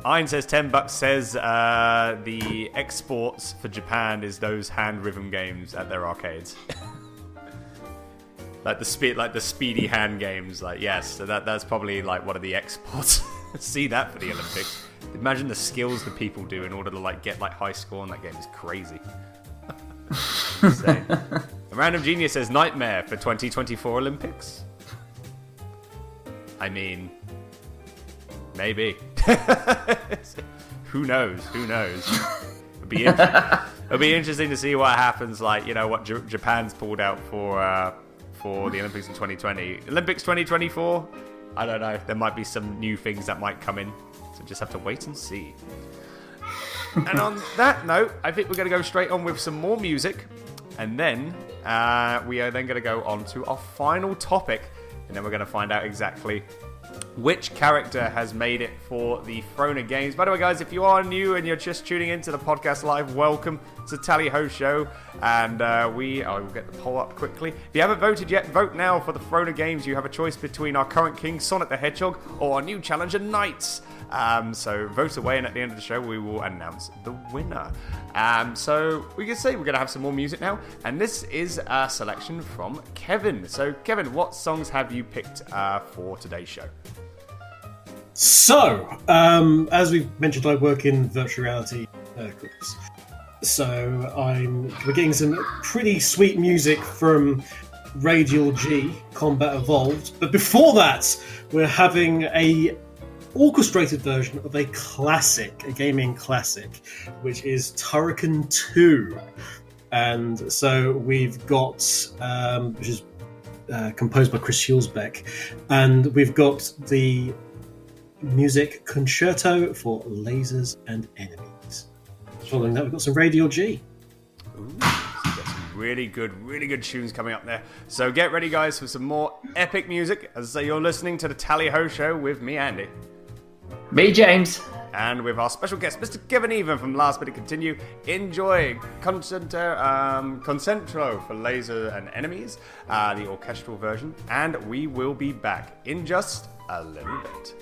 Ein says $10 says the exports for Japan is those hand rhythm games at their arcades. like the speedy hand games. Like, yes, so that's probably like one of the exports. See that for the Olympics. Imagine the skills that people do in order to like get like high score in that game is crazy. Insane. A Random Genius says Nightmare for 2024 Olympics. I mean, maybe. Who knows? It'll be interesting to see what happens. Like, you know, what Japan's pulled out for the Olympics in 2020. Olympics 2024. I don't know. There might be some new things that might come in. So just have to wait and see. And on that note, I think we're going to go straight on with some more music. And then we are then going to go on to our final topic. And then we're going to find out exactly which character has made it for the Frona Games. By the way, guys, if you are new and you're just tuning into the podcast live, welcome. It's a Tally Ho show, and I will get the poll up quickly. If you haven't voted yet, vote now for the Frona Games. You have a choice between our current king, Sonic the Hedgehog, or our new challenger, Knights. So vote away, and at the end of the show, we will announce the winner. So we can say we're going to have some more music now, and this is a selection from Kevin. So, Kevin, what songs have you picked for today's show? So, as we've mentioned, I work in virtual reality groups. So we're getting some pretty sweet music from Radial G, Combat Evolved. But before that, we're having a orchestrated version of a gaming classic, which is Turrican 2. And so we've got, which is composed by Chris Hulsbeck, and we've got the music Concerto for Lasers and Enemies. Following that, we've got some Radial G. Ooh, so got some really good tunes coming up there. So get ready, guys, for some more epic music. As I say, you're listening to the Tally Ho Show with me, Andy. Me, James. And with our special guest, Mr. Kevin Even from Last Minute Continue. Enjoy Concentro for Laser and Enemies, the orchestral version. And we will be back in just a little bit.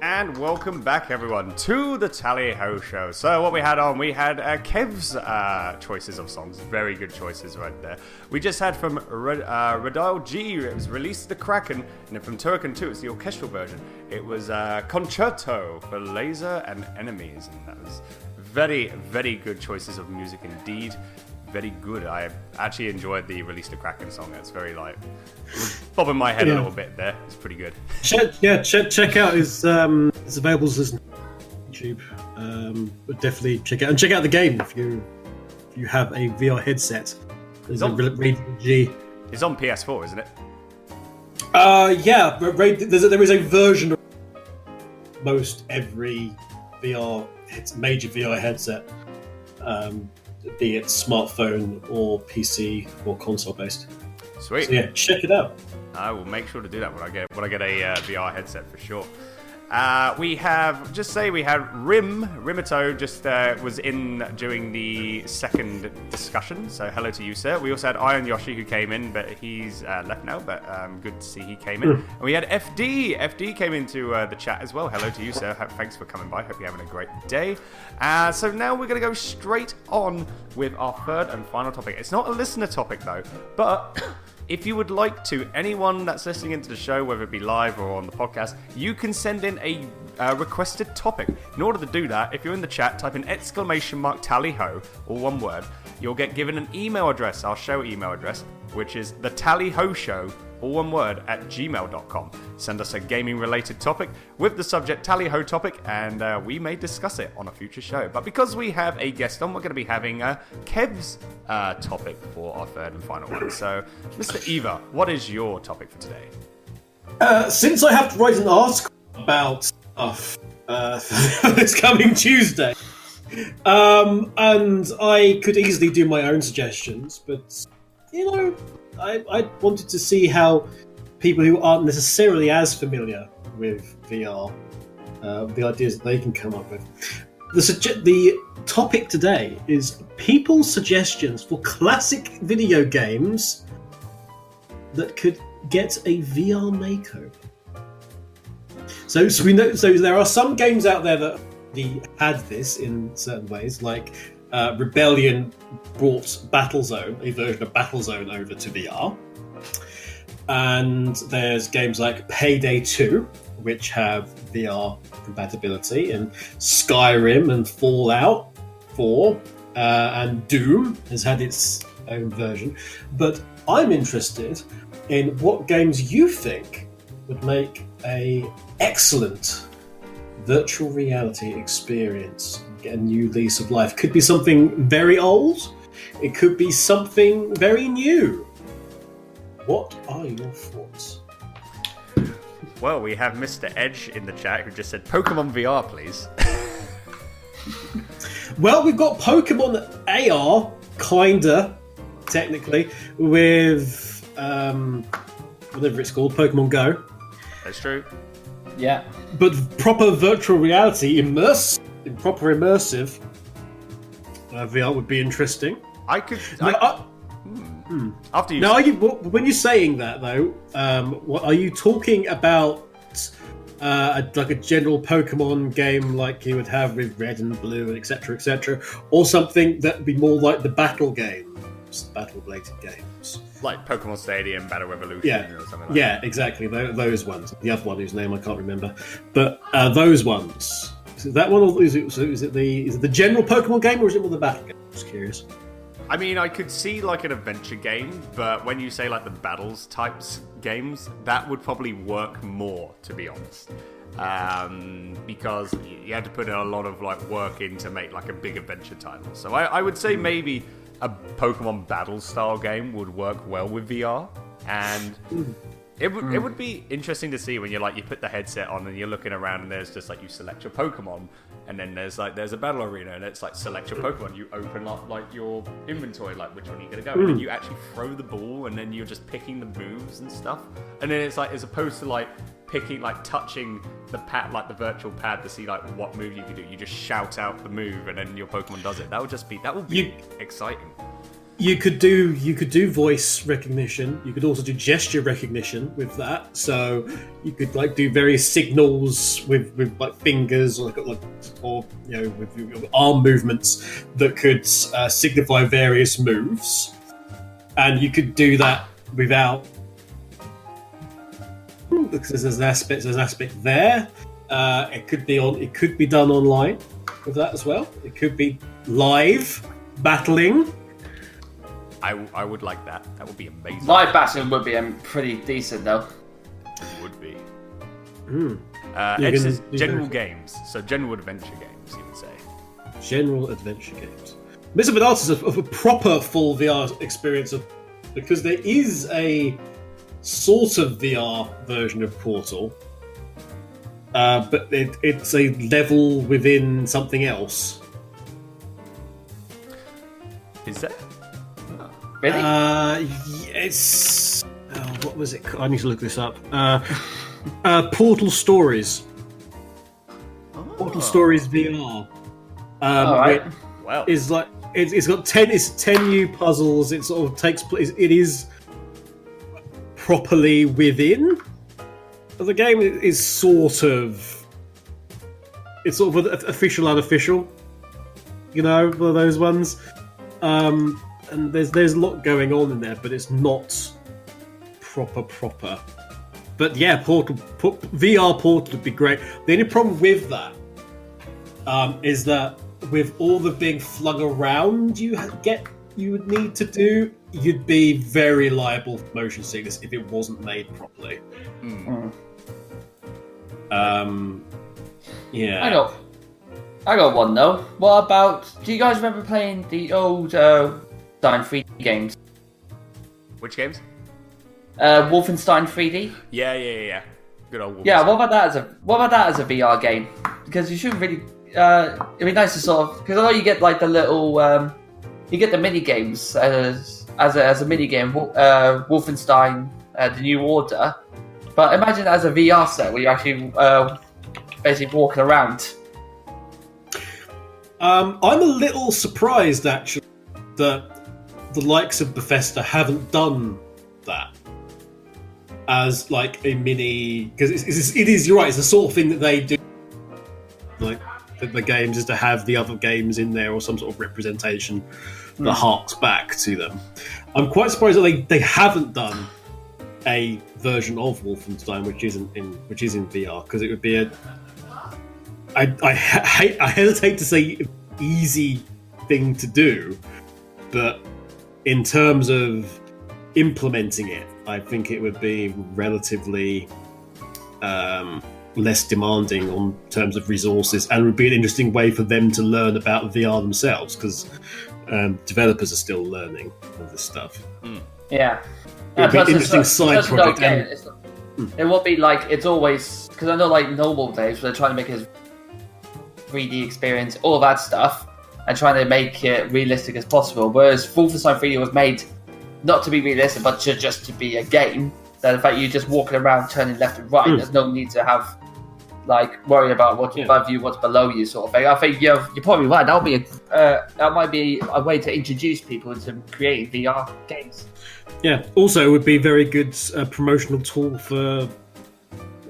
And welcome back, everyone, to the Tally Ho Show. So what we had Kev's choices of songs. Very good choices right there. We just had from Radal G, it was Release the Kraken. And then from Turrican 2, it's the orchestral version. It was Concerto for Laser and Enemies. And that was very, very good choices of music indeed. Very good. I actually enjoyed the Release the Kraken song. It's very bobbing my head a little bit there. It's pretty good. Check out his it's available as YouTube. But definitely check out the game if you have a VR headset. There's Rated G. It's on PS4, isn't it? Yeah. There is a version of most every major VR headset. Be it smartphone or PC or console based. Sweet. So yeah, check it out. I will make sure to do that when I get a VR headset for sure. We had Rimito just was in during the second discussion, so hello to you, sir. We also had Iron Yoshi who came in, but he's left now, but good to see he came in. And we had FD came into the chat as well. Hello to you, sir. Thanks for coming by. Hope you're having a great day. So now we're going to go straight on with our third and final topic. It's not a listener topic though, but if you would like to, anyone that's listening into the show, whether it be live or on the podcast, you can send in a requested topic. In order to do that, if you're in the chat, type in !tallyho, all one word. You'll get given an email address, our show email address, which is thetallyhoshow, all one word, @gmail.com. Send us a gaming-related topic with the subject Tallyho topic, and we may discuss it on a future show. But because we have a guest on, we're going to be having Kev's topic for our third and final one. So, Mr. Eva, what is your topic for today? Since I have to write an article about stuff this coming Tuesday, and I could easily do my own suggestions, but, I wanted to see how people who aren't necessarily as familiar with VR, the ideas that they can come up with. The topic today is people's suggestions for classic video games that could get a VR makeover. So we know. So there are some games out there that had this in certain ways, like Rebellion brought Battlezone, a version of Battlezone, over to VR. And there's games like Payday 2, which have VR compatibility, and Skyrim and Fallout 4, and Doom has had its own version. But I'm interested in what games you think would make an excellent virtual reality experience, get a new lease of life. Could be something very old, it could be something very new. What are your thoughts? Well, we have Mr. Edge in the chat who just said Pokemon VR, please. Well, we've got Pokemon AR, kinda, technically, with whatever it's called, Pokemon Go. That's true. Yeah. But proper virtual reality, proper immersive VR would be interesting. After you. Now, when you're saying that though, what are you talking about? Like a general Pokemon game, like you would have with Red and Blue, and etc., or something that would be more like the battle games, battle-related games, like Pokemon Stadium, Battle Revolution, or something like that. Yeah, exactly. Those ones. The other one whose name I can't remember, but those ones. Is it that one, or is it the general Pokemon game, or is it more the battle game? I'm just curious. I mean, I could see like an adventure game, but when you say like the battles types games, that would probably work more, to be honest. Because you had to put in a lot of like work in to make like a big adventure title. So I would say maybe a Pokemon battle style game would work well with VR, and it would be interesting to see when you put the headset on and you're looking around and there's just like you select your Pokemon, and then there's a battle arena and it's like select your Pokemon, you open up like your inventory, like which one are you gonna go, and then you actually throw the ball and then you're just picking the moves and stuff, and then it's like, as opposed to like picking, like touching the pad, like the virtual pad to see like what move you can do, you just shout out the move and then your Pokemon does it. That would be exciting. You could do voice recognition. You could also do gesture recognition with that. So you could like do various signals with like fingers or with your arm movements that could signify various moves, and you could do that without, because there's an aspect there. It could be done online with that as well. It could be live battling. I would like that. That would be amazing. Live battling would be pretty decent, though. Would be. It says general games, so general adventure games, you would say. General adventure games. This is of a proper full VR experience because there is a sort of VR version of Portal, but it's a level within something else. Is that? Really? It's what was it? I need to look this up. Portal Stories. Portal Stories VR. Alright. Wow. Is like it's got 10 new puzzles. It sort of takes place. It is properly within. But the game is sort of. It's sort of official, unofficial. You know, one of those ones. And there's a lot going on in there, but it's not proper. But yeah, VR Portal would be great. The only problem with that is that with all the being flung around you would need to do, you'd be very liable for motion sickness if it wasn't made properly. Yeah. I got one though. What about? Do you guys remember playing the old Wolfenstein 3D games? Which games? Wolfenstein 3D. Yeah. Good old Wolfenstein. Yeah. What about that as a VR game? Because you shouldn't really. It'd be nice to sort of, because I know you get like the little you get the mini games as a mini game. Wolfenstein: The New Order. But imagine it as a VR set where you're actually basically walking around. I'm a little surprised actually that the likes of Bethesda haven't done that as like a mini, because it is, you're right, it's the sort of thing that they do, like the games, is to have the other games in there or some sort of representation that harks back to them. I'm quite surprised that they haven't done a version of Wolfenstein which is in VR, because it would be I hesitate to say easy thing to do, but in terms of implementing it, I think it would be relatively less demanding on terms of resources, and would be an interesting way for them to learn about VR themselves, because developers are still learning all this stuff. Yeah. It would be an interesting side project. It won't be like, it's always, because I know like normal days where they're trying to make it 3D experience, all that stuff, and trying to make it realistic as possible. Whereas Wolfenstein 3D was made not to be realistic, but just to be a game. That in fact you're just walking around, turning left and right. There's no need to have like worry about what's above you, what's below you, sort of thing. I think you're probably right. That might be a way to introduce people into creating VR games. Yeah. Also, it would be a very good promotional tool for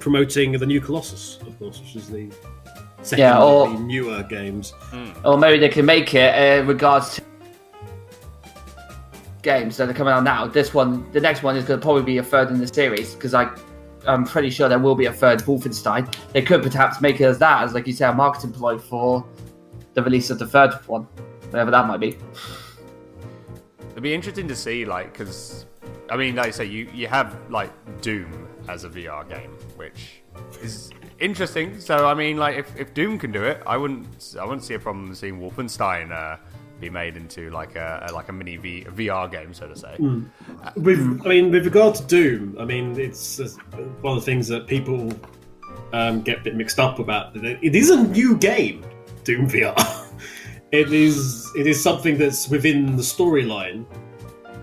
promoting the new Colossus, of course, which is the second of the newer games. Or maybe they can make it in regards to games that are coming out now. The next one is going to probably be a third in the series, because I'm pretty sure there will be a third Wolfenstein. They could perhaps make it as that, as like you say, a marketing ploy for the release of the third one, whatever that might be. It'd be interesting to see, like, because I mean, like I say, you have like Doom as a VR game, which is interesting. So I mean, like, if Doom can do it, I wouldn't see a problem seeing Wolfenstein be made into like a mini VR game, so to say. With regard to Doom, I mean, it's one of the things that people get a bit mixed up about. It is a new game, Doom VR. It is something that's within the storyline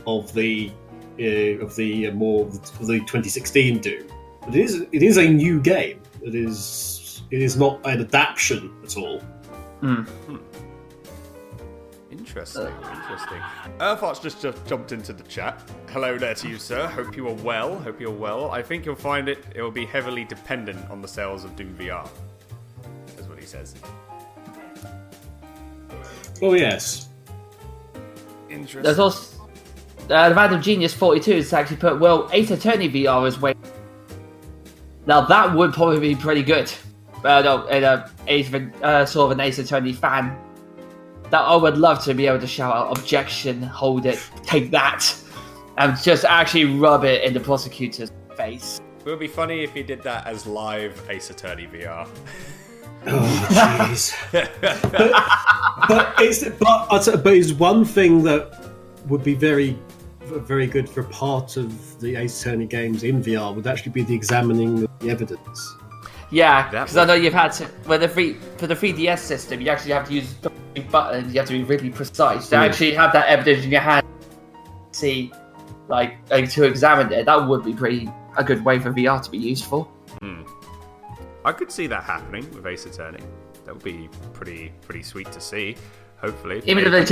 of the 2016 Doom. But it is a new game. It is not an adaptation at all. Interesting. Earthart's just jumped into the chat. Hello there to you, sir. Hope you are well. I think you'll find it will be heavily dependent on the sales of Doom VR. That's what he says. Oh, yes. Interesting. There's also the Random Genius 42 has actually put, well, Ace Attorney VR is way. Now that would probably be pretty good. Sort of an Ace Attorney fan. That I would love to be able to shout out, objection, hold it, take that, and just actually rub it in the prosecutor's face. It would be funny if he did that as live Ace Attorney VR. Oh, jeez. but it's one thing that would be very, very good for part of the Ace Attorney games in VR would actually be the examining of the evidence. Yeah, because I know you've had to for the 3DS system, you actually have to use buttons. You have to be really precise to actually have that evidence in your hand. See, like to examine it. That would be a good way for VR to be useful. I could see that happening with Ace Attorney. That would be pretty sweet to see. Hopefully, Even if they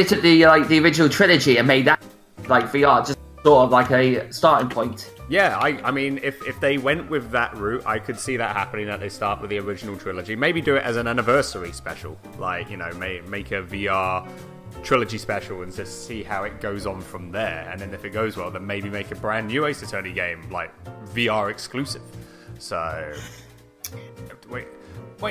took the original trilogy and made that like VR, just sort of like a starting point. Yeah, I mean, if they went with that route, I could see that happening, that they start with the original trilogy. Maybe do it as an anniversary special. Like, you know, make a VR trilogy special and just see how it goes on from there. And then if it goes well, then maybe make a brand new Ace Attorney game, like, VR exclusive. So, wait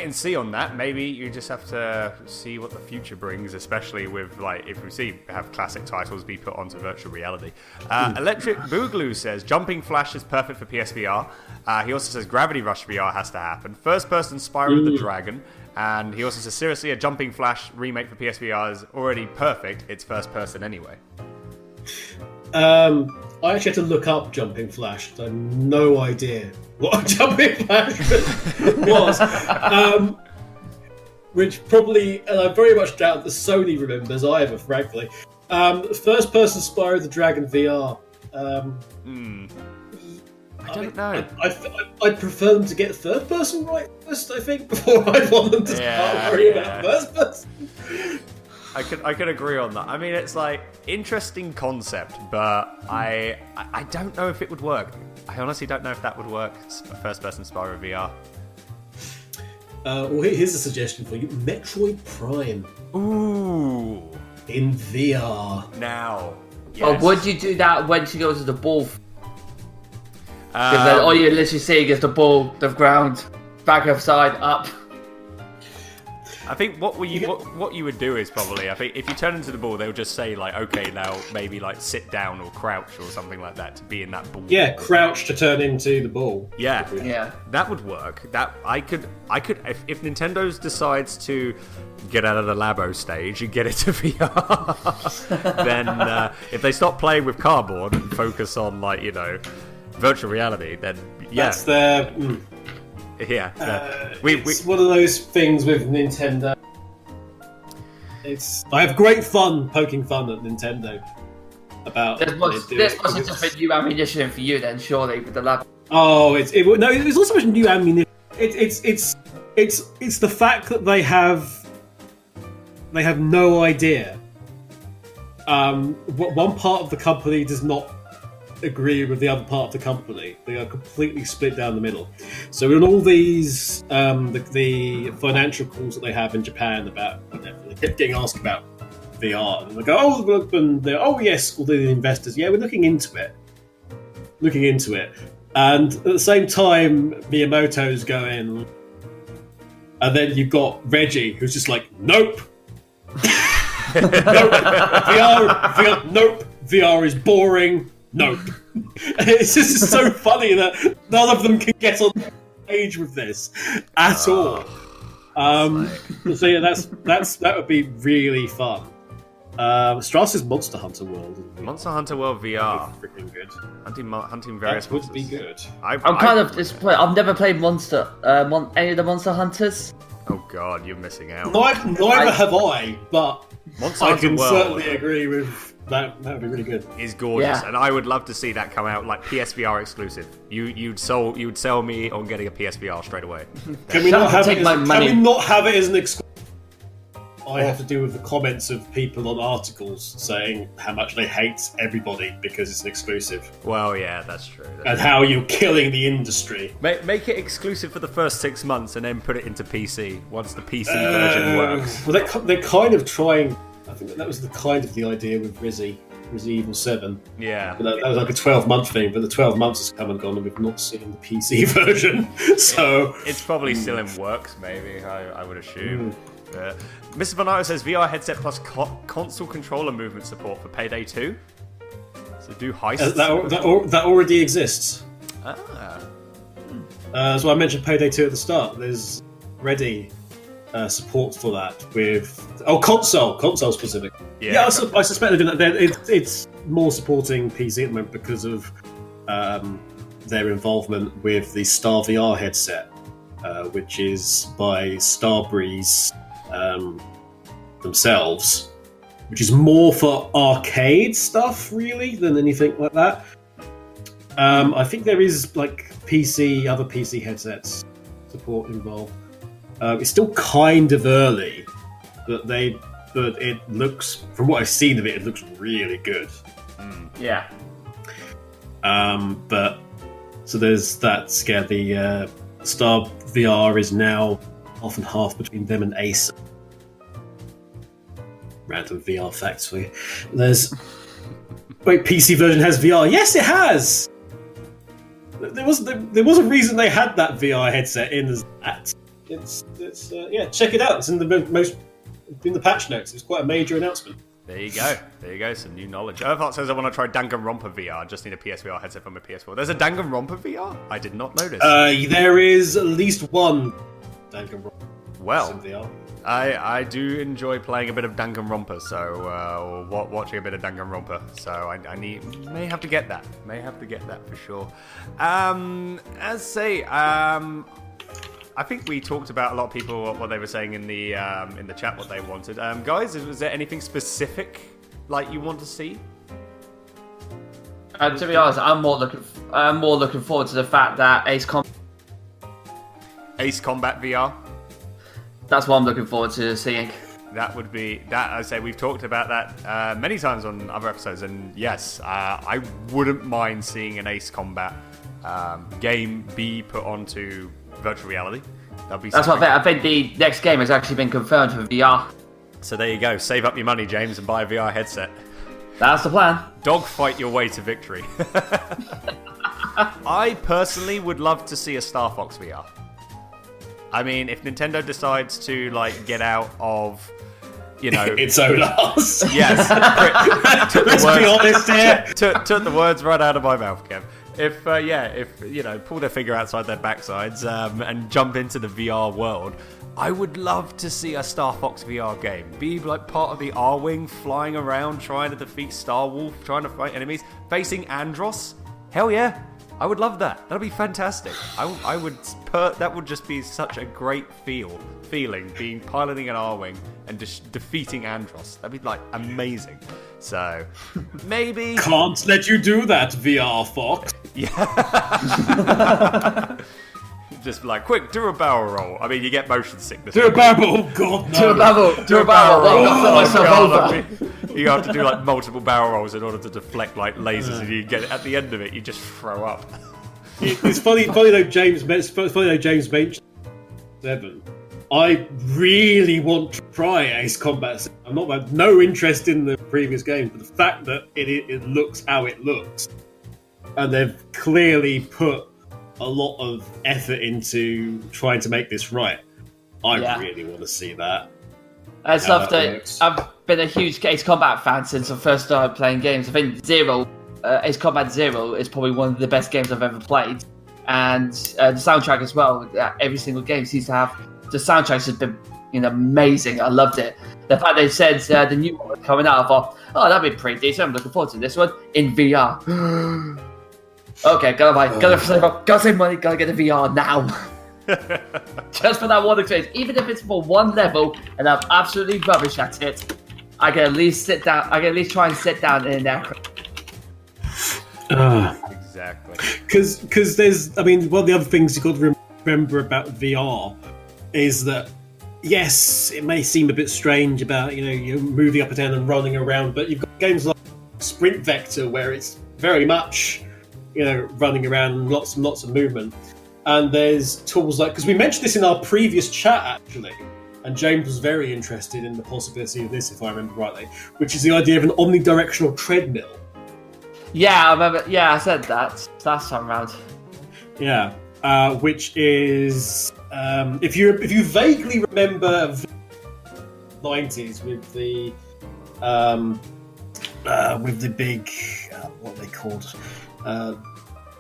and see on that. Maybe you just have to see what the future brings, especially with, like, if we have classic titles be put onto virtual reality. Electric Boogaloo says Jumping Flash is perfect for PSVR. He also says Gravity Rush VR has to happen. First person Spyro the Dragon. And he also says, seriously, a Jumping Flash remake for PSVR is already perfect. It's first person anyway. I actually had to look up Jumping Flash. I had no idea what a Jumping Flash was. Which probably, and I very much doubt that Sony remembers either, frankly. First person Spyro the Dragon VR. I don't know. I'd prefer them to get third person right first, I think, before I'd want them to start worrying about first person. I could agree on that. I mean, it's like interesting concept, but I don't know if it would work. I honestly don't know if that would work. First person Spyro VR. Well, here's a suggestion for you: Metroid Prime. Ooh. In VR. Now. Yes. Or would you do that when she goes to the ball? Because then all you're literally seeing is the ball, the ground, back upside up. I think what you would do is probably, I think if you turn into the ball, they'll just say like, okay, now maybe like sit down or crouch or something like that to be in that ball. Yeah, crouch to turn into the ball. Yeah, that would work. That I could if Nintendo decides to get out of the Labo stage and get it to VR, then if they stop playing with cardboard and focus on like, you know, virtual reality, then yeah, that's their. Yeah, it's one of those things with Nintendo. I have great fun poking fun at Nintendo about. This must have just been new ammunition for you then, surely, with the lab. Oh, it was also much new ammunition. It's the fact that they have no idea. One part of the company does not agree with the other part of the company. They are completely split down the middle. So in all these the financial calls that they have in Japan about whatever, they kept getting asked about VR, and they go, oh yes, all the investors, yeah, we're looking into it, and at the same time Miyamoto's going, and then you've got Reggie who's just like, nope. Nope. VR, nope. VR is boring. Nope. It's just so funny that none of them can get on page with this at all. So yeah, that would be really fun. Strauss's Monster Hunter World. Monster Hunter World VR. Freaking good. Hunting various That would monsters. be good. I'm kind of disappointed. I've never played any of the Monster Hunters. Oh god, you're missing out. Neither have I, but Monster I Hunter can World certainly agree with that. That would be really good. Is gorgeous, Yeah. and I would love to see that come out like PSVR exclusive. You'd sell me on getting a PSVR straight away. Can we not have take it? my money. Can we not have it as an exclusive? I have to do with the comments of people on articles saying how much they hate everybody because it's an exclusive. Well, yeah, that's true. And how you're killing the industry. Make it exclusive for the first 6 months and then put it into PC once the PC version works. Well, they're kind of trying. I think that was the idea with Resident Evil 7. Yeah. But that was like a 12-month thing, but the 12 months has come and gone and we've not seen the PC version. So It's probably still in works, maybe, I would assume. Mr. Bonato says VR headset plus console controller movement support for Payday 2. So do heists. that already exists. Ah. So I mentioned Payday 2 at the start. There's already support for that with console specific. Yeah, I suspect they're doing that. It's more supporting PC at the moment because of their involvement with the Star VR headset, which is by Starbreeze themselves, which is more for arcade stuff really than anything like that. I think there is like other PC headsets support involved. It's still kind of early, but it looks, from what I've seen of it, it looks really good. Yeah. But so there's that scare. The Star VR is now half and half between them and Ace. Random VR facts for you. Wait, PC version has VR? Yes, it has. There was a reason they had that VR headset in as that. It's check it out. It's in the patch notes. It's quite a major announcement. There you go, some new knowledge. Earthart says I want to try Danganronpa VR. Just need a PSVR headset from a PS4. There's a Danganronpa VR? I did not notice. There is at least one Danganronpa well, VR. I do enjoy playing a bit of Danganronpa, so watching a bit of Danganronpa. So I may have to get that. For sure. I think we talked about a lot of people what they were saying in the chat what they wanted. Guys, was there anything specific like you want to see? To be honest, I'm more looking forward to the fact that Ace Combat VR. That's what I'm looking forward to seeing. That would be that. I say we've talked about that many times on other episodes, and yes, I wouldn't mind seeing an Ace Combat game be put onto virtual reality. That's what I think the next game has actually been confirmed for VR. So there you go. Save up your money, James, and buy a VR headset. That's the plan. Dogfight your way to victory. I personally would love to see a Star Fox VR. I mean, if Nintendo decides to get out of, its own ass. Yes. Let's be honest here. Took the words right out of my mouth, Kev. If pull their finger outside their backsides and jump into the VR world, I would love to see a Star Fox VR game. Be part of the R-Wing, flying around, trying to defeat Star Wolf, trying to fight enemies, facing Andros. Hell yeah, I would love that. That'd be fantastic. That would just be such a great feeling, being piloting an R-Wing and just defeating Andros. That'd be amazing. So maybe can't let you do that, VR Fox. Yeah. Just quick, do a barrel roll. I mean, you get motion sickness. Do a barrel roll. Oh God, no. Do a barrel roll. You have to do multiple barrel rolls in order to deflect lasers, and you get at the end of it, you just throw up. It's funny though, James mentioned 7. I really want to try Ace Combat. I'm not no interest in the previous game, but the fact that it looks how it looks, and they've clearly put a lot of effort into trying to make this right. I really want to see that. I've been a huge Ace Combat fan since I first started playing games. I think Ace Combat 0 is probably one of the best games I've ever played, and the soundtrack as well. Every single game seems to have. The soundtracks have been amazing. I loved it. The fact they said the new one was coming out, I thought, that'd be pretty decent. I'm looking forward to this one in VR. Okay, gotta save money, gotta get a VR now. Just for that one experience. Even if it's for one level and I'm absolutely rubbish at it, I can at least sit down. I can at least try and sit down in an aircraft. Exactly. Because there's, one of the other things you've got to remember about VR is that yes, it may seem a bit strange about you're moving up and down and running around, but you've got games like Sprint Vector where it's very much running around and lots of movement. And there's tools like, because we mentioned this in our previous chat actually, and James was very interested in the possibility of this, if I remember rightly, which is the idea of an omnidirectional treadmill. Yeah, I remember. Yeah, I said that last time round. Yeah, which is if you vaguely remember the 90s with the big what are they called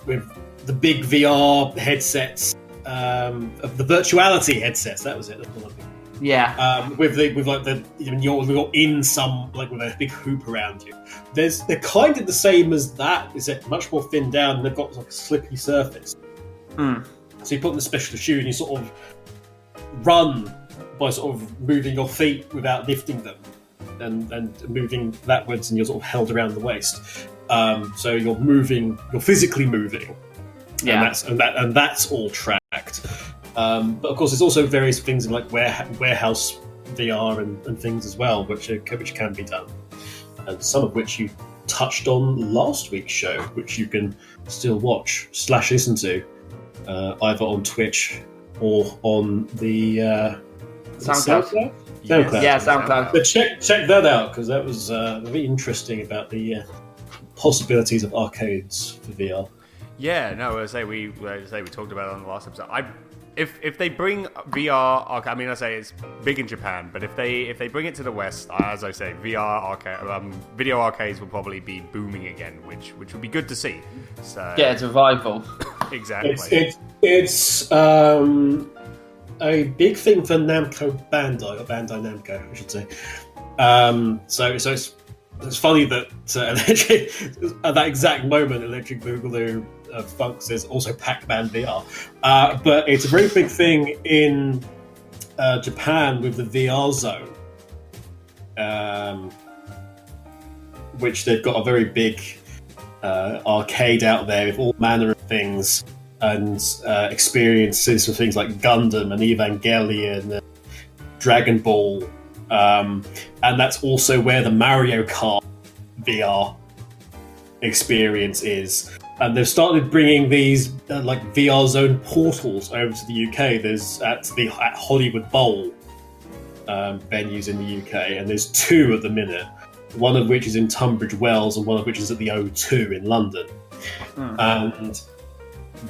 with the big VR headsets, of the virtuality headsets. That was it. That's what I think. Yeah. You're in some with a big hoop around you. They're kind of the same as that. Is it much more thinned down? And they've got like a slippery surface. So you put on the special shoe and you sort of run by sort of moving your feet without lifting them, and moving backwards, and you're sort of held around the waist. So you're physically moving. Yeah. And that's all tracked. But of course, there's also various things in like warehouse VR and things as well, which can be done, and some of which you touched on last week's show, which you can still watch / listen to, either on Twitch or on the SoundCloud. SoundCloud. Yeah, SoundCloud. But check that out, because that was very interesting about the possibilities of arcades for VR. Yeah, no, we talked about it on the last episode. If they bring VR arcade, I mean, I say it's big in Japan, but if they bring it to the West, as I say, VR arcade, video arcades will probably be booming again, which would be good to see. So Yeah, it's a revival. exactly. It's a big thing for Namco Bandai, or Bandai Namco, I should say. So it's funny that at that exact moment, Electric Boogaloo Funk says also Pac-Man VR. But it's a very big thing in Japan with the VR zone, which they've got a very big arcade out there with all manner of things and experiences for things like Gundam and Evangelion and Dragon Ball. And that's also where the Mario Kart VR experience is. And they've started bringing these VR zone portals over to the UK. There's at Hollywood Bowl venues in the UK, and there's 2 at the minute. One of which is in Tunbridge Wells, and one of which is at the O2 in London. And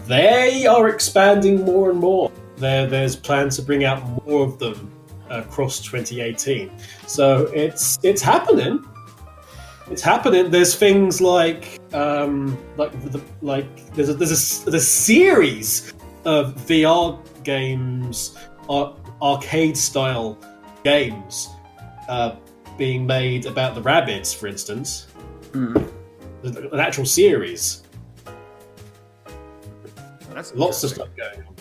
they are expanding more and more. There's plans to bring out more of them across 2018. So it's happening. It's happening. There's things like there's a series of VR games, arcade style games, being made about the Rabbids, for instance. An actual series. That's Lots of stuff going on.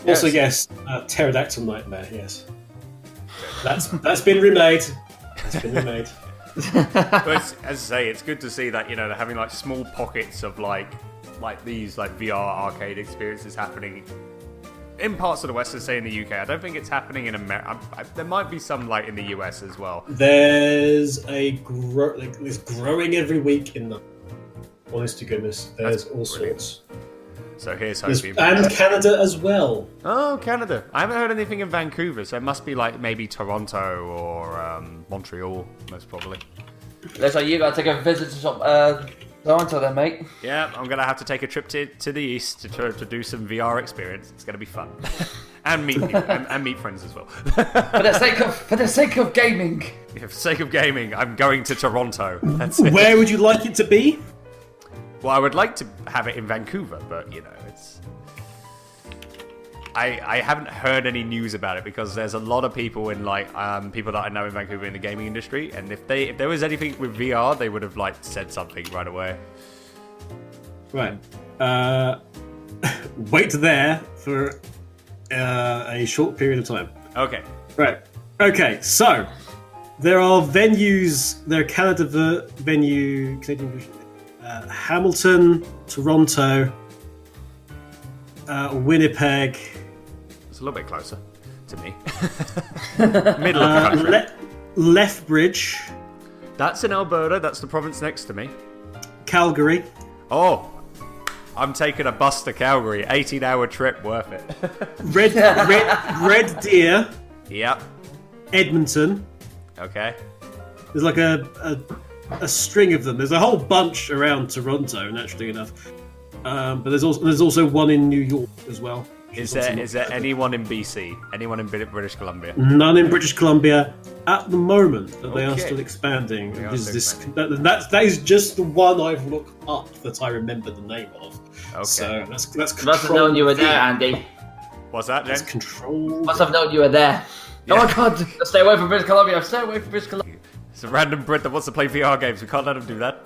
Also, yes, Pterodactyl Nightmare. Yes, that's been remade. That's been remade. But as I say, it's good to see that they're having like small pockets of like these VR arcade experiences happening in parts of the West, let's say in the UK. I don't think it's happening in America. There might be some in the US as well. There's it's growing every week in the. Honest to goodness, there's all sorts. So here's hoping. hoping. And Canada as well. Oh, Canada. I haven't heard anything in Vancouver, so it must be maybe Toronto or Montreal, most probably. Looks like you got to take a visit to Toronto then, mate. Yeah, I'm going to have to take a trip to the east to do some VR experience. It's going to be fun. And meet people, and meet friends as well. For the sake of gaming. Yeah, for the sake of gaming, I'm going to Toronto. That's it. Where would you like it to be? Well, I would like to have it in Vancouver, but it's. I haven't heard any news about it because there's a lot of people in people that I know in Vancouver in the gaming industry, and if there was anything with VR, they would have said something right away. Right. Wait there for a short period of time. Okay. Right. Okay. So there are venues. There are Canadian Hamilton, Toronto, Winnipeg. It's a little bit closer. to me. Middle of the country. Lethbridge, That's in Alberta. That's the province next to me. Calgary, Oh, I'm taking a bus to Calgary. 18-hour trip, worth it. Red Deer, Yep. Edmonton. Okay. There's like a string of them. There's a whole bunch around Toronto, naturally enough. But there's also one in New York as well. Is there anyone in BC? Anyone in British Columbia? None in British Columbia at the moment, but they are Okay. still expanding. They are still expanding. That is just the one I've looked up that I remember the name of. Okay. So that's Must have known you were there, Andy. What's that, That's James? control. Must have known you were there. Yeah. Oh my god, stay away from British Columbia. Stay away from British Columbia. It's a random Brit that wants to play VR games. We can't let him do that.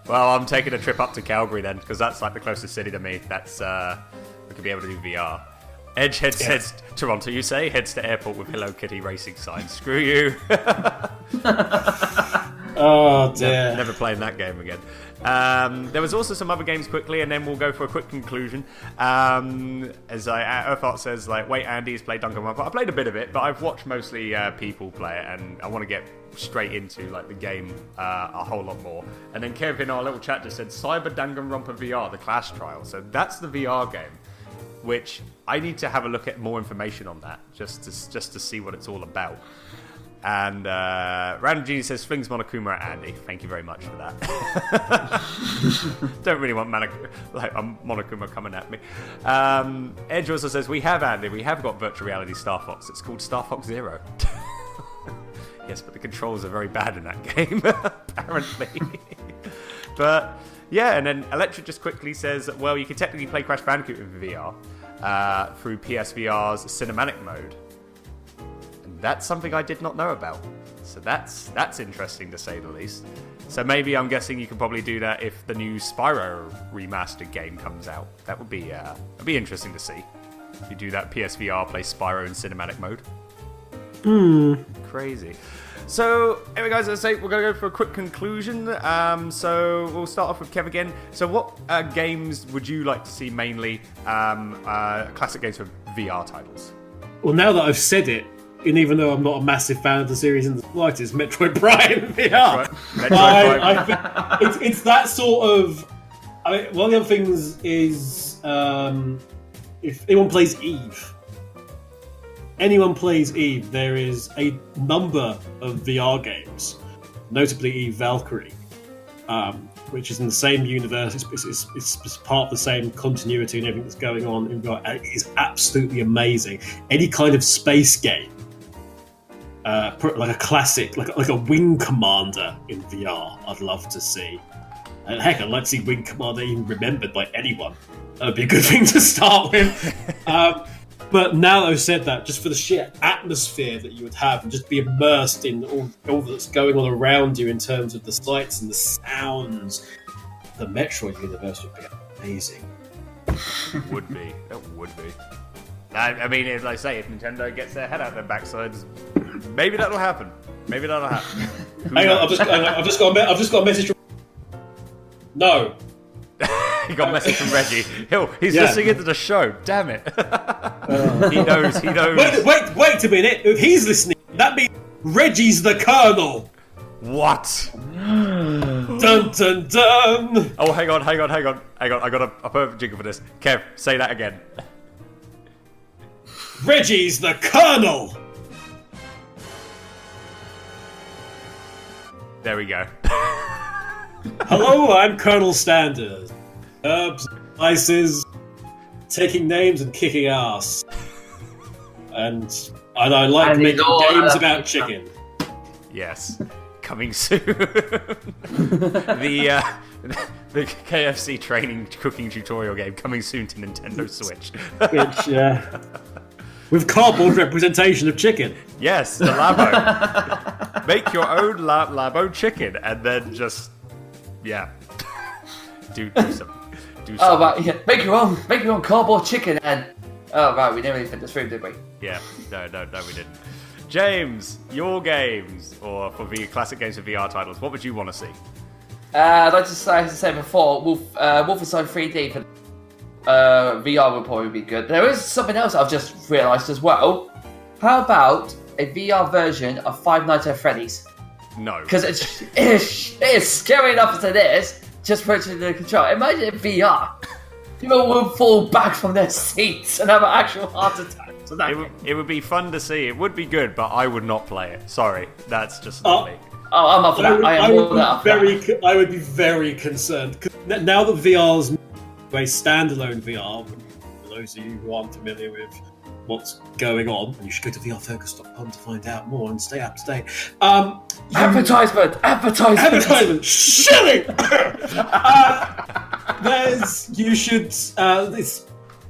Well, I'm taking a trip up to Calgary then, because that's like the closest city to me. That's we could be able to do VR. Edge heads Toronto, you say? Heads to airport with Hello Kitty racing signs. Screw you. Oh dear. Never playing that game again. There was also some other games quickly, and then we'll go for a quick conclusion. As Earthart says, like, wait, Andy's played Danganronpa. I played a bit of it, but I've watched mostly people play it, and I want to get straight into like the game a whole lot more. And then Kevin, our little chat, just said Cyber Danganronpa VR, the Clash Trial. So that's the VR game, which I need to have a look at more information on that, just to see what it's all about. And Random Genie says flings Monokuma at Andy. Thank you very much for that. Don't really want Monokuma coming at me. Edge also says we have Andy. We have got virtual reality Star Fox. It's called Star Fox Zero. Yes, but the controls are very bad in that game, apparently. But yeah, and then Electric just quickly says, well, you can technically play Crash Bandicoot in VR through PSVR's cinematic mode. That's something I did not know about. So that's interesting to say the least. So maybe I'm guessing you can probably do that if the new Spyro remastered game comes out. That would be interesting to see. If you do that PSVR, play Spyro in cinematic mode. Crazy. So, anyway, guys, as I say, we're going to go for a quick conclusion. So, we'll start off with Kev again. So, what games would you like to see mainly classic games for VR titles? Well, now that I've said it, and even though I'm not a massive fan of the series in the slightest, Metroid Prime VR. Metroid Prime. I think it's that sort of. I mean, one of the other things is if anyone plays Eve. There is a number of VR games, notably Eve Valkyrie, which is in the same universe. It's part of the same continuity and everything that's going on in VR. It is absolutely amazing. Any kind of space game. Like a classic, like a Wing Commander in VR, I'd love to see. And heck, I'd like to see Wing Commander even remembered by anyone. That would be a good thing to start with. But now that I've said that, just for the sheer atmosphere that you would have, and just be immersed in all that's going on around you in terms of the sights and the sounds, the Metroid universe would be amazing. Would be. It would be. I mean, like I say, if Nintendo gets their head out their backsides, maybe that'll happen. Hang on, I've just got a message from... No. He got a message from Reggie. He's listening into the show. Damn it. He knows. Wait a minute. If he's listening, that means Reggie's the Colonel. What? Dun dun dun. Oh, hang on. I got a perfect jingle for this. Kev, say that again. Reggie's the Colonel. There we go. Hello, I'm Colonel Standard. Herbs, spices, taking names and kicking ass. And I like making games about chicken. Yes. Coming soon. The KFC training cooking tutorial game coming soon to Nintendo Switch. Which, with cardboard representation of chicken. Yes, the Labo. Make your own Labo chicken and then just, do something. Oh, right, yeah. Make your own cardboard chicken and... Oh, right, we didn't really fit this through, did we? Yeah, no, we didn't. James, your games, or for classic games for VR titles, what would you want to see? Like I said before, Wolfenstein 3D for VR would probably be good. There is something else I've just realised as well. How about a VR version of Five Nights at Freddy's? No. Because it is scary enough as it is, just putting the control. Imagine in VR. People will fall back from their seats and have an actual heart attack. So It would be fun to see. It would be good, but I would not play it. Sorry, that's just not me. Oh, I'm up for that. I would be very concerned. 'Cause now that VR's a standalone VR, for those of you who aren't familiar with what's going on, and you should go to vrfocus.com to find out more and stay up to date. Advertisement! Shilling!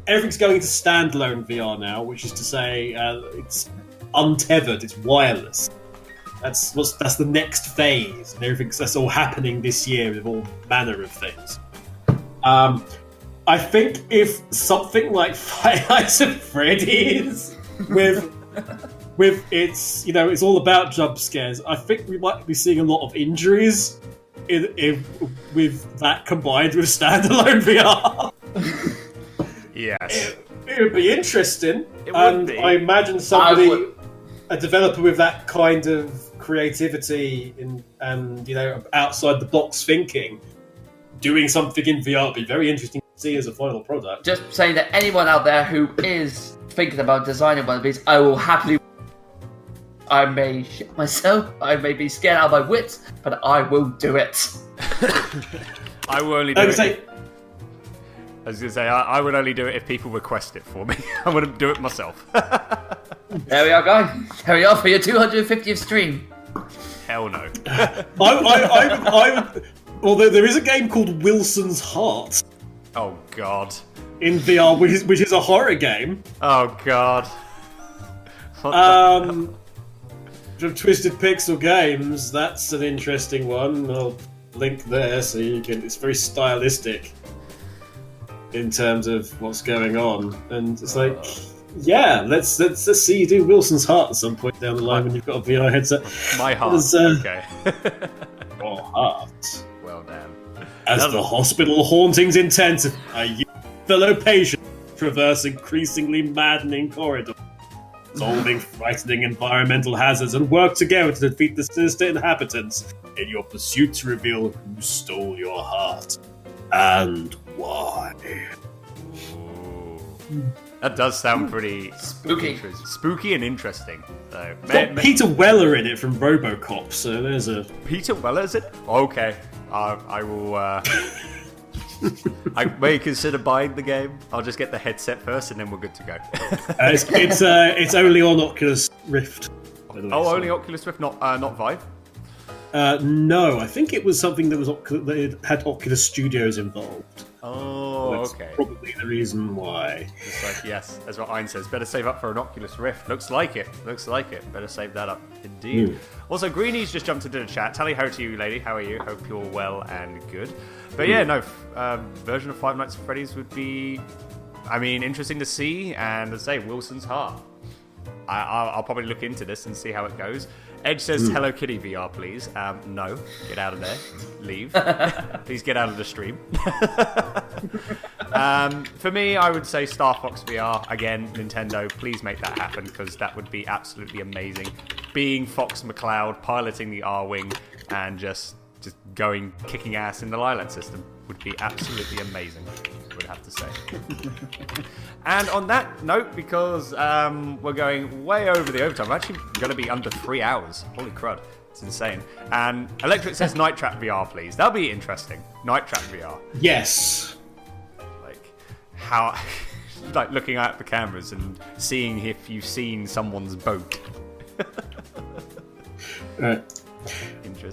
Everything's going to standalone VR now, which is to say, it's untethered, it's wireless. That's the next phase, and that's all happening this year with all manner of things. I think if something like Five Nights at Freddy's with its, it's all about jump scares, I think we might be seeing a lot of injuries with that combined with standalone VR. Yes. It would be interesting. It would be. I imagine a developer with that kind of creativity and outside the box thinking, doing something in VR would be very interesting to see as a final product. Just saying that anyone out there who is thinking about designing one of these, I will happily. I may shit myself, I may be scared out of my wits, but I will do it. I will only do it. I was going to say, I would only do it if people request it for me. I wouldn't do it myself. There we are, guys. Here we are for your 250th stream. Hell no. I would, although there is a game called Wilson's Heart. Oh, God. In VR, which is a horror game. Oh, God. From Twisted Pixel Games, that's an interesting one. I'll link there so you can. It's very stylistic in terms of what's going on, and it's like, yeah, let's see you do Wilson's Heart at some point down the line when you've got a VR headset. My heart. Okay. Your heart. Well, damn. As the hospital hauntings intensify, you fellow patients traverse increasingly maddening corridors, solving frightening environmental hazards, and work together to defeat the sinister inhabitants in your pursuit to reveal who stole your heart and why. Ooh. That does sound pretty spooky and interesting. So, got Peter Weller in it from RoboCop, so there's a... Peter Weller, is it? Okay. I will... I may consider buying the game. I'll just get the headset first and then we're good to go. It's only on Oculus Rift. By the way, only Oculus Rift, not Vive? No, I think it was something that had Oculus Studios involved. Oh, That's okay. Probably the reason why. Just like, yes, that's what Ein says. Better save up for an Oculus Rift. Looks like it. Better save that up. Indeed. Also, Greenie's just jumped into the chat. Tally ho to you, lady. How are you? Hope you're well and good. But yeah, no, version of Five Nights at Freddy's would be, interesting to see. And as I say, Wilson's Heart. I'll probably look into this and see how it goes. Edge says, Hello Kitty VR, please. No, get out of there. Leave. Please get out of the stream. For me, I would say Star Fox VR. Again, Nintendo, please make that happen, because that would be absolutely amazing. Being Fox McCloud, piloting the R-Wing, and just going kicking ass in the Lilac system would be absolutely amazing, I would have to say. And on that note, because we're going way over the overtime, we're actually going to be under 3 hours. Holy crud, it's insane. And Electric says Night Trap VR, please. That'll be interesting. Night Trap VR. Yes. Like, how... like, looking at the cameras and seeing if you've seen someone's boat.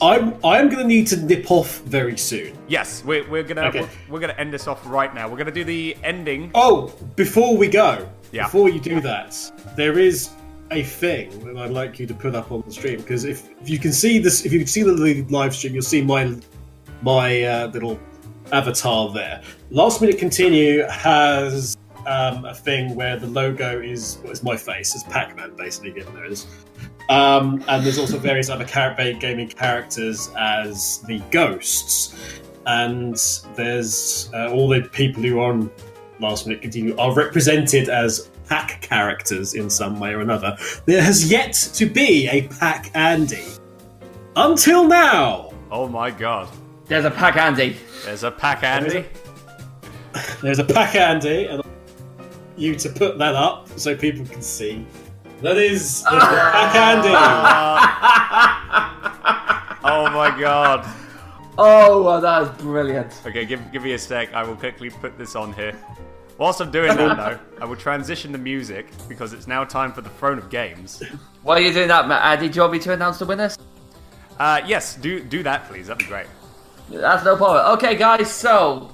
I'm going to need to nip off very soon. Yes, we're gonna end this off right now. We're gonna do the ending. Oh, before we go, Yeah. before you do that, there is a thing that I'd like you to put up on the stream, because if you can see this, if you can see the live stream, you'll see my little avatar there. Last Minute Continue has a thing where the logo is my face. It's Pac-Man, basically, given there is. And there's also various other gaming characters as the ghosts. And there's all the people who are on Last Minute Continue are represented as pack characters in some way or another, there has yet to be a Pack Andy. Until now! Oh my god. There's a Pack Andy. There's a Pack Andy. There's a Pack Andy, and I want you to put that up so people can see. That is the Pack Andy. Oh my god. Oh, well, that is brilliant. Okay, give me a sec. I will quickly put this on here. Whilst I'm doing that, though, I will transition the music because it's now time for the Throne of Games. While you're doing that, Matt, Andy, do you want me to announce the winners? Yes, do that, please. That'd be great. That's no problem. Okay, guys, so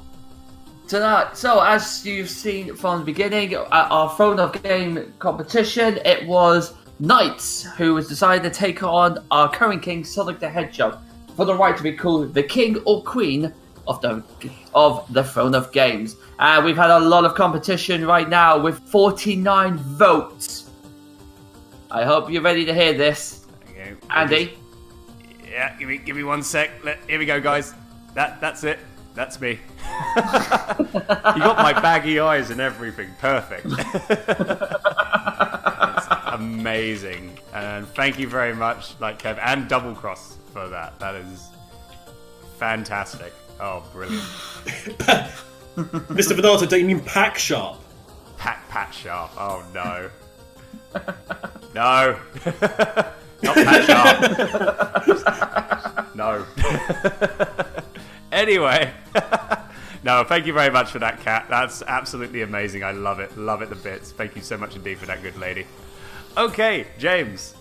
tonight, as you've seen from the beginning, our Throne of Game competition, it was Knights who was decided to take on our current king, Sonic the Hedgehog, for the right to be called the king or queen of the Throne of Games. We've had a lot of competition right now with 49 votes. I hope you're ready to hear this. Okay, Andy? Yeah, give me 1 sec. Here we go, guys. That's it. That's me. You got my baggy eyes and everything. Perfect. That's amazing. And thank you very much, Kev, and Double Cross for that. That is fantastic. Oh, brilliant. Mr. Venato, don't you mean Pack Sharp? Pat Sharp. Oh, no. No. Not Pat Sharp. No. Anyway. No, thank you very much for that, Kat. That's absolutely amazing. I love it. Love it to bits. Thank you so much indeed for that, good lady. Okay, James.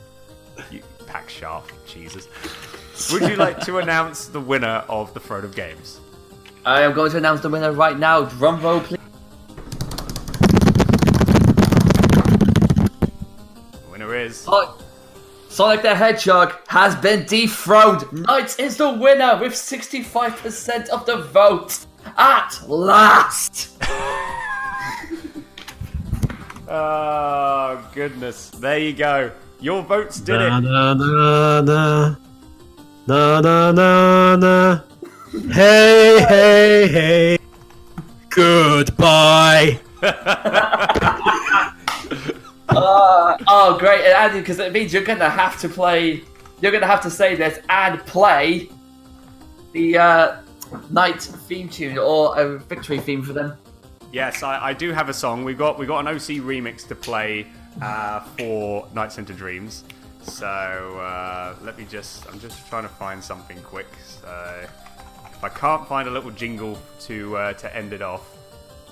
You Pack Sharp. Jesus. Would you like to announce the winner of the Throne of Games? I am going to announce the winner right now. Drum roll, please. The winner is... Sonic the Hedgehog has been dethroned. Knights is the winner with 65% of the vote. At last. Oh, goodness. There you go. Your votes did it. Na na na na. Hey, hey, hey. Goodbye. Oh, great. And Andy, because it means you're going to have to play... You're going to have to say this and play the Knight theme tune or a victory theme for them. Yes, I do have a song. We've got an OC remix to play for Nights into Dreams. So I'm just trying to find something quick. So if I can't find a little jingle to end it off,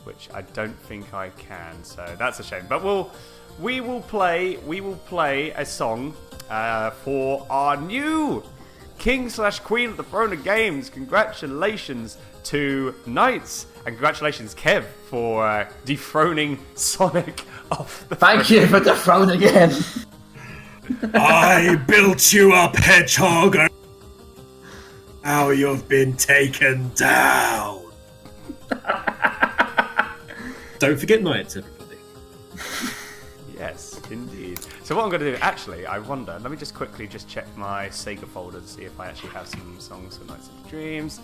which I don't think I can, so that's a shame. But we will play a song for our new King/Queen of the Throne of Games. Congratulations to Knights, and congratulations, Kev, for dethroning Sonic off the Thank you for dethroning him. I built you up, Hedgehog. Now you've been taken down. Don't forget Knights, everybody. Yes, indeed. So what I'm going to do, actually, I wonder, let me just quickly check my Sega folder to see if I actually have some songs for Nights into Dreams.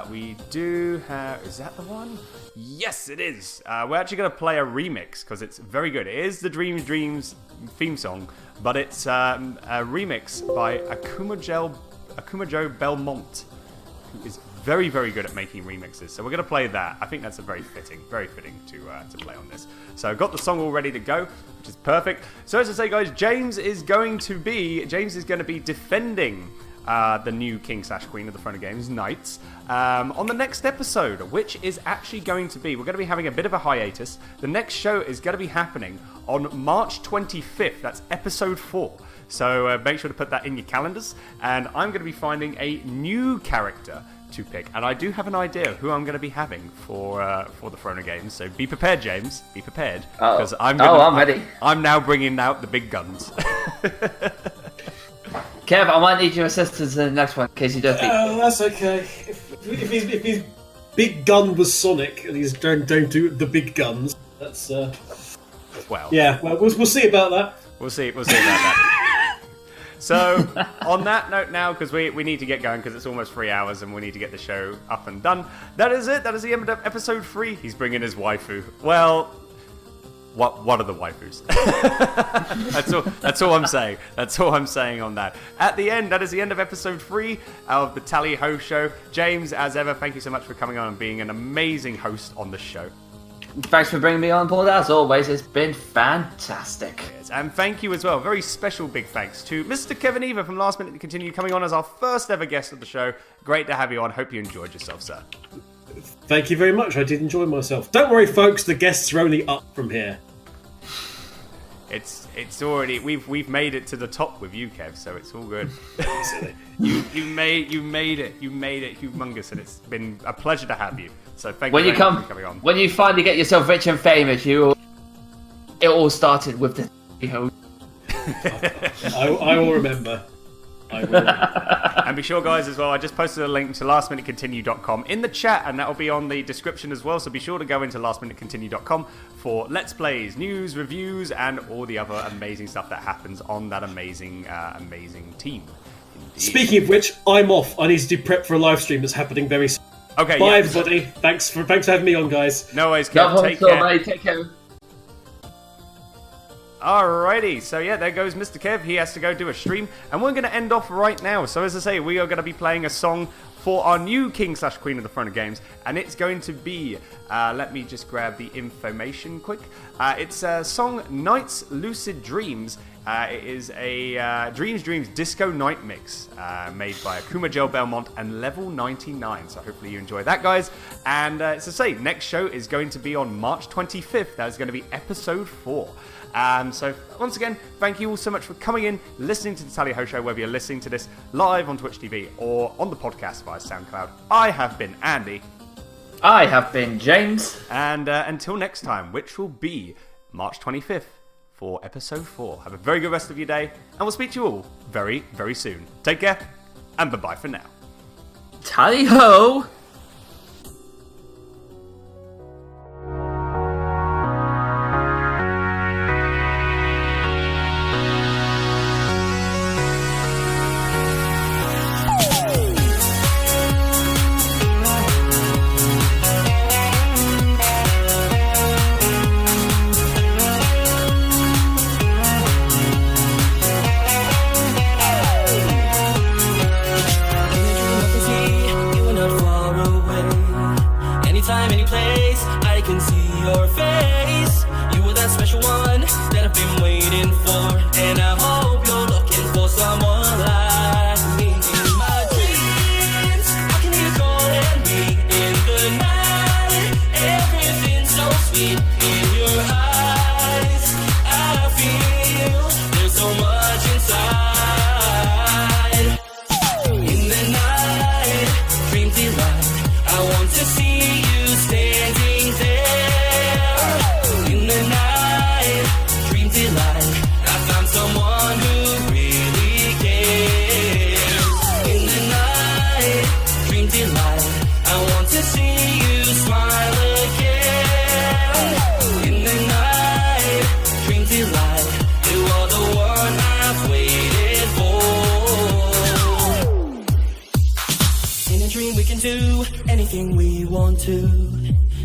We do have... Is that the one? Yes, it is. We're actually going to play a remix because it's very good. It is the Dreams theme song, but it's a remix by Akumajo Belmont, who is very, very good at making remixes. So we're going to play that. I think that's very fitting to play on this. So I've got the song all ready to go, which is perfect. So as I say, guys, James is going to be defending the new King/Queen of the Throne of Games, Knights, on the next episode, which is actually going to be, we're going to be having a bit of a hiatus. The next show is going to be happening on March 25th. That's episode 4. So make sure to put that in your calendars. And I'm going to be finding a new character to pick. And I do have an idea of who I'm going to be having for the Throne of Games. So be prepared, James. Be prepared. Because I'm ready. I'm now bringing out the big guns. Kev, I might need your assistance in the next one in case you don't think. That's okay. If his big gun was Sonic and he's don't do the big guns, that's well. Yeah, well, we'll see about that. We'll see about that. So, on that note now, because we need to get going because it's almost 3 hours and we need to get the show up and done. That is it. That is the end of episode 3. He's bringing his waifu. Well, what are the waifus? That's all I'm saying. That's all I'm saying on that. At the end, that is the end of episode 3 of the Tally Ho Show. James, as ever, thank you so much for coming on and being an amazing host on the show. Thanks for bringing me on board. As always, it's been fantastic. Yes, and thank you as well. Very special big thanks to Mr. Kevin Eva from Last Minute to Continue coming on as our first ever guest of the show. Great to have you on. Hope you enjoyed yourself, sir. Thank you very much. I did enjoy myself. Don't worry, folks. The guests are only up from here. It's already we've made it to the top with you, Kev. So it's all good. you made it humongous, and it's been a pleasure to have you. So thank you very much for coming on. When you finally get yourself rich and famous, it all started with the. I will remember. I will remember. And be sure, guys, as well, I just posted a link to lastminutecontinue.com in the chat, and that will be on the description as well, so be sure to go into lastminutecontinue.com for Let's Plays, news, reviews, and all the other amazing stuff that happens on that amazing team. Indeed. Speaking of which, I'm off. I need to do prep for a live stream that's happening very soon. Okay, bye, everybody. Thanks for having me on, guys. No worries, Kev. Take care. Mate. Take care. Alrighty, so yeah, there goes Mr. Kev. He has to go do a stream, and we're going to end off right now. So as I say, we are going to be playing a song for our new King/Queen of the Throne of Games, and it's going to be, let me just grab the information quick. It's a song, Night's Lucid Dreams. It is a Dreams Disco Night Mix made by Akuma Gel Belmont and Level 99. So hopefully you enjoy that, guys. And as I say, next show is going to be on March 25th. That is going to be episode 4. So once again, thank you all so much for coming in, listening to the Tally Ho Show, whether you're listening to this live on Twitch TV or on the podcast via SoundCloud. I have been Andy. I have been James. And until next time, which will be March 25th for episode 4. Have a very good rest of your day, and we'll speak to you all very, very soon. Take care, and bye-bye for now. Tally ho!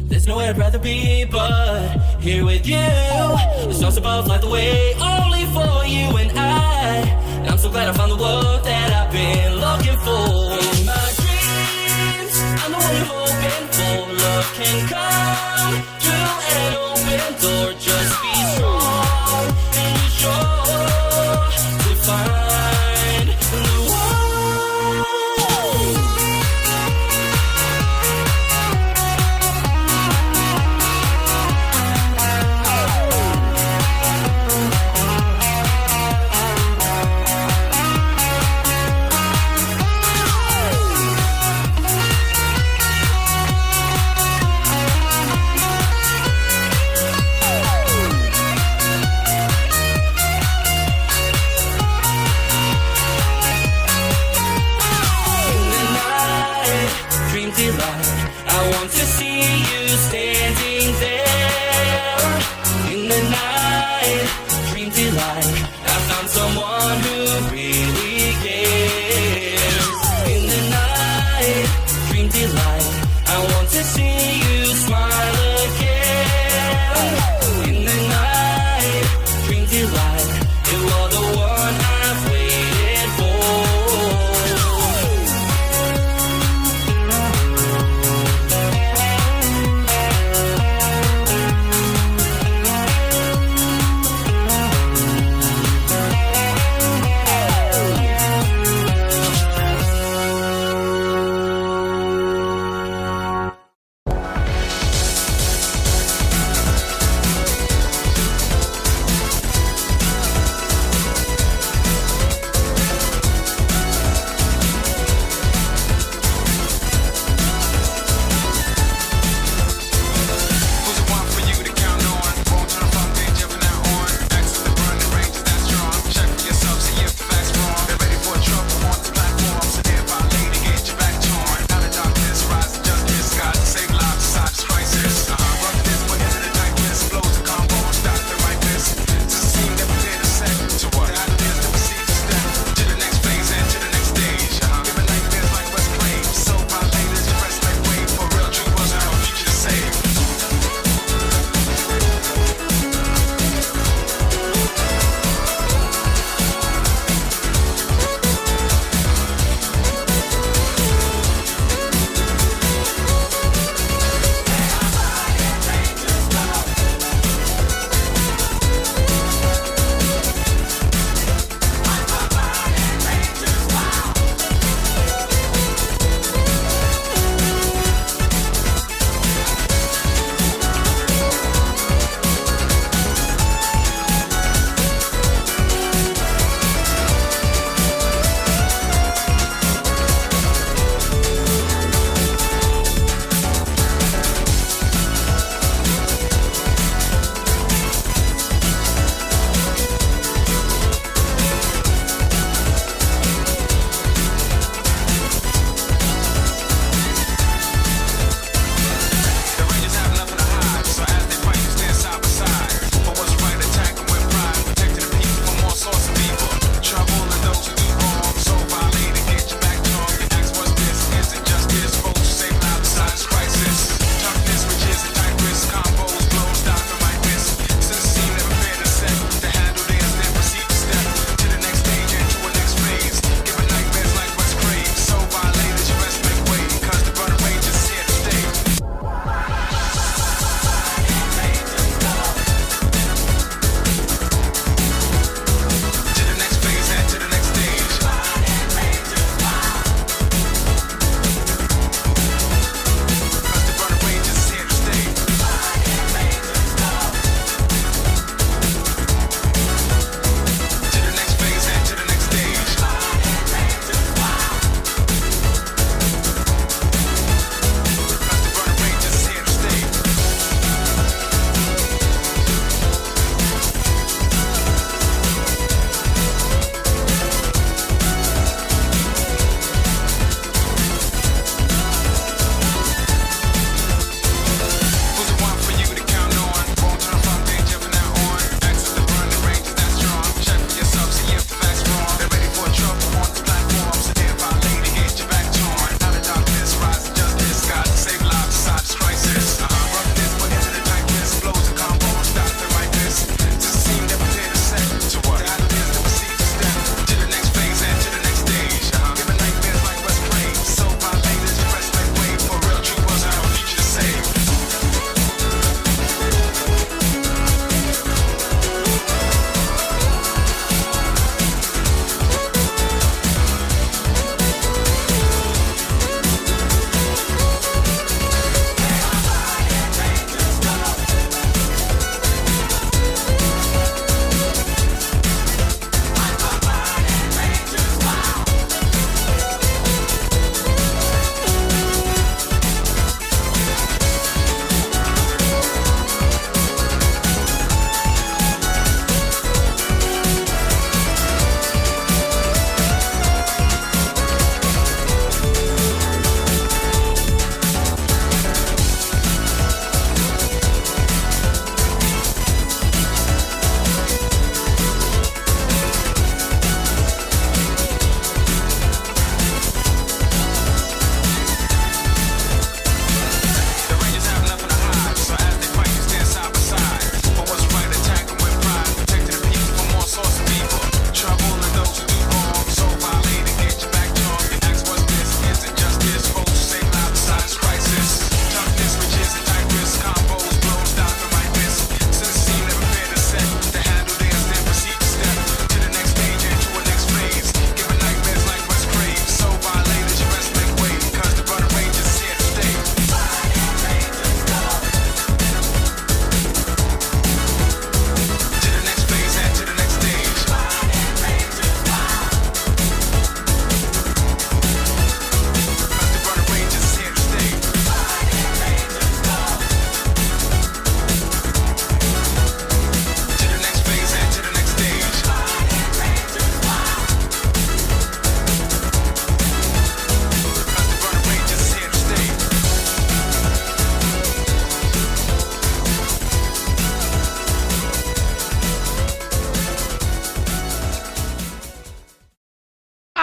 There's nowhere I'd rather be but here with you. The stars above light the way only for you and I. I'm so glad I found the love that I've been looking for. In my dreams, I'm the one you're hoping for. Love can come through an open door. Just be strong and be sure to find the one.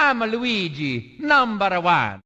I'm Luigi, number one.